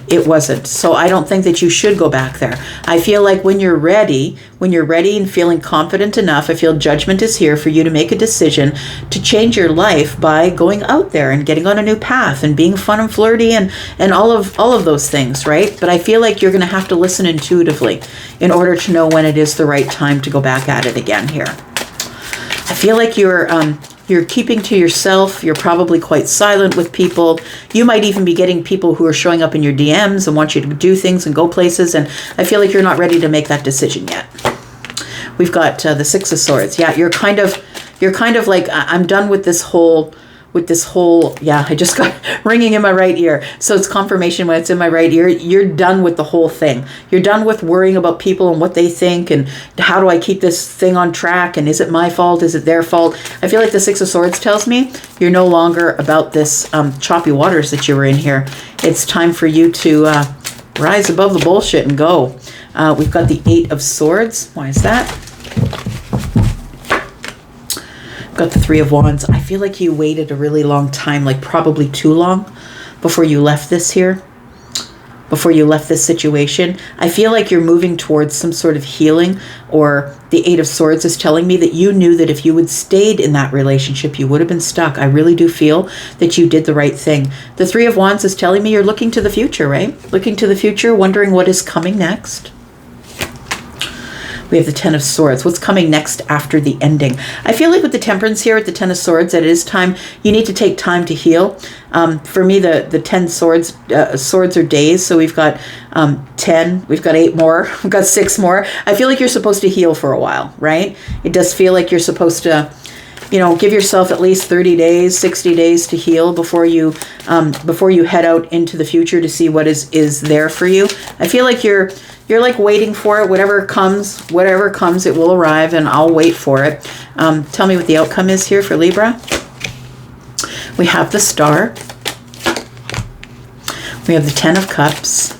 It wasn't. So I don't think that you should go back there. I feel like when you're ready and feeling confident enough, I feel Judgment is here for you to make a decision to change your life by going out there and getting on a new path and being fun and flirty and all of those things, right? But I feel like you're going to have to listen intuitively in order to know when it is the right time to go back at it again here. I feel like you're keeping to yourself. You're probably quite silent with people. You might even be getting people who are showing up in your DMs and want you to do things and go places. And I feel like you're not ready to make that decision yet. We've got the Six of Swords. Yeah, you're kind of like, I'm done with this whole, yeah, I just got ringing in my right ear. So it's confirmation when it's in my right ear. You're done with the whole thing. You're done with worrying about people and what they think and how do I keep this thing on track, and is it my fault? Is it their fault? I feel like the Six of Swords tells me you're no longer about this choppy waters that you were in here. It's time for you to rise above the bullshit and go. We've got the 8 of Swords. Why is that? Got the 3 of Wands. I feel like you waited a really long time, like probably too long, before you left this here, before you left this situation. I feel like you're moving towards some sort of healing, or the 8 of Swords is telling me that you knew that if you had stayed in that relationship, you would have been stuck. I really do feel that you did the right thing. The 3 of Wands is telling me you're looking to the future, right? Looking to the future, wondering what is coming next. We have the 10 of Swords. What's coming next after the ending? I feel like with the Temperance here at the 10 of Swords, that it is time. You need to take time to heal. For me, the 10 swords are days. So we've got 10. We've got 8 more. We've got 6 more. I feel like you're supposed to heal for a while, right? It does feel like you're supposed to, give yourself at least 30 days, 60 days to heal before you head out into the future to see what is there for you. I feel like you're like waiting for it. Whatever comes, it will arrive, and I'll wait for it. Tell me what the outcome is here for Libra. We have the Star. We have the 10 of Cups.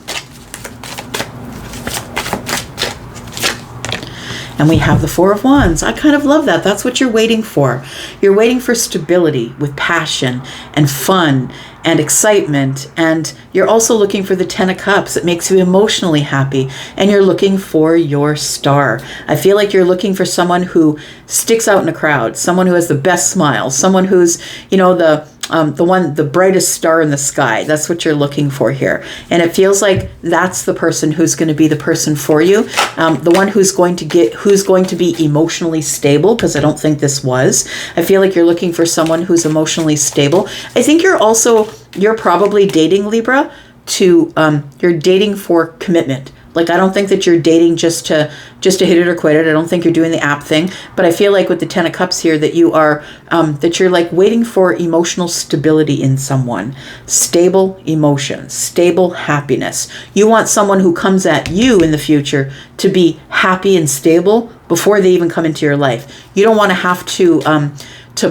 And we have the 4 of Wands. I kind of love that. That's what you're waiting for. You're waiting for stability with passion and fun and excitement. And you're also looking for the 10 of Cups. It makes you emotionally happy. And you're looking for your star. I feel like you're looking for someone who sticks out in a crowd, someone who has the best smile, someone who's, the brightest star in the sky. That's what you're looking for here. And it feels like that's the person who's going to be the person for you. The one who's going to be emotionally stable, because I don't think this was. I feel like you're looking for someone who's emotionally stable. I think you're probably dating, Libra, you're dating for commitment. Like, I don't think that you're dating just to hit it or quit it. I don't think you're doing the app thing. But I feel like with the 10 of Cups here that you're like waiting for emotional stability in someone. Stable emotions, stable happiness. You want someone who comes at you in the future to be happy and stable before they even come into your life. You don't want to have to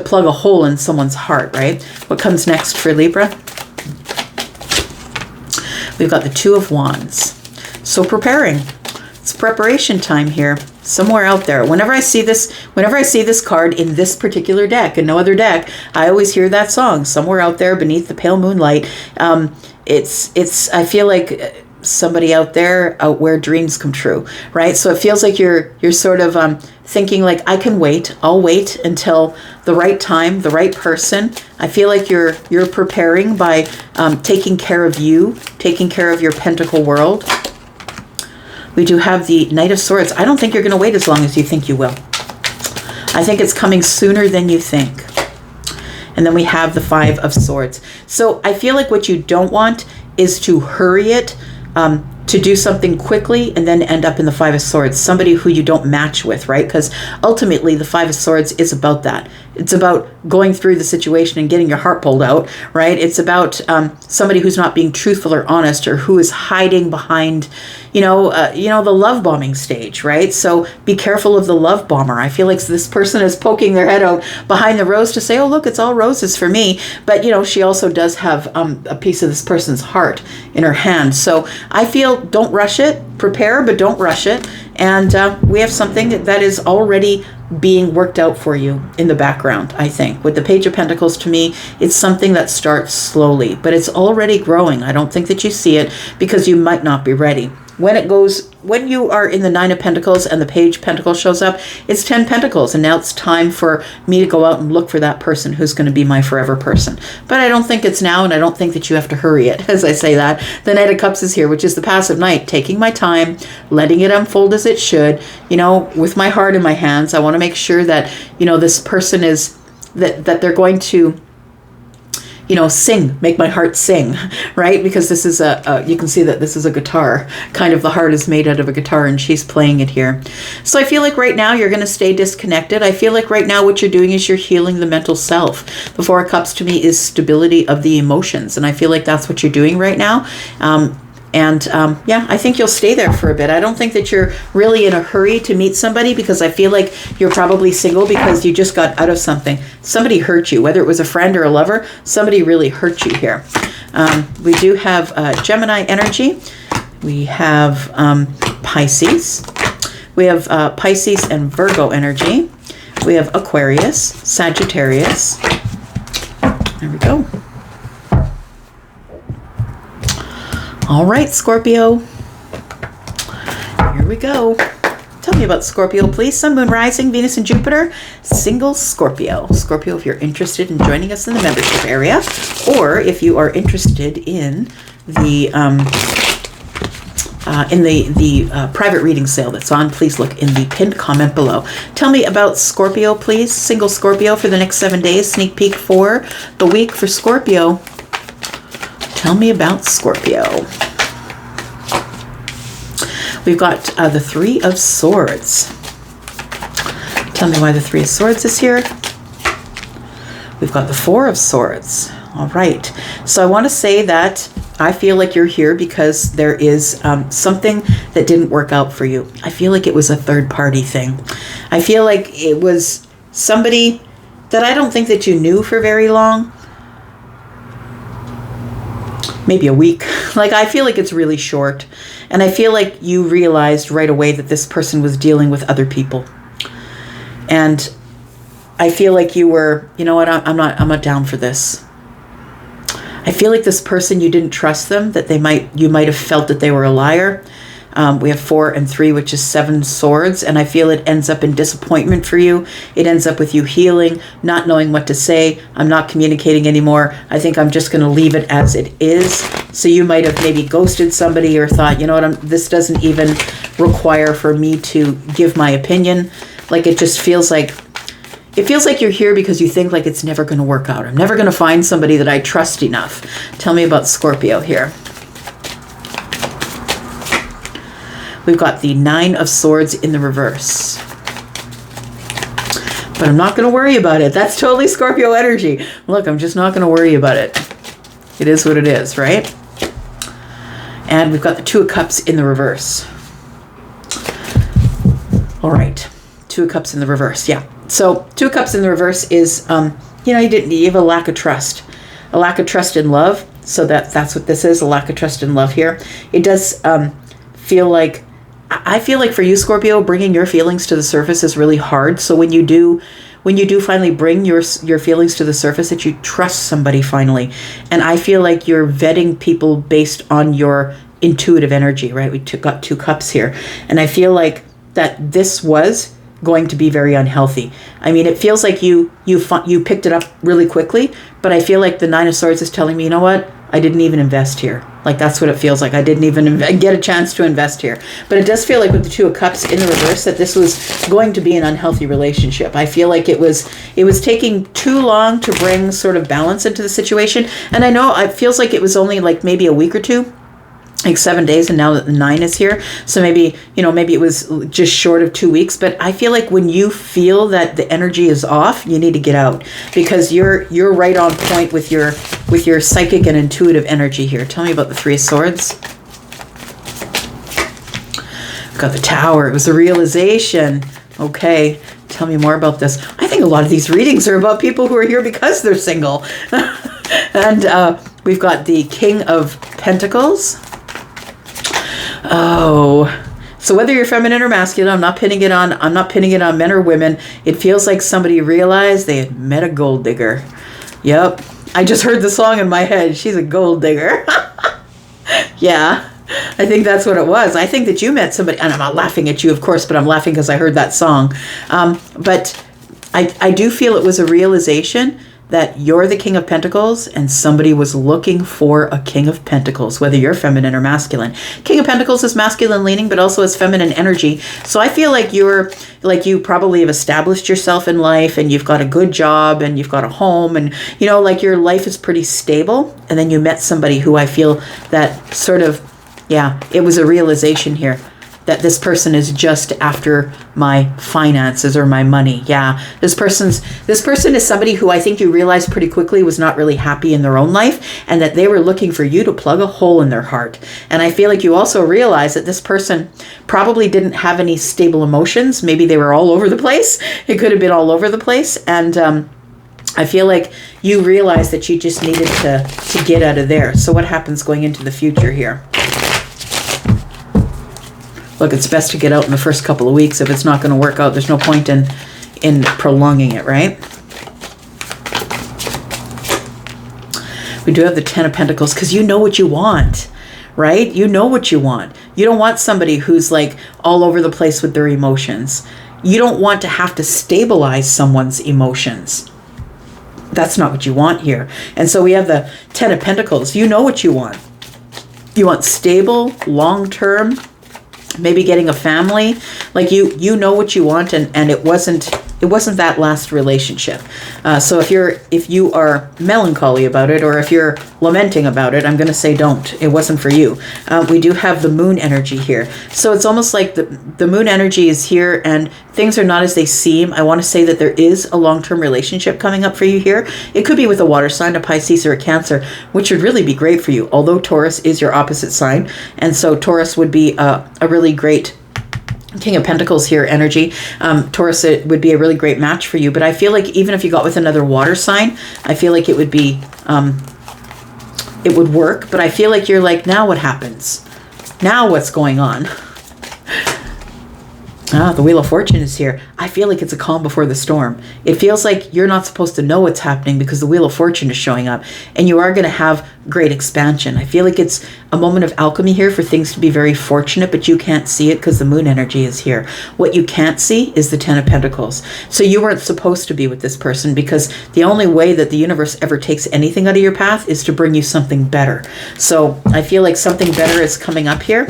plug a hole in someone's heart, right? What comes next for Libra? We've got the 2 of Wands. So preparing. It's preparation time here. Somewhere out there. Whenever I see this card in this particular deck and no other deck, I always hear that song, Somewhere Out There Beneath the Pale Moonlight. I feel like somebody out where dreams come true, right? So it feels like you're sort of thinking like, I can wait. I'll wait until the right time, the right person. I feel like you're preparing by taking care of you, taking care of your pentacle world. We do have the Knight of Swords. I don't think you're going to wait as long as you think you will. I think it's coming sooner than you think. And then we have the 5 of Swords. So I feel like what you don't want is to hurry it, to do something quickly and then end up in the 5 of Swords, somebody who you don't match with, right? Because ultimately the 5 of Swords is about that. It's about going through the situation and getting your heart pulled out, right? It's about somebody who's not being truthful or honest, or who is hiding behind, the love bombing stage, right? So be careful of the love bomber. I feel like this person is poking their head out behind the rose to say, oh, look, it's all roses for me. But, she also does have a piece of this person's heart in her hand. So I feel, don't rush it. Prepare, but don't rush it. And we have something that is already being worked out for you in the background, I think. With the Page of Pentacles, to me, it's something that starts slowly, but it's already growing. I don't think that you see it because you might not be ready. When you are in the 9 of Pentacles and the Page Pentacle shows up, it's 10 Pentacles, and now it's time for me to go out and look for that person who's going to be my forever person. But I don't think it's now, and I don't think that you have to hurry it, as I say that. The Knight of Cups is here, which is the passive Knight, taking my time, letting it unfold as it should, with my heart in my hands. I want to make sure that, this person is, that they're going to, sing, make my heart sing, right? Because this is you can see that this is a guitar. Kind of the heart is made out of a guitar, and she's playing it here. So I feel like right now you're going to stay disconnected. I feel like right now what you're doing is you're healing the mental self. The 4 of Cups to me is stability of the emotions. And I feel like that's what you're doing right now. I think you'll stay there for a bit. I don't think that you're really in a hurry to meet somebody, because I feel like you're probably single because you just got out of something. Somebody hurt you, whether it was a friend or a lover. Somebody really hurt you here. We do have Gemini energy. We have Pisces. We have Pisces and Virgo energy. We have Aquarius, Sagittarius. There we go. All right, Scorpio. Here we go. Tell me about Scorpio, please. Sun, Moon, Rising, Venus, and Jupiter. Single Scorpio. Scorpio, if you're interested in joining us in the membership area, or if you are interested in the private reading sale that's on, please look in the pinned comment below. Tell me about Scorpio, please. Single Scorpio for the next 7 days. Sneak peek for the week for Scorpio. Tell me about Scorpio. We've got the Three of Swords. Tell me why the Three of Swords is here. We've got the Four of Swords. All right. So I want to say that I feel like you're here because there is something that didn't work out for you. I feel like it was a third party thing. I feel like it was somebody that I don't think that you knew for very long. Maybe a week. Like, I feel like it's really short. And I feel like you realized right away that this person was dealing with other people. And I feel like you were, you know what, I'm not down for this. I feel like this person, you didn't trust them, that you might have felt that they were a liar. We have 4 and 3, which is 7 swords. And I feel it ends up in disappointment for you. It ends up with you healing, not knowing what to say. I'm not communicating anymore. I think I'm just going to leave it as it is. So you might have maybe ghosted somebody or thought, you know what, this doesn't even require for me to give my opinion. Like, it just feels like, you're here because you think like it's never going to work out. I'm never going to find somebody that I trust enough. Tell me about Scorpio here. We've got the 9 of Swords in the reverse. But I'm not going to worry about it. That's totally Scorpio energy. Look, I'm just not going to worry about it. It is what it is, right? And we've got the 2 of Cups in the reverse. All right. 2 of Cups in the reverse. Yeah. So 2 of Cups in the reverse is, you have a lack of trust. A lack of trust in love. So that's what this is, a lack of trust in love here. It does feel like, I feel like for you, Scorpio, bringing your feelings to the surface is really hard. So when you do finally bring your feelings to the surface, that you trust somebody finally. And I feel like you're vetting people based on your intuitive energy, right? We got 2 cups here. And I feel like that this was going to be very unhealthy. I mean, it feels like you picked it up really quickly, but I feel like the 9 of Swords is telling me, you know what? I didn't even invest here. Like, that's what it feels like. I didn't even get a chance to invest here. But it does feel like with the 2 of Cups in the reverse that this was going to be an unhealthy relationship. I feel like it was taking too long to bring sort of balance into the situation. And I know it feels like it was only like maybe a week or two, like 7 days, and now that the 9 is here. So maybe it was just short of 2 weeks. But I feel like when you feel that the energy is off, you need to get out, because you're right on point with your psychic and intuitive energy here. Tell me about the 3 of Swords. Got the Tower. It was a realization. Okay. Tell me more about this. I think a lot of these readings are about people who are here because they're single. And we've got the King of Pentacles. Oh, so whether you're feminine or masculine, I'm not pinning it on men or women. It feels like somebody realized they had met a gold digger. Yep. I just heard the song in my head. She's a gold digger. Yeah. I think that's what it was. I think that you met somebody, and I'm not laughing at you, of course, but I'm laughing because I heard that song. But I do feel it was a realization that you're the King of Pentacles and somebody was looking for a King of Pentacles, whether you're feminine or masculine. King of Pentacles is masculine leaning, but also has feminine energy. So I feel like you probably have established yourself in life, and you've got a good job, and you've got a home, and like your life is pretty stable. And then you met somebody who I feel that sort of, yeah, it was a realization here that this person is just after my finances or my money. Yeah, this person is somebody who I think you realized pretty quickly was not really happy in their own life, and that they were looking for you to plug a hole in their heart. And I feel like you also realize that this person probably didn't have any stable emotions. Maybe they were all over the place. It could have been all over the place. And I feel like you realized that you just needed to get out of there. So what happens going into the future here? Look, it's best to get out in the first couple of weeks. If it's not going to work out, there's no point in prolonging it, right? We do have the Ten of Pentacles because you know what you want, right? You know what you want. You don't want somebody who's like all over the place with their emotions. You don't want to have to stabilize someone's emotions. That's not what you want here. And so we have the Ten of Pentacles. You know what you want. You want stable, long-term, maybe getting a family. Like you know what you want, and it wasn't that last relationship. So if you are melancholy about it, or if you're lamenting about it, I'm going to say don't. It wasn't for you. We do have the moon energy here. So it's almost like the moon energy is here and things are not as they seem. I want to say that there is a long-term relationship coming up for you here. It could be with a water sign, a Pisces or a Cancer, which would really be great for you. Although Taurus is your opposite sign. And so Taurus would be a really great King of Pentacles here energy. Taurus, it would be a really great match for you. But I feel like even if you got with another water sign, I feel like it would be, it would work. But I feel like you're like, now what happens? Now what's going on? The Wheel of Fortune is here. I feel like it's a calm before the storm. It feels like you're not supposed to know what's happening because the Wheel of Fortune is showing up, and you are going to have great expansion. I feel like it's a moment of alchemy here for things to be very fortunate, but you can't see it because the moon energy is here. What you can't see is the Ten of Pentacles. So you weren't supposed to be with this person, because the only way that the universe ever takes anything out of your path is to bring you something better. So I feel like something better is coming up here.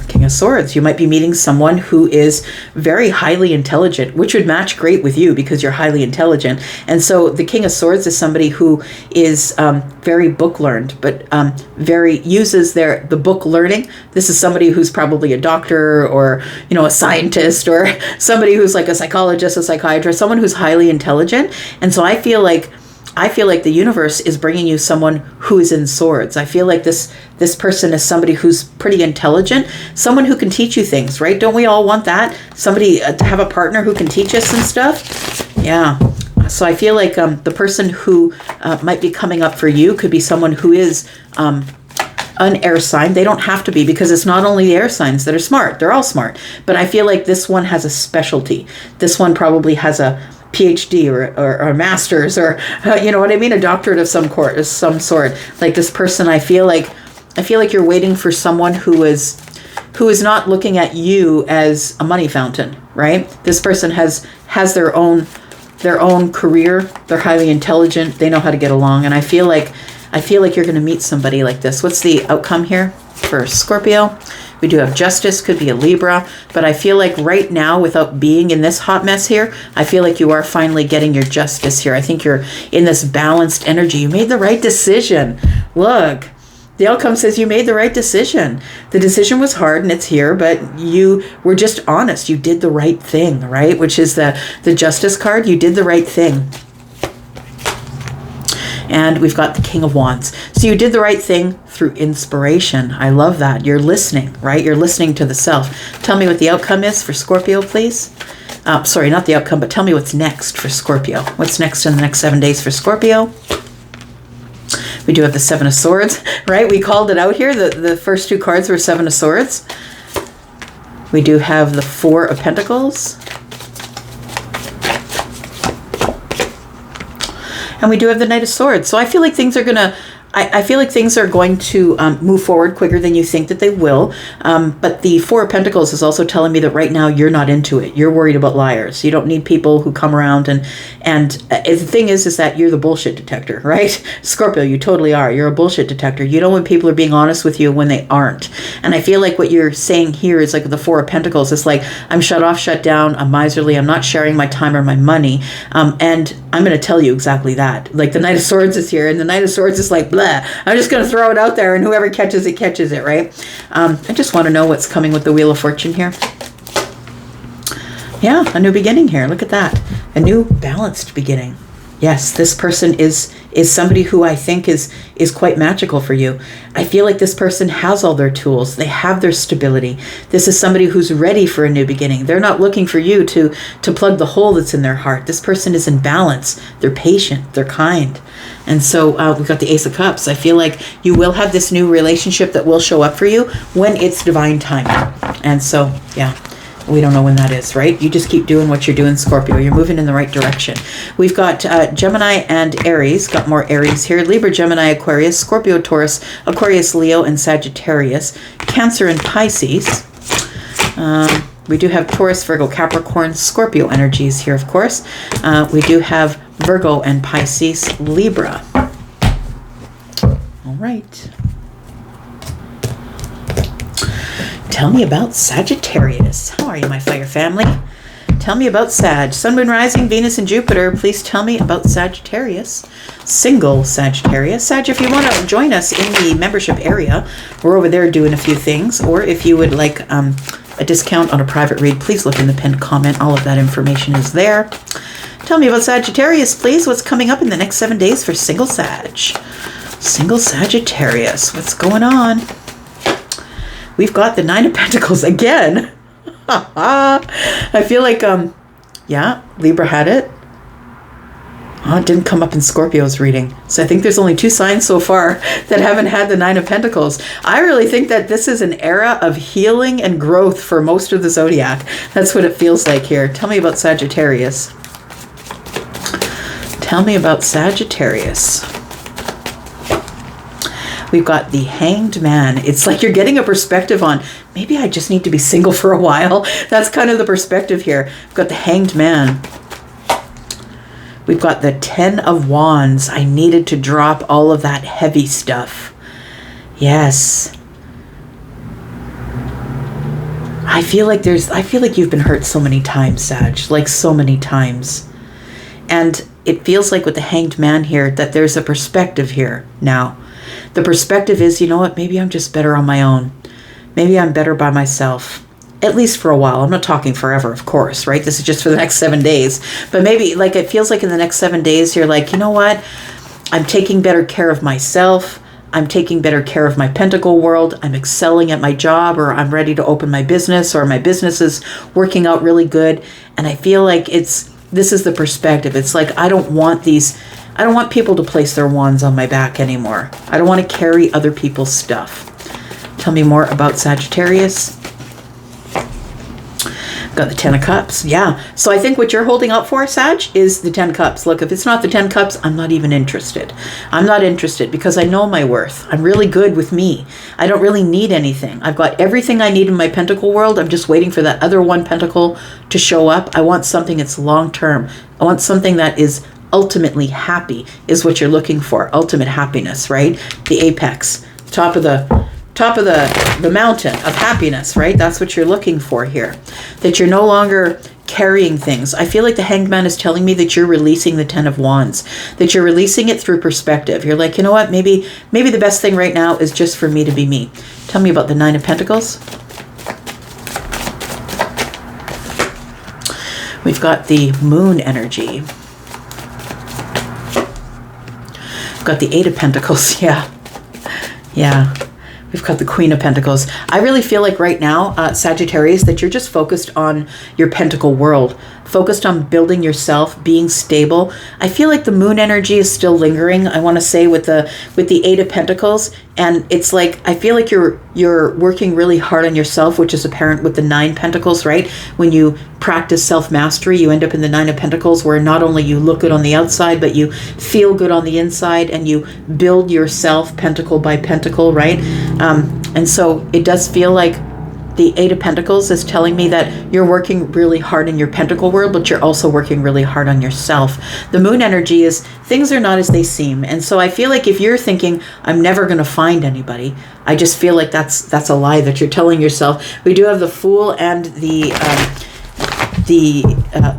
King of Swords. You might be meeting someone who is very highly intelligent, which would match great with you because you're highly intelligent. And so the King of Swords is somebody who is very book learned, but very uses the book learning. This is somebody who's probably a doctor, or a scientist, or somebody who's like a psychologist, a psychiatrist, someone who's highly intelligent. And so I feel like the universe is bringing you someone who is in swords. I feel like this person is somebody who's pretty intelligent, someone who can teach you things, right? Don't we all want that? Somebody to have a partner who can teach us and stuff? Yeah. So I feel like the person who might be coming up for you could be someone who is an air sign. They don't have to be, because it's not only the air signs that are smart. They're all smart. But I feel like this one has a specialty. This one probably has a PhD or a master's, or you know what I mean, a doctorate of some sort. Like this person, I feel like you're waiting for someone who is not looking at you as a money fountain, right? This person has their own career. They're highly intelligent. They know how to get along, and I feel like you're going to meet somebody like this. What's the outcome here for Scorpio? We do have Justice, could be a Libra, but I feel like right now, without being in this hot mess here, I feel like you are finally getting your justice here. I think you're in this balanced energy. You made the right decision. Look, the outcome says you made the right decision. The decision was hard and it's here, but you were just honest. You did the right thing, right? Which is the Justice card. You did the right thing. And we've got the King of Wands. So you did the right thing through inspiration. I love that. You're listening, right? You're listening to the self. Tell me what the outcome is for Scorpio, please. Sorry, not the outcome, but tell me what's next for Scorpio. What's next in the next 7 days for Scorpio? We do have the Seven of Swords, right? We called it out here. The first two cards were Seven of Swords. We do have the Four of Pentacles. And we do have the Knight of Swords. So I feel like things are going to I feel like things are going to move forward quicker than you think that they will. But the Four of Pentacles is also telling me that right now you're not into it. You're worried about liars. You don't need people who come around and the thing is that you're the bullshit detector, right? Scorpio, you totally are. You're a bullshit detector. You know when people are being honest with you and when they aren't. And I feel like what you're saying here is like the Four of Pentacles. It's like, I'm shut off, shut down, I'm miserly, I'm not sharing my time or my money. And I'm going to tell you exactly that. Like the Knight of Swords is here and the Knight of Swords is like, blah. I'm just going to throw it out there and whoever catches it, right? I just want to know what's coming with the Wheel of Fortune here. Yeah, a new beginning here. Look at that. A new balanced beginning. Yes, this person is somebody who I think is quite magical for you. I feel like this person has all their tools. They have their stability. This is somebody who's ready for a new beginning. They're not looking for you to plug the hole that's in their heart. This person is in balance. They're patient. They're kind. And so we've got the Ace of Cups. I feel like you will have this new relationship that will show up for you when it's divine timing. And so, yeah. We don't know when that is, right? You just keep doing what you're doing, Scorpio. You're moving in the right direction. We've got Gemini and Aries. Got more Aries here. Libra, Gemini, Aquarius, Scorpio, Taurus, Aquarius, Leo, and Sagittarius. Cancer and Pisces. We do have Taurus, Virgo, Capricorn, Scorpio energies here, of course. We do have Virgo and Pisces, Libra. All right. Tell me about Sagittarius. How are you, my fire family? Tell me about Sag. Sun, Moon, Rising, Venus, and Jupiter. Please tell me about Sagittarius. Single Sagittarius. Sag, if you want to join us in the membership area, we're over there doing a few things. Or if you would like a discount on a private read, please look in the pinned comment. All of that information is there. Tell me about Sagittarius, please. What's coming up in the next 7 days for single Sag? Single Sagittarius. What's going on? We've got the Nine of Pentacles again. I feel like, yeah, Libra had it. Oh, it didn't come up in Scorpio's reading. So I think there's only 2 signs so far that haven't had the Nine of Pentacles. I really think that this is an era of healing and growth for most of the Zodiac. That's what it feels like here. Tell me about Sagittarius. Tell me about Sagittarius. We've got the Hanged Man. It's like you're getting a perspective on, maybe I just need to be single for a while. That's kind of the perspective here. We've got the Hanged Man. We've got the 10 of Wands. I needed to drop all of that heavy stuff. Yes. I feel like you've been hurt so many times, Sag. Like so many times. And it feels like with the Hanged Man here that there's a perspective here now. The perspective is, you know what, maybe I'm just better on my own. Maybe I'm better by myself, at least for a while. I'm not talking forever, of course, right? This is just for the next 7 days. But maybe, like, it feels like in the next 7 days, you're like, you know what, I'm taking better care of myself. I'm taking better care of my pentacle world. I'm excelling at my job, or I'm ready to open my business, or my business is working out really good. And I feel like this is the perspective. It's like, I don't want people to place their wands on my back anymore. I don't want to carry other people's stuff. Tell me more about Sagittarius. Got the 10 of Cups. Yeah. So I think what you're holding out for, Sag, is the 10 Cups. Look, if it's not the 10 Cups, I'm not even interested. I'm not interested because I know my worth. I'm really good with me. I don't really need anything. I've got everything I need in my pentacle world. I'm just waiting for that other one pentacle to show up. I want something that's long term. I want something that is ultimately happy, is what you're looking for. Ultimate happiness, right? The apex, top of the mountain of happiness, right? That's what you're looking for here. That you're no longer carrying things. I feel like the Hanged Man is telling me that you're releasing the 10 of Wands, that you're releasing it through perspective. You're like, you know what? Maybe the best thing right now is just for me to be me. Tell me about the 9 of Pentacles. We've got the Moon energy. Got the 8 of Pentacles. Yeah. We've got the Queen of Pentacles. I really feel like right now, Sagittarius, that you're just focused on your pentacle world, focused on building yourself, being stable. I feel like the Moon energy is still lingering, I want to say, with the 8 of Pentacles. And it's like, I feel like you're working really hard on yourself, which is apparent with the 9 Pentacles, right? When you practice self-mastery, you end up in the 9 of Pentacles, where not only you look good on the outside, but you feel good on the inside, and you build yourself pentacle by pentacle, right? And so it does feel like the 8 of Pentacles is telling me that you're working really hard in your pentacle world, but you're also working really hard on yourself. The Moon energy is things are not as they seem. And so I feel like if you're thinking, I'm never going to find anybody, I just feel like that's a lie that you're telling yourself. We do have the Fool and the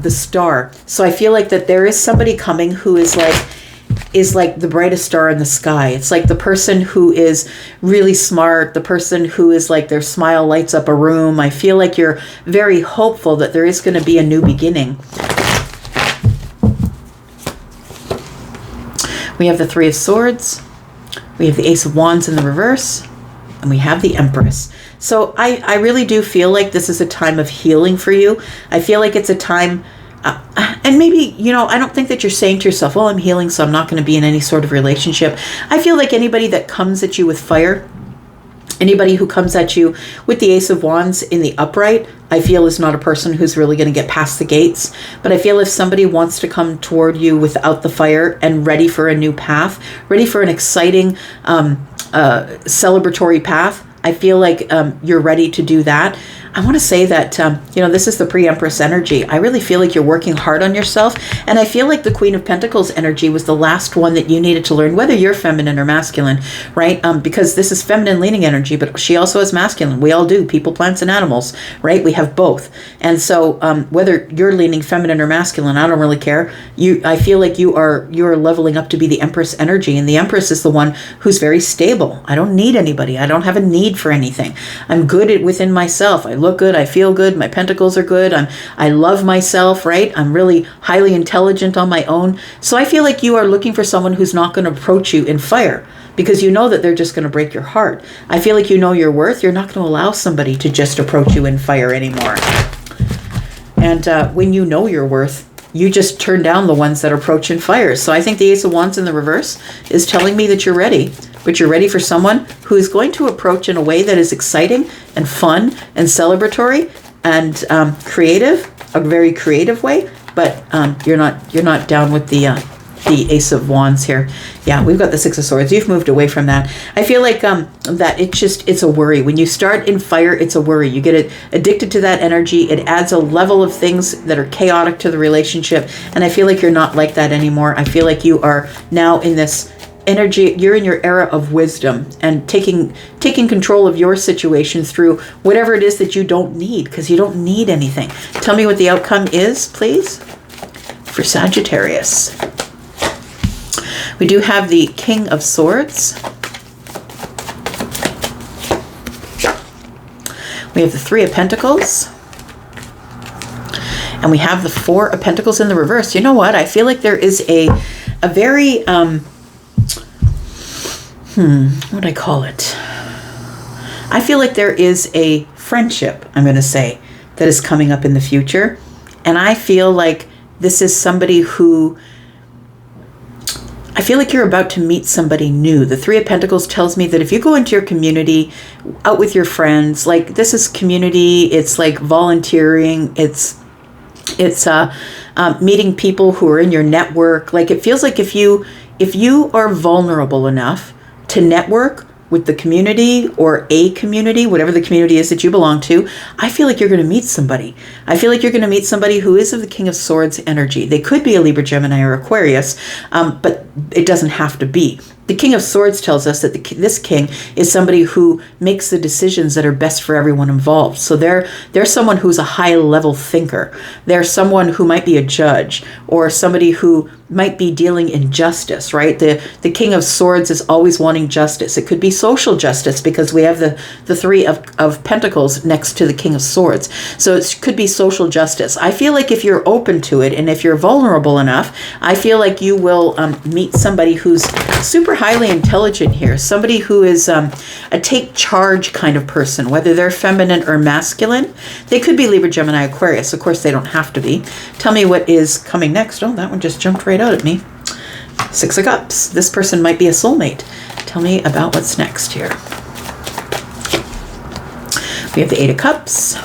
Star. So I feel like that there is somebody coming who is like the brightest star in the sky. It's like the person who is really smart, the person who is like their smile lights up a room. I feel like you're very hopeful that there is going to be a new beginning. We have the Three of Swords. We have the Ace of Wands in the reverse. And we have the Empress. So I really do feel like this is a time of healing for you. I feel like it's a time, and maybe, you know, I don't think that you're saying to yourself, well, I'm healing, so I'm not going to be in any sort of relationship. I feel like anybody that comes at you with fire, anybody who comes at you with the Ace of Wands in the upright, I feel is not a person who's really going to get past the gates. But I feel if somebody wants to come toward you without the fire and ready for a new path, ready for an exciting celebratory path, I feel like you're ready to do that. I want to say that, you know, this is the pre-Empress energy. I really feel like you're working hard on yourself. And I feel like the Queen of Pentacles energy was the last one that you needed to learn, whether you're feminine or masculine, right? Because this is feminine leaning energy, but she also has masculine. We all do, people, plants, and animals, right? We have both. And so whether you're leaning feminine or masculine, I don't really care. I feel like you're leveling up to be the Empress energy. And the Empress is the one who's very stable. I don't need anybody. I don't have a need for anything. I'm good within myself. I look good. I feel good. My pentacles are good. I love myself, right? I'm really highly intelligent on my own. So I feel like you are looking for someone who's not going to approach you in fire, because you know that they're just going to break your heart. I feel like you know your worth. You're not going to allow somebody to just approach you in fire anymore. And when you know your worth, you just turn down the ones that approach in fire. So I think the Ace of Wands in the reverse is telling me that you're ready. But you're ready for someone who is going to approach in a way that is exciting and fun and celebratory and creative, a very creative way. But you're not down with the Ace of Wands here. Yeah, we've got the Six of Swords. You've moved away from that. I feel like that it's a worry. When you start in fire, it's a worry. You get addicted to that energy. It adds a level of things that are chaotic to the relationship. And I feel like you're not like that anymore. I feel like you are now in this energy. You're in your era of wisdom and taking control of your situation through whatever it is that you don't need, because you don't need anything. Tell me what the outcome is, please, for Sagittarius. We do have the King of Swords. We have the Three of Pentacles. And we have the Four of Pentacles in the reverse. You know what? I feel like there is a very what do I call it? I feel like there is a friendship, I'm going to say, that is coming up in the future. And I feel like this is somebody who, I feel like you're about to meet somebody new. The Three of Pentacles tells me that if you go into your community, out with your friends, like this is community, it's like volunteering, it's meeting people who are in your network. Like it feels like if you are vulnerable enough to network with the community or a community, whatever the community is that you belong to, I feel like you're going to meet somebody. I feel like you're going to meet somebody who is of the King of Swords energy. They could be a Libra, Gemini, or Aquarius, but it doesn't have to be. The King of Swords tells us that this king is somebody who makes the decisions that are best for everyone involved. So they're someone who's a high-level thinker. They're someone who might be a judge or somebody who might be dealing in justice, right? The King of Swords is always wanting justice. It could be social justice because we have the Three of Pentacles next to the King of Swords. So it could be social justice. I feel like if you're open to it and if you're vulnerable enough, I feel like you will meet somebody who's super highly intelligent here, somebody who is a take charge kind of person, whether they're feminine or masculine. They could be Libra, Gemini, Aquarius. Of course, they don't have to be. Tell me what is coming next. Oh, that one just jumped right out at me. Six of Cups. This person might be a soulmate. Tell me about what's next here. We have the Eight of Cups.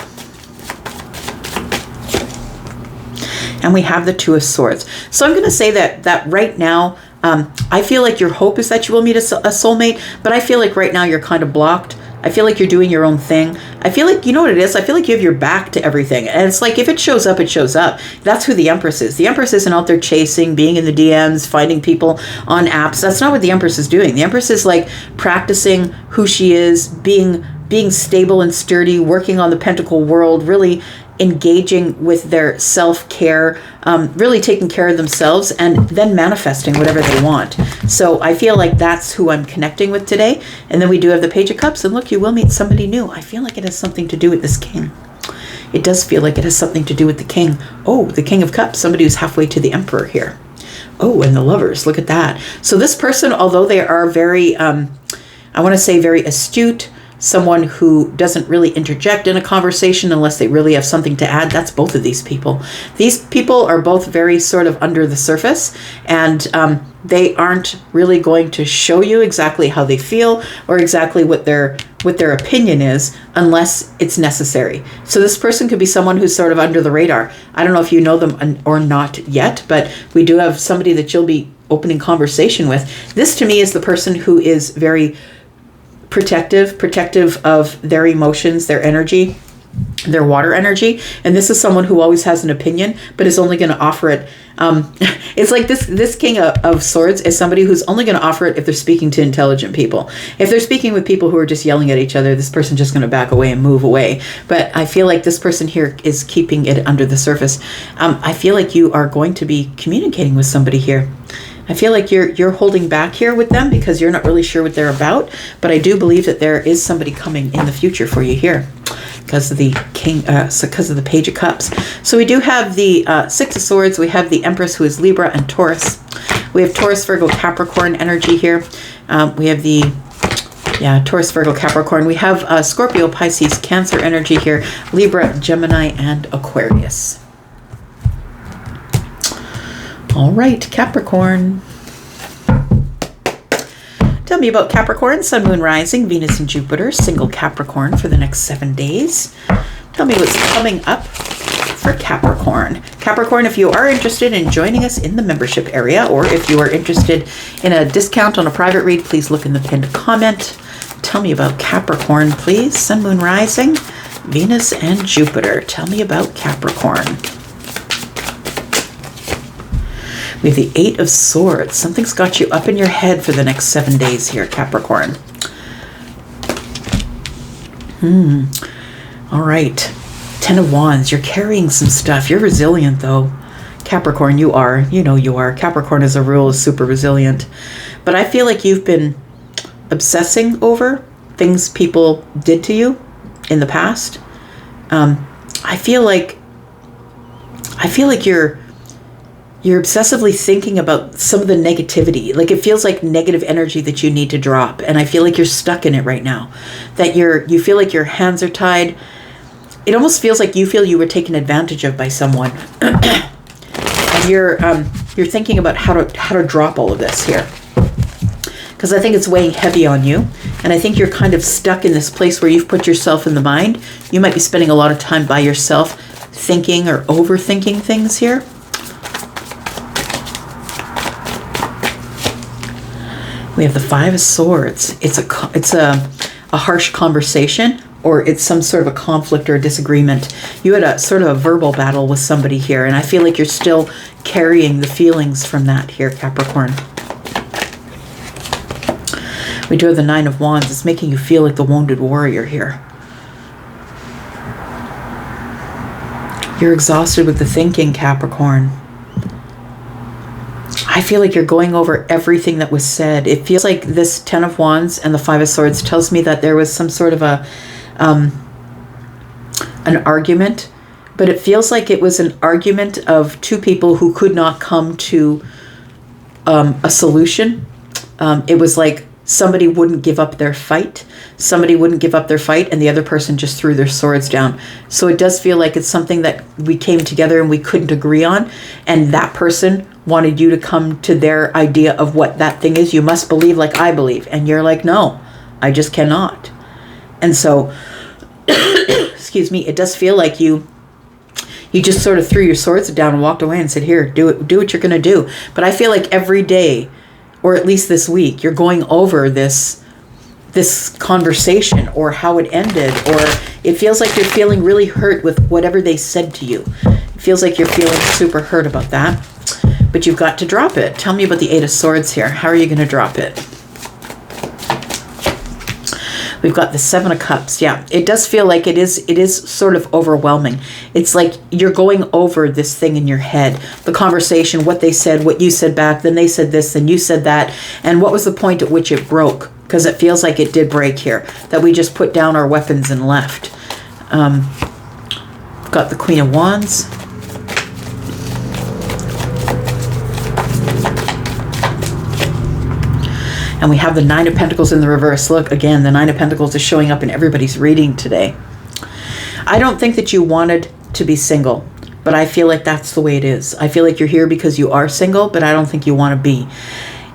And we have the Two of Swords. So I'm going to say that right now, I feel like your hope is that you will meet a soulmate, but I feel like right now you're kind of blocked. I feel like you're doing your own thing. I feel like, you know what it is? I feel like you have your back to everything. And it's like, if it shows up, it shows up. That's who the Empress is. The Empress isn't out there chasing, being in the DMs, finding people on apps. That's not what the Empress is doing. The Empress is like practicing who she is, being stable and sturdy, working on the Pentacle world, really engaging with their self-care, really taking care of themselves, and then manifesting whatever they want. So I feel like that's who I'm connecting with today. And then we do have the Page of Cups, and look, you will meet somebody new. I feel like it has something to do with this king. It does feel like it has something to do with the king. Oh, the King of Cups, somebody who's halfway to the Emperor here. Oh, and the Lovers. Look at that. So this person, although they are very, I want to say very astute, someone who doesn't really interject in a conversation unless they really have something to add. That's both of these people. These people are both very sort of under the surface, and they aren't really going to show you exactly how they feel or exactly what their opinion is unless it's necessary. So this person could be someone who's sort of under the radar. I don't know if you know them or not yet, but we do have somebody that you'll be opening conversation with. This to me is the person who is very protective of their emotions, their energy, their water energy. And this is someone who always has an opinion, but is only going to offer it. It's like this King of Swords is somebody who's only going to offer it if they're speaking to intelligent people. If they're speaking with people who are just yelling at each other, this person's just going to back away and move away. But I feel like this person here is keeping it under the surface. I feel like you are going to be communicating with somebody here. I feel like you're holding back here with them because you're not really sure what they're about. But I do believe that there is somebody coming in the future for you here because of the because of the Page of Cups. So we do have the Six of Swords. We have the Empress, who is Libra, and Taurus. We have Taurus, Virgo, Capricorn energy here. We have the Taurus, Virgo, Capricorn. We have Scorpio, Pisces, Cancer energy here. Libra, Gemini, and Aquarius. All right, Capricorn. Tell me about Capricorn, Sun, Moon, Rising, Venus, and Jupiter, single Capricorn for the next 7 days. Tell me what's coming up for Capricorn. Capricorn, if you are interested in joining us in the membership area, or if you are interested in a discount on a private read, please look in the pinned comment. Tell me about Capricorn, please. Sun, Moon, Rising, Venus, and Jupiter. Tell me about Capricorn. We have the Eight of Swords. Something's got you up in your head for the next 7 days here, Capricorn. All right. Ten of Wands. You're carrying some stuff. You're resilient, though. Capricorn, you are. You know you are. Capricorn, as a rule, is super resilient. But I feel like you've been obsessing over things people did to you in the past. I feel like you're obsessively thinking about some of the negativity. Like, it feels like negative energy that you need to drop. And I feel like you're stuck in it right now. That you feel like your hands are tied. It almost feels like you feel you were taken advantage of by someone. And you're thinking about how to drop all of this here. Because I think it's weighing heavy on you. And I think you're kind of stuck in this place where you've put yourself in the mind. You might be spending a lot of time by yourself thinking or overthinking things here. We have the Five of Swords. It's a harsh conversation, or it's some sort of a conflict or a disagreement. You had a sort of a verbal battle with somebody here, and I feel like you're still carrying the feelings from that here, Capricorn. We do have the Nine of Wands. It's making you feel like the wounded warrior here. You're exhausted with the thinking, Capricorn. I feel like you're going over everything that was said. It feels like this Ten of Wands and the Five of Swords tells me that there was some sort of an argument, but it feels like it was an argument of two people who could not come to a solution. It was like somebody wouldn't give up their fight. Somebody wouldn't give up their fight, and the other person just threw their swords down. So it does feel like it's something that we came together and we couldn't agree on, and that person wanted you to come to their idea of what that thing is. You must believe like I believe. And you're like, no, I just cannot. And so, excuse me, it does feel like you just sort of threw your swords down and walked away and said, here, do what you're going to do. But I feel like every day, or at least this week, you're going over this conversation or how it ended, or it feels like you're feeling really hurt with whatever they said to you. It feels like you're feeling super hurt about that. But you've got to drop it. Tell me about the Eight of Swords here. How are you going to drop it? We've got the Seven of Cups. Yeah, it does feel like it is sort of overwhelming. It's like you're going over this thing in your head. The conversation, what they said, what you said back, then they said this, then you said that. And what was the point at which it broke? Because it feels like it did break here. That we just put down our weapons and left. We've got the Queen of Wands. And we have the Nine of Pentacles in the reverse. Look, again, the Nine of Pentacles is showing up in everybody's reading today. I don't think that you wanted to be single, but I feel like that's the way it is. I feel like you're here because you are single, but I don't think you want to be.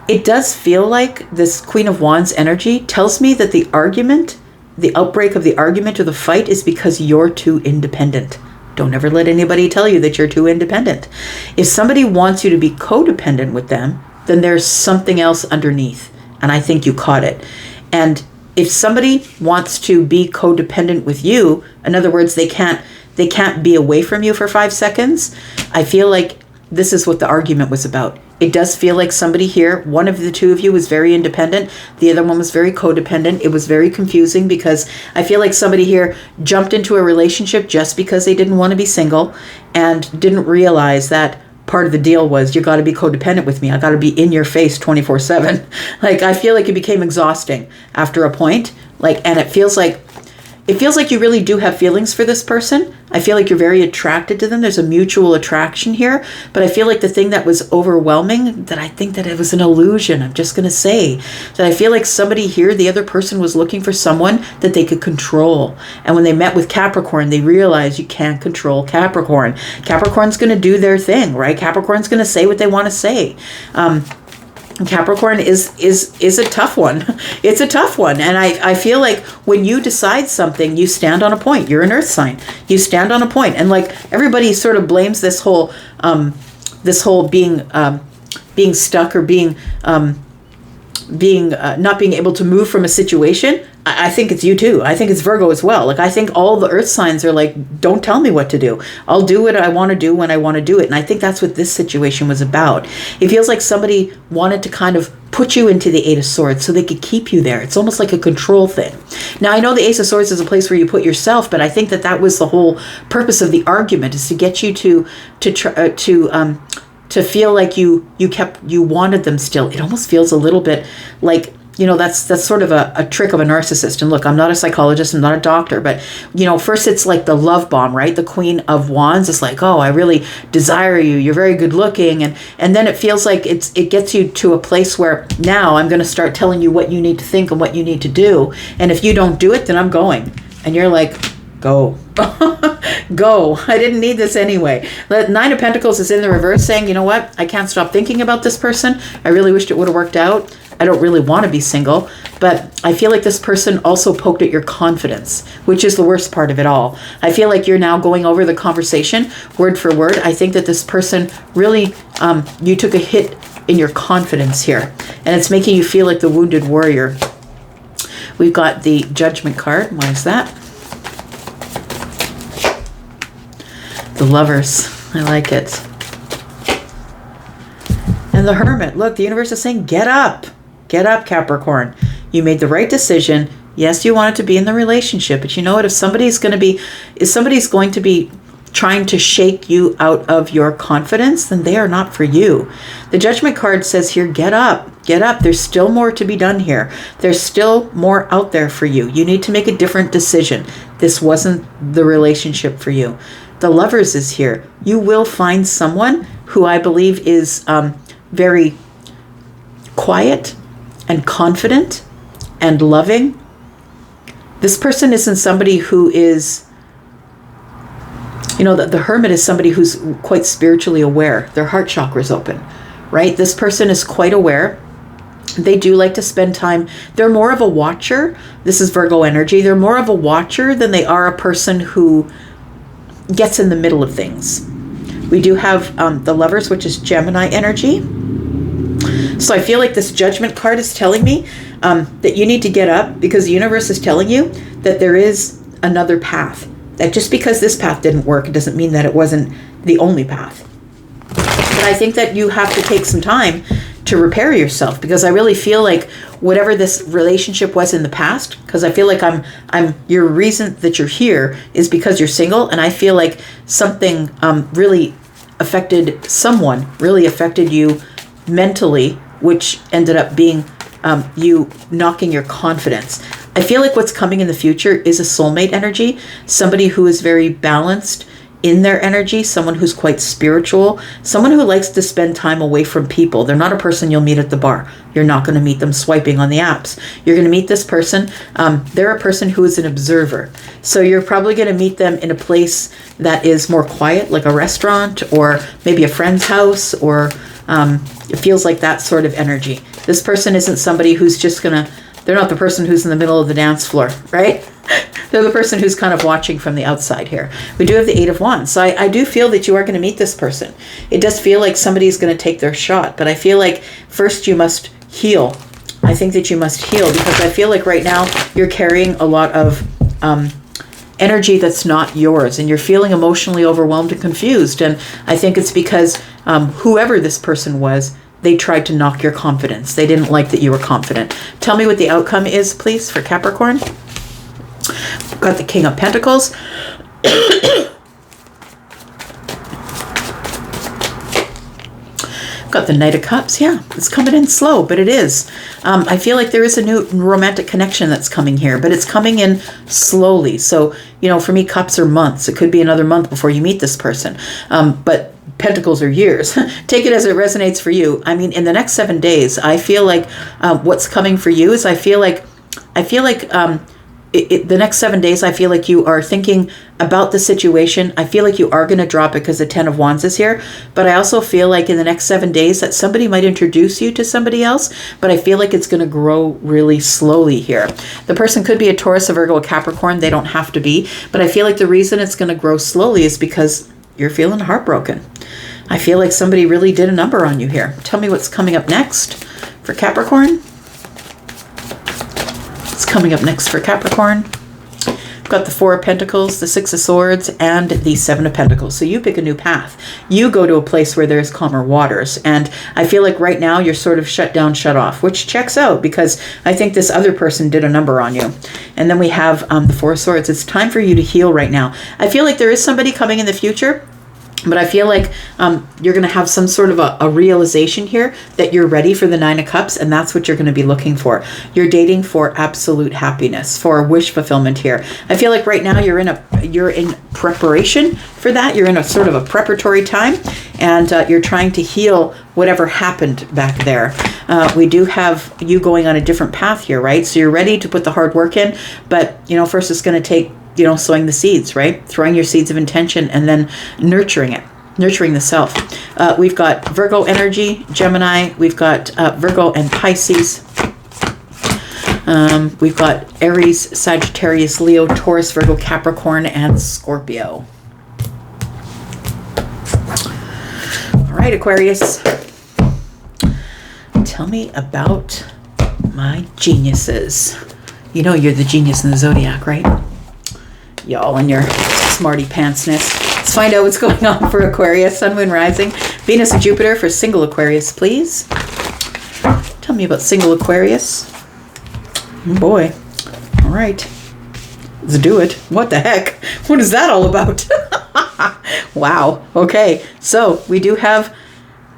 It does feel like this Queen of Wands energy tells me that the argument, the outbreak of the argument or the fight is because you're too independent. Don't ever let anybody tell you that you're too independent. If somebody wants you to be codependent with them, then there's something else underneath. And I think you caught it. And if somebody wants to be codependent with you, in other words, they can't be away from you for 5 seconds, I feel like this is what the argument was about. It does feel like somebody here, one of the two of you was very independent, the other one was very codependent. It was very confusing because I feel like somebody here jumped into a relationship just because they didn't want to be single and didn't realize that part of the deal was you got to be codependent with me. I got to be in your face 24/7. Like, I feel like it became exhausting after a point. And it feels like you really do have feelings for this person. I feel like you're very attracted to them. There's a mutual attraction here. But I feel like the thing that was overwhelming, that I think that it was an illusion. I'm just going to say that I feel like somebody here, the other person was looking for someone that they could control. And when they met with Capricorn, they realized you can't control Capricorn. Capricorn's going to do their thing, right? Capricorn's going to say what they want to say. Capricorn is a tough one. It's a tough one. And I feel like when you decide something, you stand on a point. You're an earth sign. You stand on a point. And like everybody sort of blames this whole being stuck or being not being able to move from a situation. I think it's you too. I think it's Virgo as well. Like, I think all the earth signs are like, don't tell me what to do. I'll do what I want to do when I want to do it. And I think that's what this situation was about. It feels like somebody wanted to kind of put you into the Eight of Swords so they could keep you there. It's almost like a control thing. Now, I know the Ace of Swords is a place where you put yourself, but I think that was the whole purpose of the argument, is to get you to feel like you wanted them still. It almost feels a little bit like, that's sort of a trick of a narcissist. And look, I'm not a psychologist, I'm not a doctor, but first it's like the love bomb, right? The Queen of Wands is like, oh, I really desire you. You're very good looking. And then it feels like it gets you to a place where now I'm going to start telling you what you need to think and what you need to do. And if you don't do it, then I'm going. And you're like, go. Go. I didn't need this anyway. The Nine of Pentacles is in the reverse saying, you know what? I can't stop thinking about this person. I really wished it would have worked out. I don't really want to be single, but I feel like this person also poked at your confidence, which is the worst part of it all. I feel like you're now going over the conversation word for word. I think that this person really, you took a hit in your confidence here, and it's making you feel like the wounded warrior. We've got the Judgment card. Why is that? The Lovers. I like it. And the Hermit. Look, the universe is saying, get up. Get up, Capricorn. You made the right decision. Yes, you wanted to be in the relationship, but you know what? If somebody's going to be trying to shake you out of your confidence, then they are not for you. The Judgment card says here, get up. Get up. There's still more to be done here. There's still more out there for you. You need to make a different decision. This wasn't the relationship for you. The Lovers is here. You will find someone who I believe is very quiet and confident and loving. This person isn't somebody who is, the Hermit is somebody who's quite spiritually aware. Their heart chakra's open, right? This person is quite aware. They do like to spend time. They're more of a watcher. This is Virgo energy. They're more of a watcher than they are a person who gets in the middle of things. We do have the Lovers, which is Gemini energy. So I feel like this Judgment card is telling me that you need to get up, because the universe is telling you that there is another path. That just because this path didn't work, it doesn't mean that it wasn't the only path. But I think that you have to take some time to repair yourself, because I really feel like whatever this relationship was in the past, because I feel like your reason that you're here is because you're single, and I feel like something really affected you mentally, which ended up being you knocking your confidence. I feel like what's coming in the future is a soulmate energy, somebody who is very balanced in their energy, someone who's quite spiritual, someone who likes to spend time away from people. They're not a person you'll meet at the bar. You're not going to meet them swiping on the apps. You're going to meet this person. They're a person who is an observer. So you're probably going to meet them in a place that is more quiet, like a restaurant or maybe a friend's house, or it feels like that sort of energy. This person isn't somebody who's just they're not the person who's in the middle of the dance floor, right? They're the person who's kind of watching from the outside here. We do have the Eight of Wands. So I do feel that you are going to meet this person. It does feel like somebody's going to take their shot, but I feel like first you must heal. I think that you must heal, because I feel like right now you're carrying a lot of energy that's not yours, and you're feeling emotionally overwhelmed and confused. And I think it's because whoever this person was, they tried to knock your confidence. They didn't like that you were confident. Tell me what the outcome is, please, for Capricorn. We've got the King of Pentacles. Got the Knight of Cups. Yeah, it's coming in slow, but it is. I feel like there is a new romantic connection that's coming here, but it's coming in slowly. So, for me, cups are months. It could be another month before you meet this person. But pentacles are years. Take it as it resonates for you. I mean, in the next 7 days, I feel like what's coming for you is I feel like the next 7 days, I feel like you are thinking about the situation. I feel like you are going to drop it because the Ten of Wands is here. But I also feel like in the next 7 days that somebody might introduce you to somebody else. But I feel like it's going to grow really slowly here. The person could be a Taurus, a Virgo, a Capricorn. They don't have to be. But I feel like the reason it's going to grow slowly is because you're feeling heartbroken. I feel like somebody really did a number on you here. Tell me what's coming up next for Capricorn. What's coming up next for Capricorn? We've got the Four of Pentacles, the Six of Swords, and the Seven of Pentacles. So you pick a new path. You go to a place where there's calmer waters. And I feel like right now you're sort of shut down, shut off, which checks out because I think this other person did a number on you. And then we have the Four of Swords. It's time for you to heal right now. I feel like there is somebody coming in the future, but I feel like you're going to have some sort of a realization here that you're ready for the Nine of Cups, and that's what you're going to be looking for. You're dating for absolute happiness, for wish fulfillment here. I feel like right now you're in preparation for that. You're in a sort of a preparatory time, and you're trying to heal whatever happened back there. We do have you going on a different path here, right? So you're ready to put the hard work in, but first it's going to take sowing the seeds, right? Throwing your seeds of intention and then nurturing it, nurturing the self. We've got Virgo energy, Gemini. We've got Virgo and Pisces. We've got Aries, Sagittarius, Leo, Taurus, Virgo, Capricorn, and Scorpio. All right, Aquarius. Tell me about my geniuses. You're the genius in the Zodiac, right? Y'all and your smarty pantsness. Let's find out what's going on for Aquarius, Sun, Moon, Rising, Venus, and Jupiter for single Aquarius, please. Tell me about single Aquarius. Oh boy. All right. Let's do it. What the heck? What is that all about? Wow. Okay. So we do have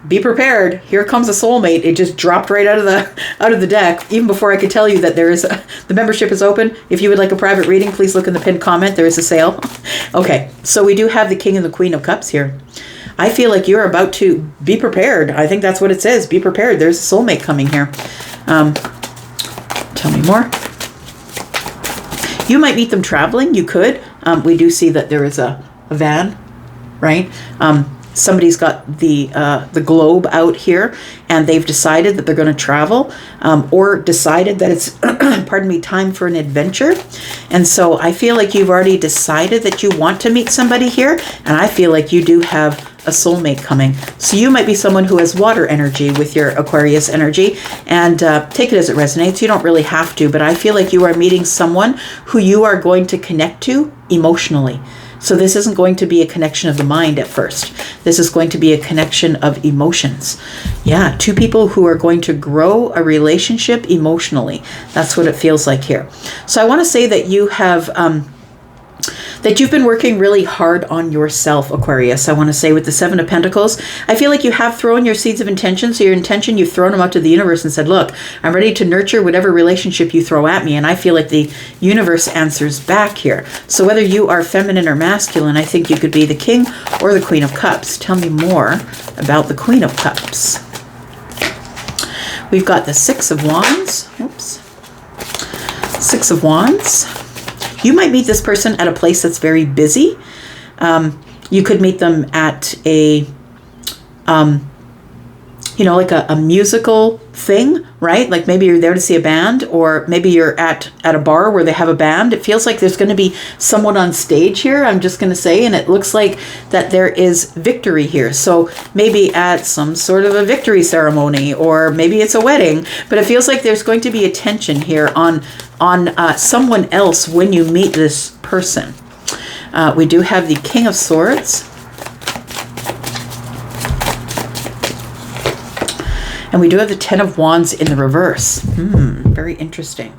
be prepared. Here comes a soulmate. It just dropped right out of the deck. Even before I could tell you that the membership is open. If you would like a private reading, please look in the pinned comment. There is a sale. Okay, so we do have the King and the Queen of Cups here. I feel like you're about to be prepared. I think that's what it says. Be prepared. There's a soulmate coming here. Tell me more. You might meet them traveling. You could. We do see that there is a van, right? Somebody's got the globe out here, and they've decided that they're going to travel, or decided that it's, pardon me, time for an adventure. And so I feel like you've already decided that you want to meet somebody here, and I feel like you do have a soulmate coming. So you might be someone who has water energy with your Aquarius energy, and take it as it resonates. You don't really have to, but I feel like you are meeting someone who you are going to connect to emotionally. So this isn't going to be a connection of the mind at first. This is going to be a connection of emotions. Yeah, two people who are going to grow a relationship emotionally. That's what it feels like here. So I want to say that you have that you've been working really hard on yourself, Aquarius. I want to say with the Seven of Pentacles, I feel like you have thrown your seeds of intention. So your intention, you've thrown them out to the universe and said, look, I'm ready to nurture whatever relationship you throw at me. And I feel like the universe answers back here. So whether you are feminine or masculine, I think you could be the King or the Queen of Cups. Tell me more about the Queen of Cups. We've got the Six of Wands. Oops. Six of Wands. You might meet this person at a place that's very busy. You could meet them at a, like a musical thing, right? Like maybe you're there to see a band, or maybe you're at a bar where they have a band. It feels like there's going to be someone on stage here, I'm just going to say, and it looks like that there is victory here. So maybe at some sort of a victory ceremony, or maybe it's a wedding, but it feels like there's going to be attention here on someone else when you meet this person. We do have the King of Swords. And we do have the Ten of Wands in the reverse. Very interesting.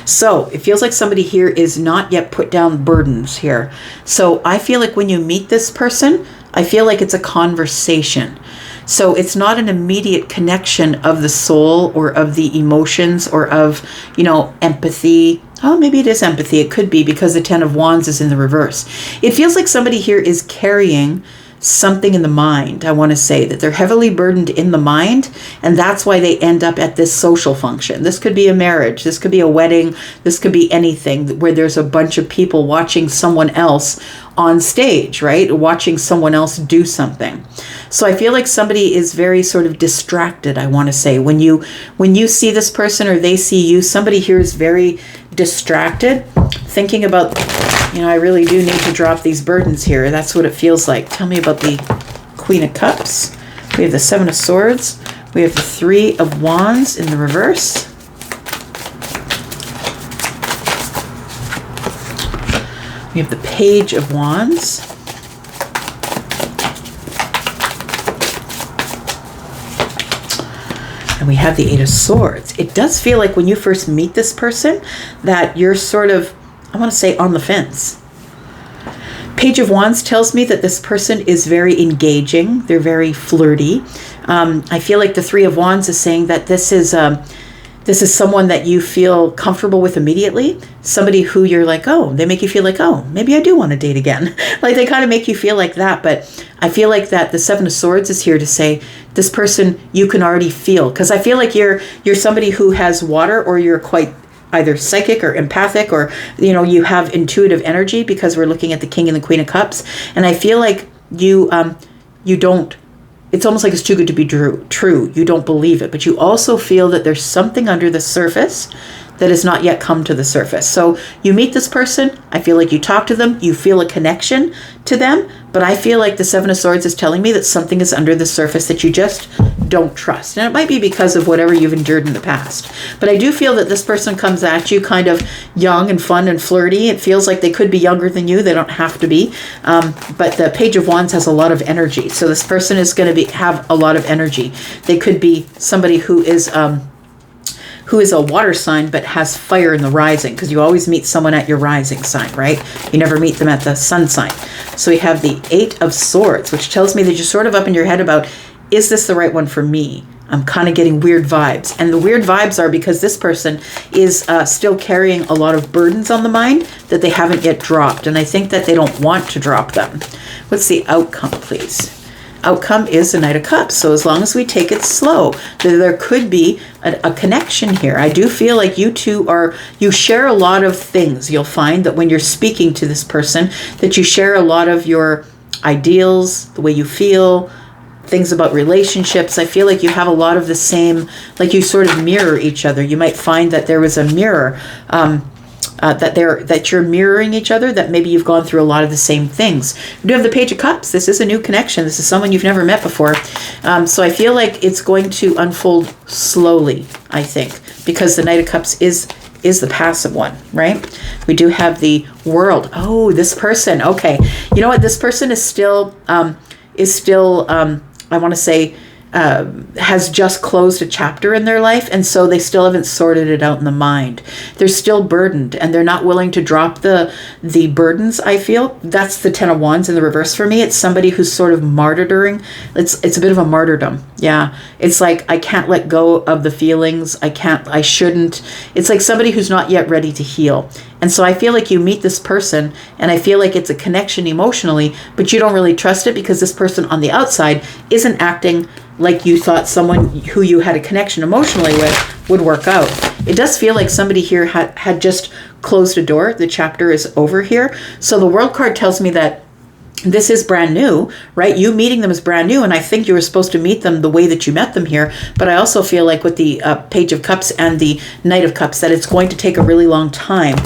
So it feels like somebody here is not yet put down burdens here. So I feel like when you meet this person, I feel like it's a conversation. So it's not an immediate connection of the soul or of the emotions or of, empathy. Oh, maybe it is empathy. It could be because the Ten of Wands is in the reverse. It feels like somebody here is carrying something in the mind. I want to say that they're heavily burdened in the mind, and that's why they end up at this social function. This could be a marriage, this could be a wedding, this could be anything where there's a bunch of people watching someone else on stage, right? Watching someone else do something. So I feel like somebody is very sort of distracted, I want to say. When you see this person or they see you, somebody here is very distracted, thinking about, I really do need to drop these burdens here. That's what it feels like. Tell me about the Queen of Cups. We have the Seven of Swords. We have the Three of Wands in the reverse. We have the Page of Wands. And we have the Eight of Swords. It does feel like when you first meet this person that you're sort of, I want to say, on the fence. Page of Wands tells me that this person is very engaging. They're very flirty. I feel like the Three of Wands is saying that this is someone that you feel comfortable with immediately. Somebody who you're like, oh, they make you feel like, oh, maybe I do want to date again. Like they kind of make you feel like that. But I feel like that the Seven of Swords is here to say this person you can already feel. Because I feel like you're somebody who has water, or you're quite either psychic or empathic, or, you have intuitive energy, because we're looking at the King and the Queen of Cups. And I feel like you don't, it's almost like it's too good to be true. You don't believe it, but you also feel that there's something under the surface that has not yet come to the surface. So you meet this person, I feel like you talk to them, you feel a connection to them, but I feel like the Seven of Swords is telling me that something is under the surface that you just don't trust. And it might be because of whatever you've endured in the past. But I do feel that this person comes at you kind of young and fun and flirty. It feels like they could be younger than you. They don't have to be. But the Page of Wands has a lot of energy. So this person is going to have a lot of energy. They could be somebody who is a water sign but has fire in the rising, because you always meet someone at your rising sign, right? You never meet them at the sun sign. So we have the Eight of Swords, which tells me that you're sort of up in your head about, is this the right one for me? I'm kind of getting weird vibes. And the weird vibes are because this person is still carrying a lot of burdens on the mind that they haven't yet dropped. And I think that they don't want to drop them. What's the outcome, please? Outcome is the Knight of Cups. So as long as we take it slow, there could be a connection here. I do feel like you two you share a lot of things. You'll find that when you're speaking to this person, that you share a lot of your ideals, the way you feel, things about relationships. I feel like you have a lot of the same, like you sort of mirror each other. You might find that there was a mirror, that you're mirroring each other, that maybe you've gone through a lot of the same things. We do have the Page of Cups. This is a new connection. This is someone you've never met before. So I feel like it's going to unfold slowly, I think, because the Knight of Cups is the passive one, right? We do have the World. Oh, this person. Okay. You know what? This person is still I want to say, has just closed a chapter in their life, and so they still haven't sorted it out in the mind. They're still burdened, and they're not willing to drop the burdens, I feel. That's the Ten of Wands in the reverse for me. It's somebody who's sort of martyring. It's a bit of a martyrdom. Yeah. It's like, I can't let go of the feelings. I shouldn't. It's like somebody who's not yet ready to heal. And so I feel like you meet this person, and I feel like it's a connection emotionally, but you don't really trust it because this person on the outside isn't acting like you thought someone who you had a connection emotionally with would work out. It does feel like somebody here had just closed a door. The chapter is over here. So the World card tells me that this is brand new, right? You meeting them is brand new, and I think you were supposed to meet them the way that you met them here. But I also feel like with the Page of Cups and the Knight of Cups that it's going to take a really long time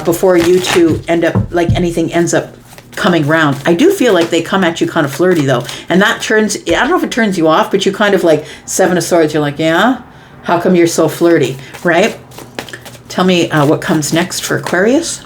before you two end up, like anything ends up coming round. I do feel like they come at you kind of flirty though. And that turns, I don't know if it turns you off, but you kind of like Seven of Swords. You're like, yeah, how come you're so flirty, right? Tell me what comes next for Aquarius.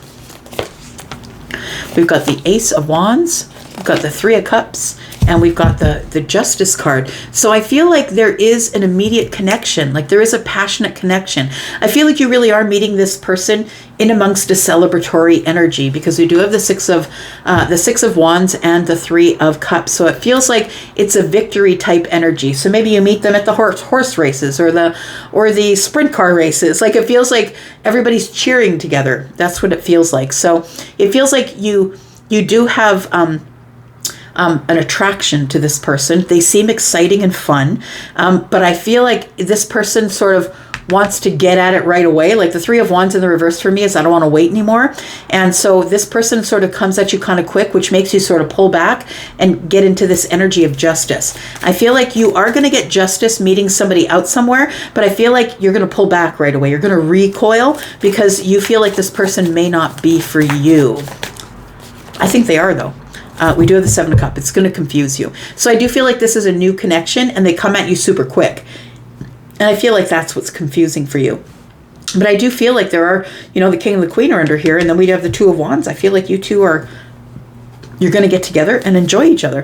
We've got the Ace of Wands, we've got the Three of Cups, and we've got the Justice card. So I feel like there is an immediate connection, like there is a passionate connection. I feel like you really are meeting this person in amongst a celebratory energy, because we do have the Six of Wands and the Three of Cups. So it feels like it's a victory type energy. So maybe you meet them at the horse races or the sprint car races. Like it feels like everybody's cheering together. That's what it feels like. So it feels like you do have an attraction to this person. They seem exciting and fun, but I feel like this person sort of wants to get at it right away. Like the Three of Wands in the reverse for me is I don't want to wait anymore. And so this person sort of comes at you kind of quick, which makes you sort of pull back and get into this energy of justice. I feel like you are going to get justice meeting somebody out somewhere, but I feel like you're going to pull back right away. You're going to recoil because you feel like this person may not be for you. I think they are though. We do have the Seven of Cups. It's going to confuse you. So I do feel like this is a new connection and they come at you super quick. And I feel like that's what's confusing for you. But I do feel like there are, the King and the Queen are under here, and then we have the Two of Wands. I feel like you two you're going to get together and enjoy each other.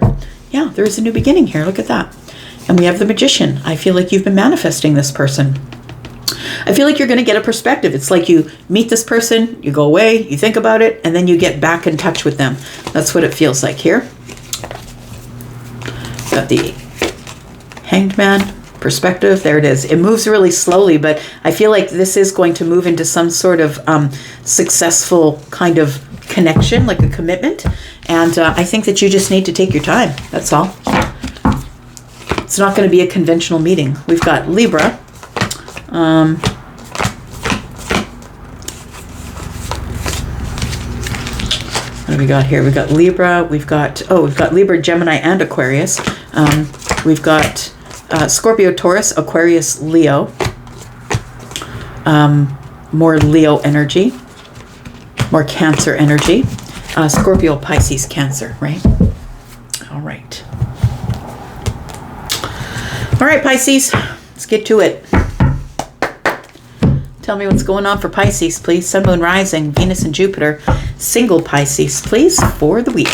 Yeah, there is a new beginning here. Look at that. And we have the Magician. I feel like you've been manifesting this person. I feel like you're going to get a perspective. It's like you meet this person, you go away, you think about it, and then you get back in touch with them. That's what it feels like here. Got the Hanged Man. Perspective, there it is. It moves really slowly, but I feel like this is going to move into some sort of successful kind of connection, like a commitment. And I think that you just need to take your time. That's all. It's not going to be a conventional meeting. We've got Libra. What do we got here? We've got Libra. We've got Libra, Gemini, and Aquarius. We've got Scorpio, Taurus, Aquarius, Leo. More Leo energy. More Cancer energy. Scorpio, Pisces, Cancer, right? All right. All right, Pisces. Let's get to it. Tell me what's going on for Pisces, please. Sun, Moon, Rising, Venus, and Jupiter. Single Pisces, please, for the week.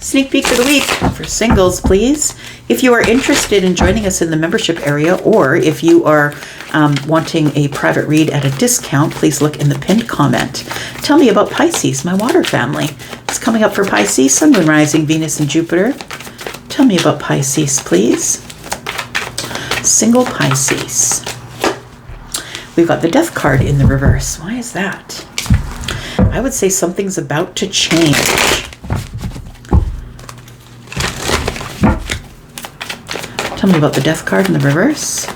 Sneak peek for the week for singles, please. If you are interested in joining us in the membership area, or if you are wanting a private read at a discount, please look in the pinned comment. Tell me about Pisces, my water family. It's coming up for Pisces, Sun, Moon, Rising, Venus, and Jupiter. Tell me about Pisces, please. Single Pisces. We've got the Death card in the reverse. Why is that? I would say something's about to change. Tell me about the Death card in the reverse.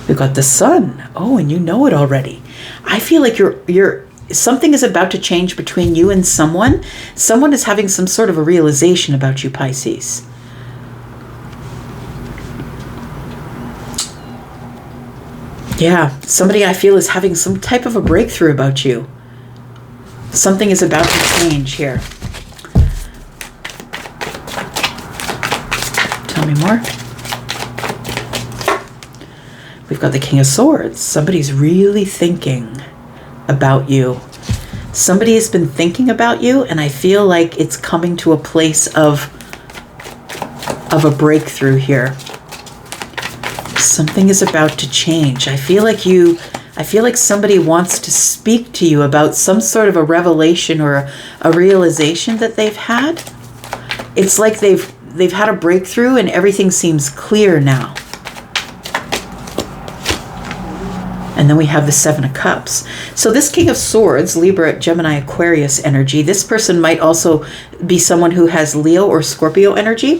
We've got the Sun. Oh, and you know it already. I feel like something is about to change between you and someone. Someone is having some sort of a realization about you, Pisces. Yeah, somebody I feel is having some type of a breakthrough about you. Something is about to change here. Tell me more. We've got the King of Swords. Somebody's really thinking about you. Somebody has been thinking about you, and I feel like it's coming to a place of of a breakthrough here. Something is about to change. I feel like somebody wants to speak to you about some sort of a revelation or a realization that they've had. It's like they've had a breakthrough and everything seems clear now. And then we have the Seven of Cups. So this King of Swords, Libra, Gemini, Aquarius energy, this person might also be someone who has Leo or Scorpio energy.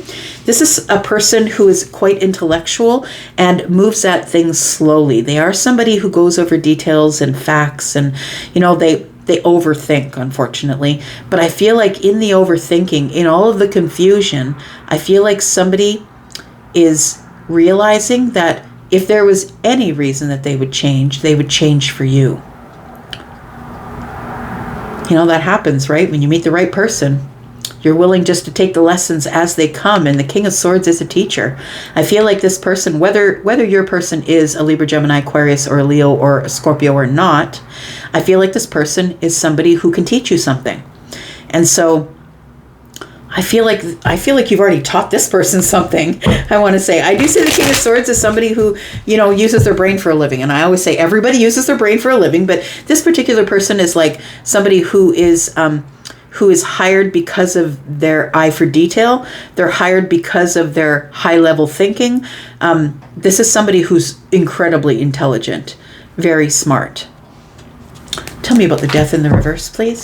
This is a person who is quite intellectual and moves at things slowly. They are somebody who goes over details and facts, and they overthink, unfortunately. But I feel like in the overthinking, in all of the confusion, I feel like somebody is realizing that if there was any reason that they would change for you. That happens, right? When you meet the right person, you're willing just to take the lessons as they come. And the King of Swords is a teacher. I feel like this person, whether your person is a Libra, Gemini, Aquarius, or a Leo, or a Scorpio or not, I feel like this person is somebody who can teach you something. And so I feel like you've already taught this person something. I want to say, I do see the King of Swords as somebody who, uses their brain for a living. And I always say everybody uses their brain for a living, but this particular person is like somebody who is hired because of their eye for detail. They're hired because of their high level thinking. This is somebody who's incredibly intelligent, very smart. Tell me about the Death in the reverse, please.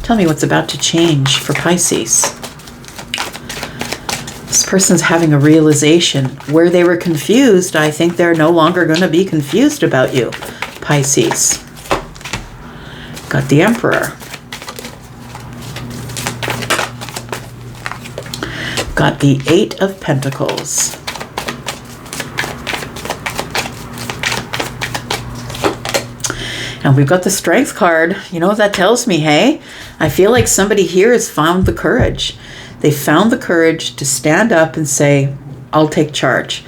Tell me what's about to change for Pisces. This person's having a realization. Where they were confused, I think they're no longer going to be confused about you, Pisces. Got the Emperor. Got the Eight of Pentacles. And we've got the Strength card. You know what that tells me, hey? I feel like somebody here has found the courage. They found the courage to stand up and say, I'll take charge.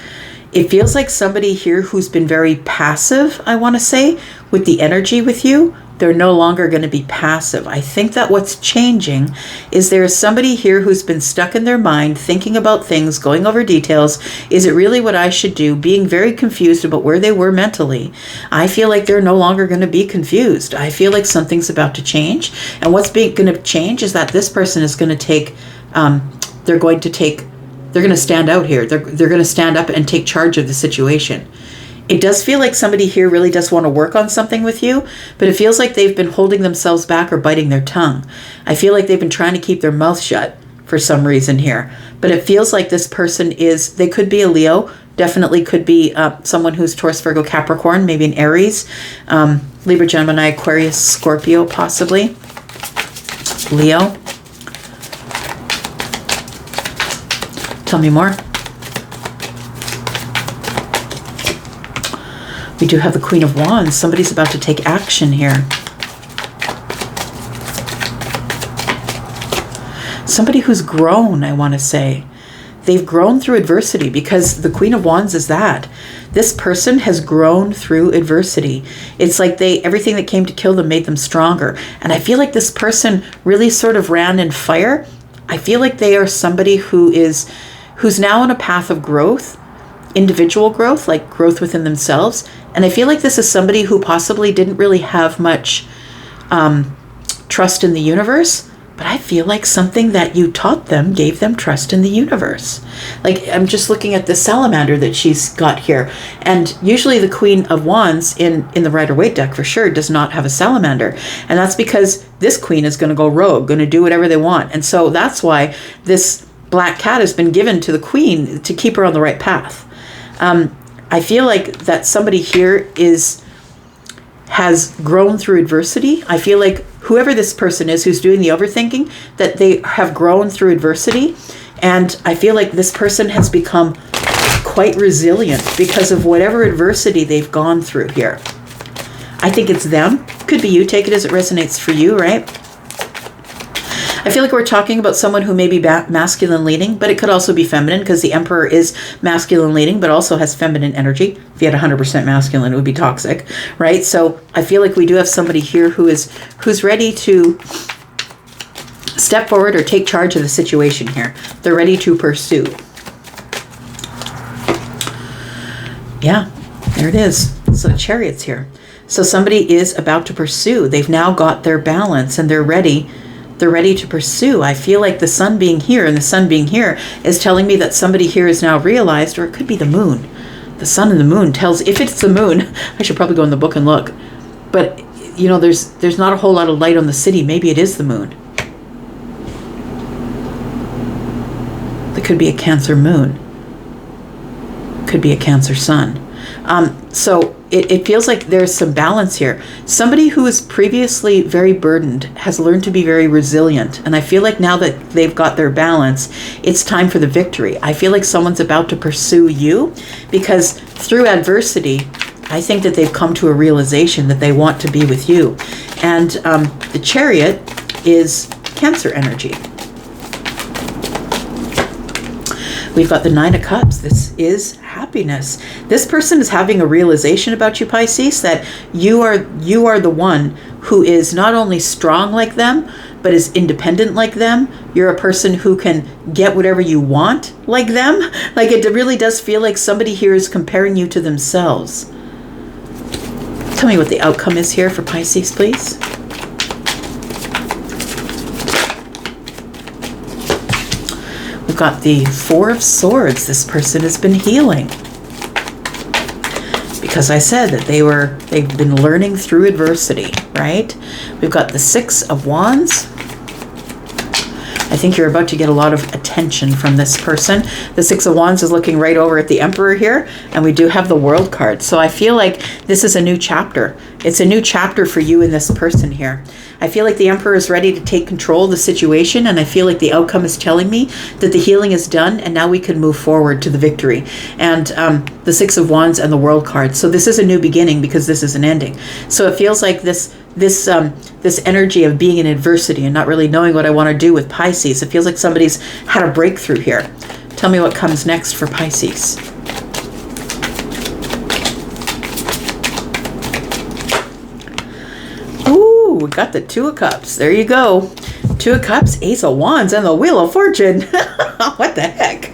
It feels like somebody here who's been very passive, I want to say, with the energy with you. They're no longer going to be passive. I think that what's changing is there is somebody here who's been stuck in their mind, thinking about things, going over details. Is it really what I should do? Being very confused about where they were mentally. I feel like they're no longer going to be confused. I feel like something's about to change. And what's going to change is that this person is going to take, they're going to stand out here. They're going to stand up and take charge of the situation. It does feel like somebody here really does want to work on something with you, but it feels like they've been holding themselves back or biting their tongue. I feel like they've been trying to keep their mouth shut for some reason here. But it feels like this person they could be a Leo, definitely could be someone who's Taurus, Virgo, Capricorn, maybe an Aries, Libra, Gemini, Aquarius, Scorpio, possibly, Leo. Tell me more. We do have the Queen of Wands. Somebody's about to take action here. Somebody who's grown, I want to say. They've grown through adversity, because the Queen of Wands is that. This person has grown through adversity. It's like everything that came to kill them made them stronger. And I feel like this person really sort of ran in fire. I feel like they are somebody who's now on a path of growth, individual growth, like growth within themselves. And I feel like this is somebody who possibly didn't really have much trust in the universe, but I feel like something that you taught them gave them trust in the universe. Like, I'm just looking at the salamander that she's got here. And usually the Queen of Wands in the Rider-Waite deck for sure does not have a salamander. And that's because this queen is going to go rogue, going to do whatever they want. And so that's why this black cat has been given to the queen to keep her on the right path. I feel like that somebody here has grown through adversity. I feel like whoever this person is who's doing the overthinking, that they have grown through adversity. And I feel like this person has become quite resilient because of whatever adversity they've gone through here. I think it's them. Could be you. Take it as it resonates for you, right? I feel like we're talking about someone who may be masculine leaning, but it could also be feminine, because the Emperor is masculine leaning, but also has feminine energy. If you had 100% masculine, it would be toxic, right? So I feel like we do have somebody here who's ready to step forward or take charge of the situation here. They're ready to pursue. Yeah, there it is. So the Chariot's here. So somebody is about to pursue. They've now got their balance and they're ready. They're ready to pursue. I feel like the sun being here and the sun being here is telling me that somebody here is now realized, or it could be the moon. The sun and the moon tells, if it's the moon, I should probably go in the book and look. But, you know, there's not a whole lot of light on the city. Maybe it is the moon. It could be a Cancer moon. Could be a Cancer sun. So it feels like there's some balance here. Somebody who was previously very burdened has learned to be very resilient. And I feel like now that they've got their balance, it's time for the victory. I feel like someone's about to pursue you because through adversity, I think that they've come to a realization that they want to be with you. And the Chariot is Cancer energy. We've got the Nine of Cups. This is happiness. This person is having a realization about you, Pisces, that you are the one who is not only strong like them, but is independent like them. You're a person who can get whatever you want like them. Like, it really does feel like somebody here is comparing you to themselves. Tell me what the outcome is here for Pisces, please. We've got the Four of Swords. This person has been healing. Because I said that they've been learning through adversity, right? We've got the Six of Wands. I think you're about to get a lot of attention from this person. The Six of Wands is looking right over at the Emperor here, and we do have the World card. So I feel like this is a new chapter. It's a new chapter for you and this person here. I feel like the Emperor is ready to take control of the situation, and I feel like the outcome is telling me that the healing is done, and now we can move forward to the victory. And the Six of Wands and the World card. So this is a new beginning because this is an ending. So it feels like this energy of being in adversity and not really knowing what I want to do with Pisces. It feels like somebody's had a breakthrough here. Tell me what comes next for Pisces. Ooh, we got the Two of Cups. There you go. Two of Cups, Ace of Wands, and the Wheel of Fortune. What the heck?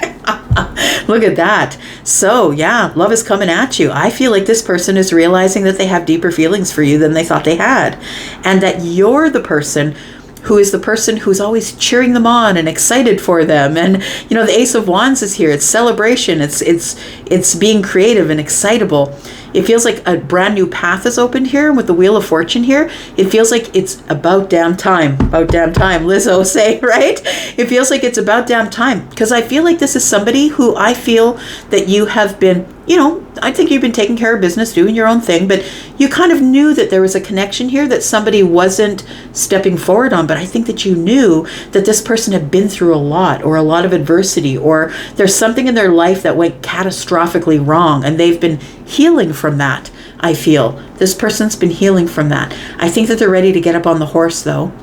Look at that. So yeah, love is coming at you. I feel like this person is realizing that they have deeper feelings for you than they thought they had. And that you're the person who is the person who's always cheering them on and excited for them. And, you know, the Ace of Wands is here. It's celebration. It's being creative and excitable. It feels like a brand new path is opened here with the Wheel of Fortune here. It feels like it's about damn time. About damn time, Lizzo say, right? It feels like it's about damn time. Because I feel like this is somebody who I feel that you have been, you know, I think you've been taking care of business, doing your own thing, but you kind of knew that there was a connection here that somebody wasn't stepping forward on. But I think that you knew that this person had been through a lot of adversity, or there's something in their life that went catastrophically wrong, and they've been healing from that. I feel this person's been healing from that. I think that they're ready to get up on the horse, though.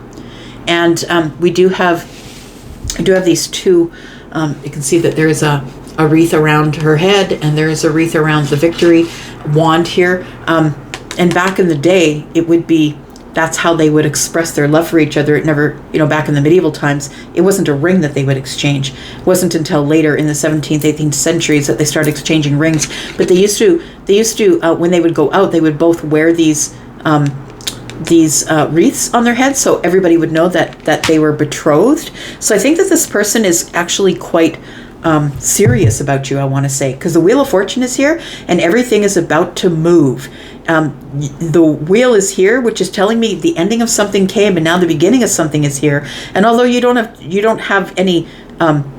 And we do have these two. You can see that there is a wreath around her head, and there is a wreath around the victory wand here. And back in the day, it would be, that's how they would express their love for each other. It never, you know, back in the medieval times, it wasn't a ring that they would exchange. It wasn't until later in the 17th, 18th centuries that they started exchanging rings. But they used to when they would go out, they would both wear these wreaths on their heads, so everybody would know that they were betrothed. So I think that this person is actually quite serious about you, I want to say, because the Wheel of Fortune is here and everything is about to move. The wheel is here, which is telling me the ending of something came and now the beginning of something is here. And although you don't have any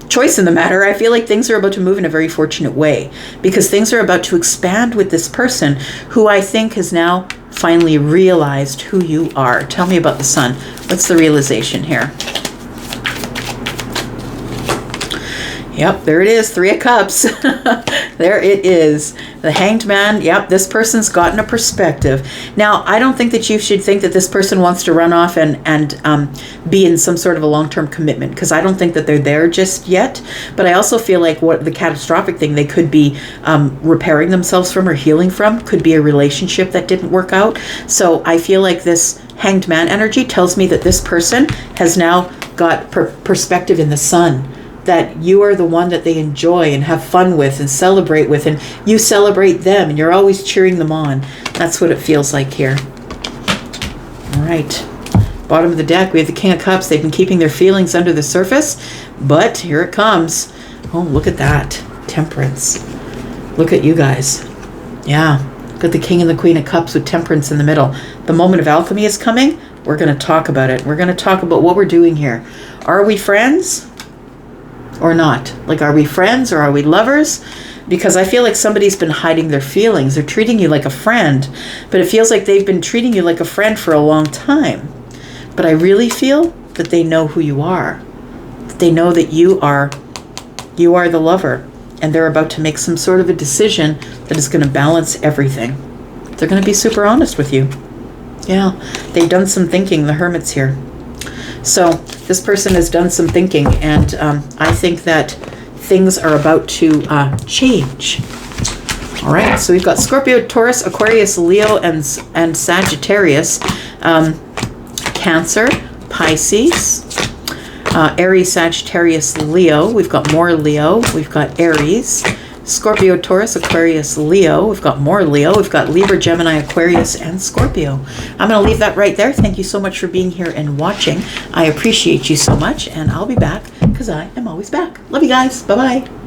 choice in the matter, I feel like things are about to move in a very fortunate way, because things are about to expand with this person who I think has now finally realized who you are. Tell me about the Sun. What's the realization here? Yep, there it is, Three of Cups. There it is. The Hanged Man. Yep, this person's gotten a perspective. Now, I don't think that you should think that this person wants to run off and be in some sort of a long-term commitment, because I don't think that they're there just yet. But I also feel like what the catastrophic thing they could be repairing themselves from or healing from could be a relationship that didn't work out. So I feel like this Hanged Man energy tells me that this person has now got perspective in the sun, that you are the one that they enjoy and have fun with and celebrate with, and you celebrate them and you're always cheering them on. That's what it feels like here. All right. Bottom of the deck, we have the King of Cups. They've been keeping their feelings under the surface, but here it comes. Oh, look at that. Temperance. Look at you guys. Yeah. Got the King and the Queen of Cups with Temperance in the middle. The moment of alchemy is coming. We're going to talk about it. We're going to talk about what we're doing here. Are we friends or not? Like, are we friends or are we lovers? Because I feel like somebody's been hiding their feelings. They're treating you like a friend, but it feels like they've been treating you like a friend for a long time. But I really feel that they know who you are. They know that you are the lover, and they're about to make some sort of a decision that is going to balance everything. They're going to be super honest with you. Yeah, they've done some thinking, the Hermit's here. So this person has done some thinking, and I think that things are about to change. All right, so we've got Scorpio, Taurus, Aquarius, Leo, and Sagittarius. Cancer, Pisces, Aries, Sagittarius, Leo. We've got more Leo. We've got Aries, Scorpio, Taurus, Aquarius, Leo. We've got more Leo. We've got Libra, Gemini, Aquarius, and Scorpio. I'm going to leave that right there. Thank you so much for being here and watching. I appreciate you so much, and I'll be back because I am always back. Love you guys. Bye-bye.